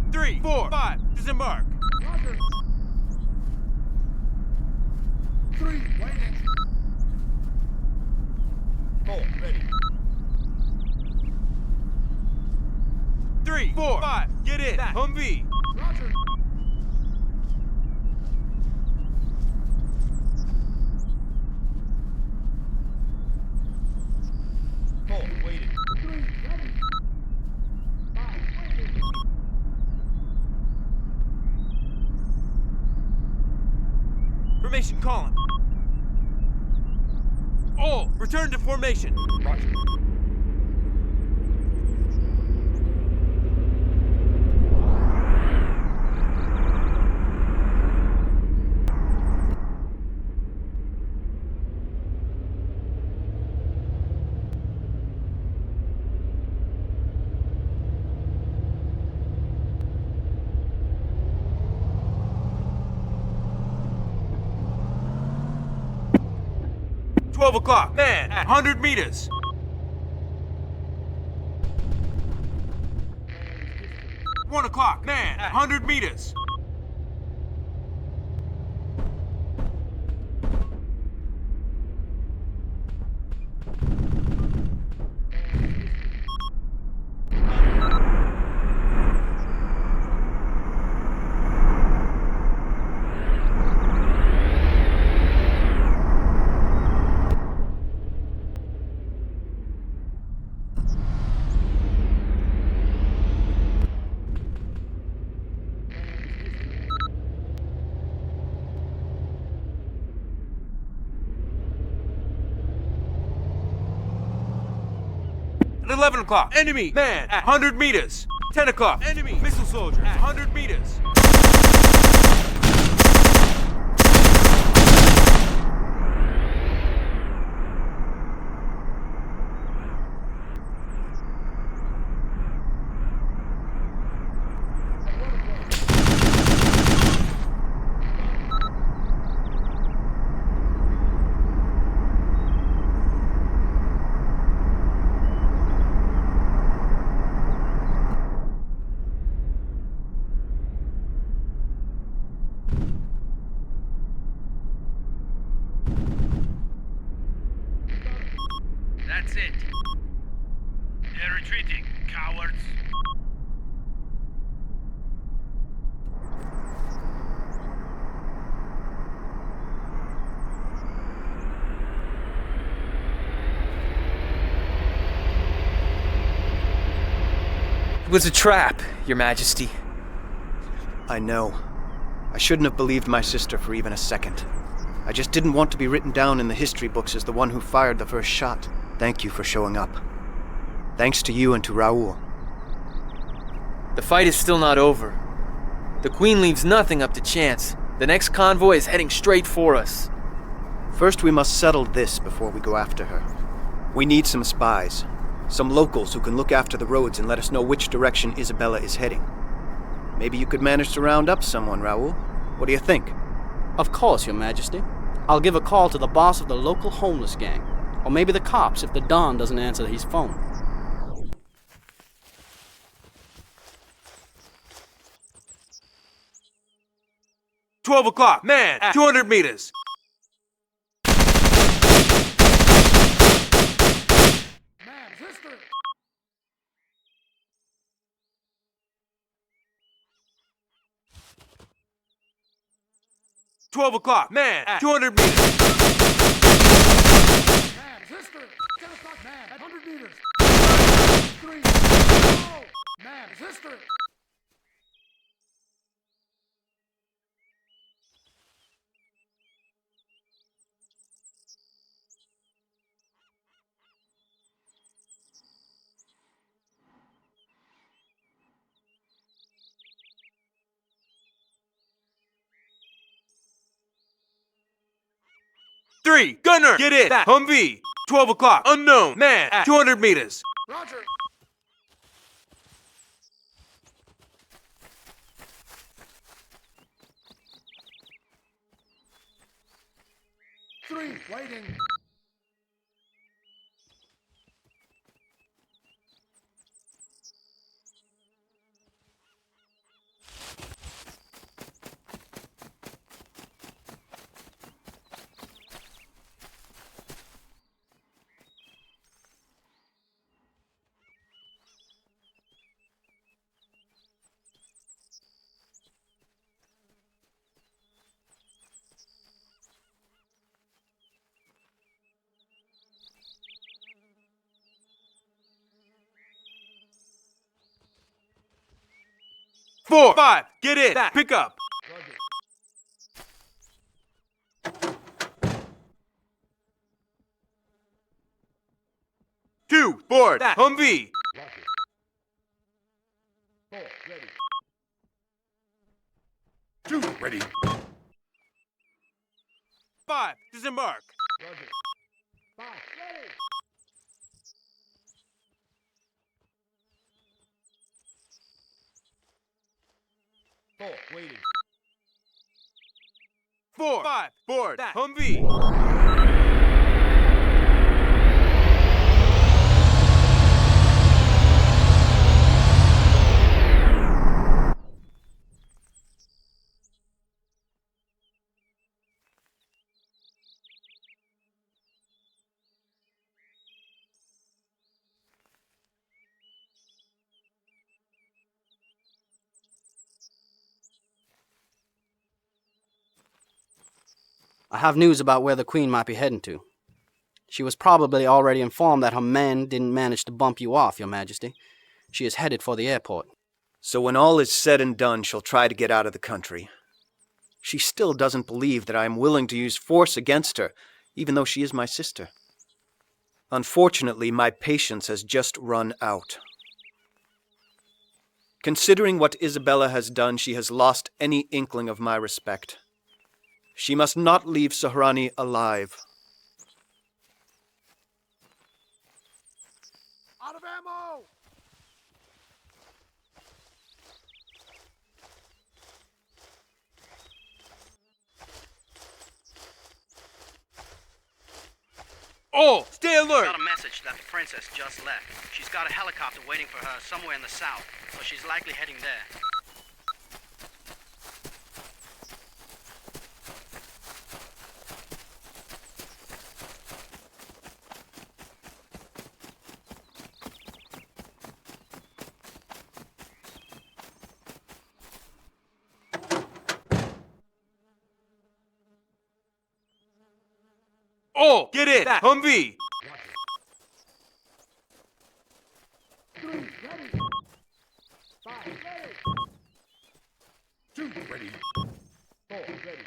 Three, 4, 5, disembark. Roger. 3, waiting. 4, ready. 3, 4, 5, get in. Humvee. Roger. Waiting. 3, ready. 5, waiting. Formation column. All, return to formation. Roger. 12 o'clock, man at 100 meters. 1 o'clock, man at 100 meters. At 11 o'clock, enemy man at 100 meters. 10 o'clock, enemy missile soldier at 100 meters. That's it. They're retreating, cowards. It was a trap, Your Majesty. I know. I shouldn't have believed my sister for even a second. I just didn't want to be written down in the history books as the one who fired the first shot. Thank you for showing up. Thanks to you and to Raoul. The fight is still not over. The Queen leaves nothing up to chance. The next convoy is heading straight for us. First, we must settle this before we go after her. We need some spies. Some locals who can look after the roads and let us know which direction Isabella is heading. Maybe you could manage to round up someone, Raoul. What do you think? Of course, Your Majesty. I'll give a call to the boss of the local homeless gang. Or maybe the cops if the Don doesn't answer his phone. "12 o'clock, man at 200 meters. Man, sister! 12 o'clock, man at 200 meters. Man, sister! 10 o'clock, man, at 100 meters. 3, oh! Man, sister! Three, gunner, get in. That Humvee. 12 o'clock, unknown, man at 200 meters. Roger! Three, waiting. Four, five, get in. That pick up. Two, board. That Humvee. Four, ready. Two, ready. Five, disembark. Roger. 5, ready. Four, waiting. Four, five, board. That Humvee. I have news about where the Queen might be heading to. She was probably already informed that her men didn't manage to bump you off, Your Majesty. She is headed for the airport. So when all is said and done, she'll try to get out of the country. She still doesn't believe that I am willing to use force against her, even though she is my sister. Unfortunately, my patience has just run out. Considering what Isabella has done, she has lost any inkling of my respect. She must not leave Sahrani alive. Out of ammo! All, stay alert! Got a message that the princess just left. She's got a helicopter waiting for her somewhere in the south, so she's likely heading there. All, get in! Humvee! Ready. 4 ready.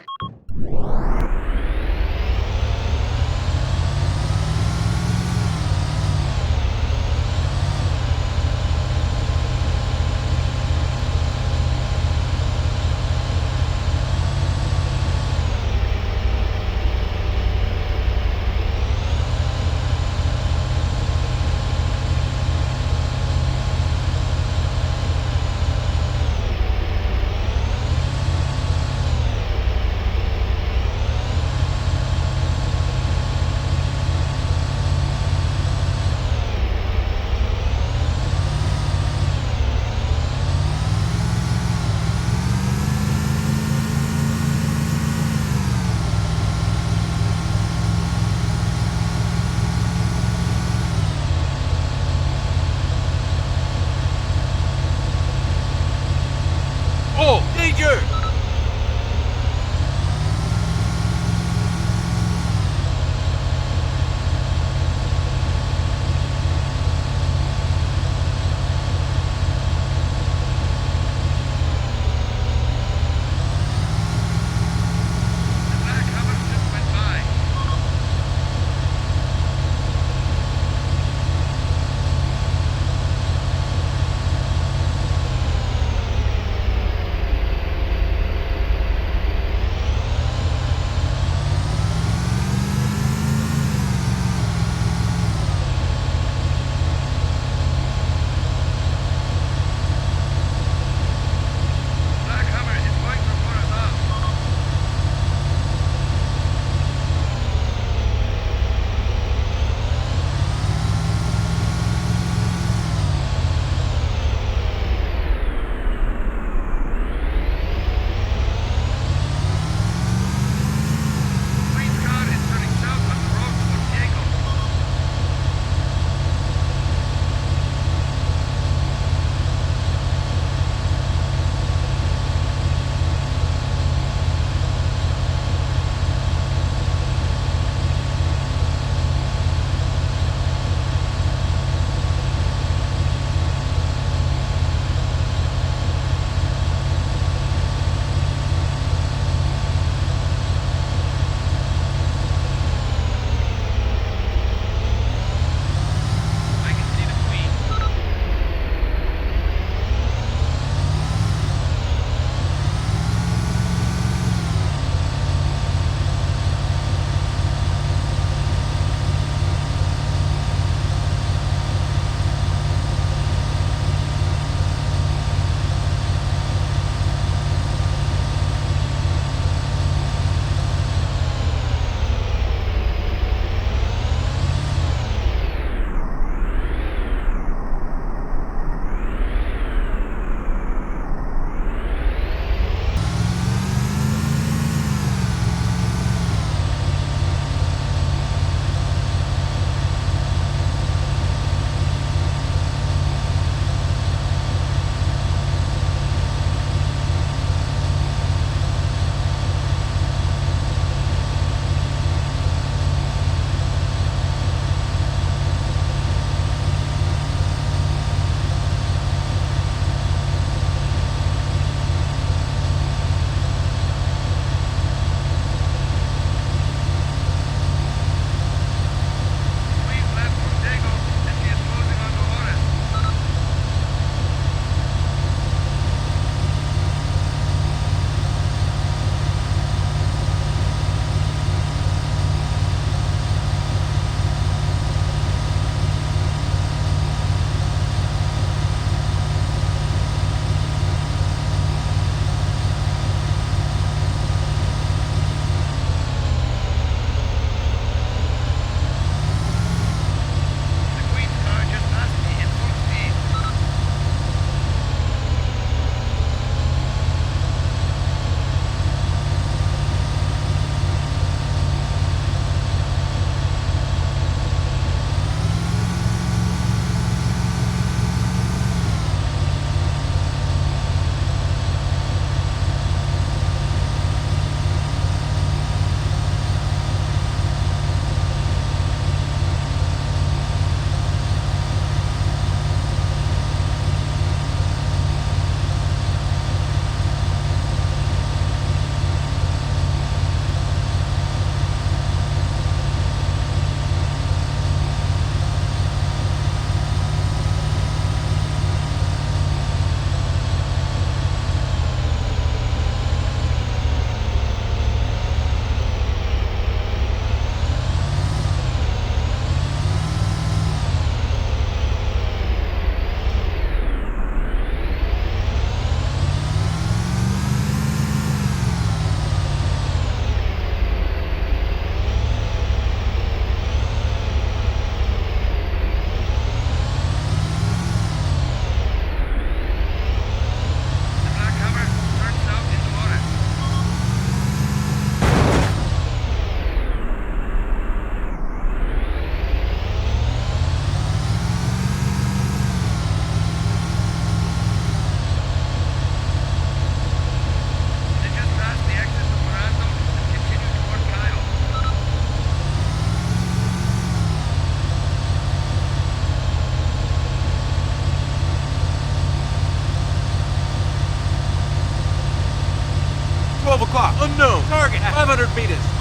500 meters.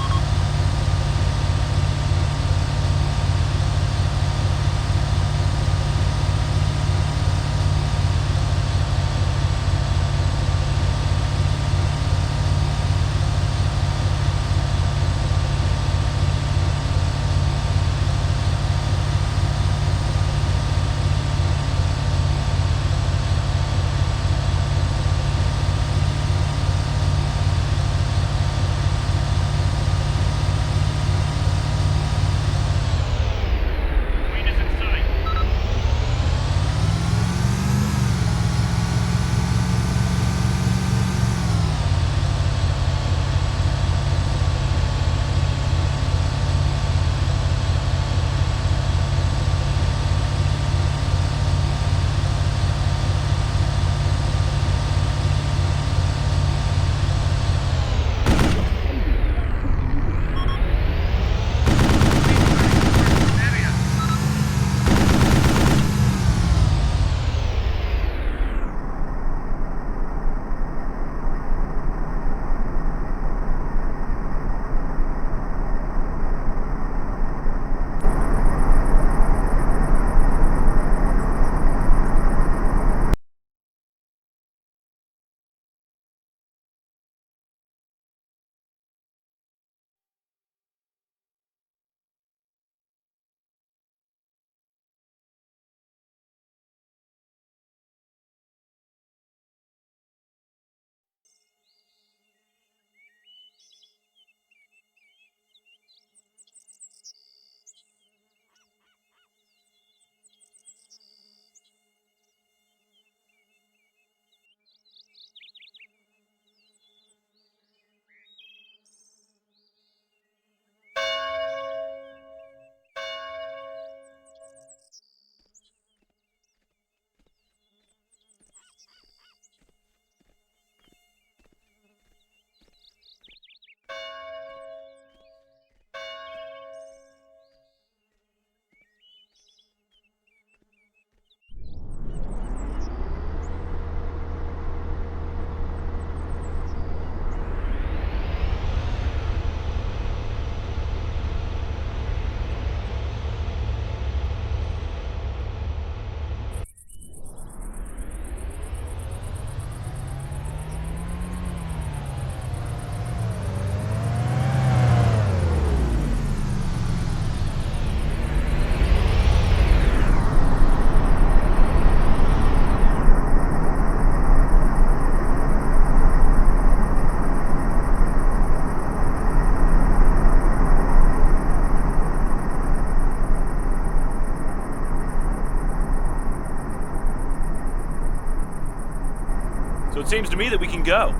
So it seems to me that we can go.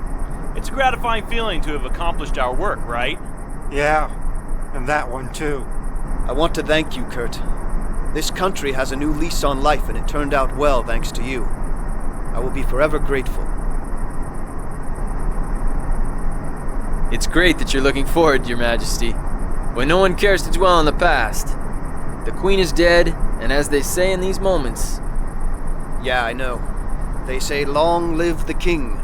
It's a gratifying feeling to have accomplished our work, right? Yeah, and that one too. I want to thank you, Kurt. This country has a new lease on life, and it turned out well thanks to you. I will be forever grateful. It's great that you're looking forward, Your Majesty, when no one cares to dwell on the past. The Queen is dead, and as they say in these moments... Yeah, I know. They say, long live the king.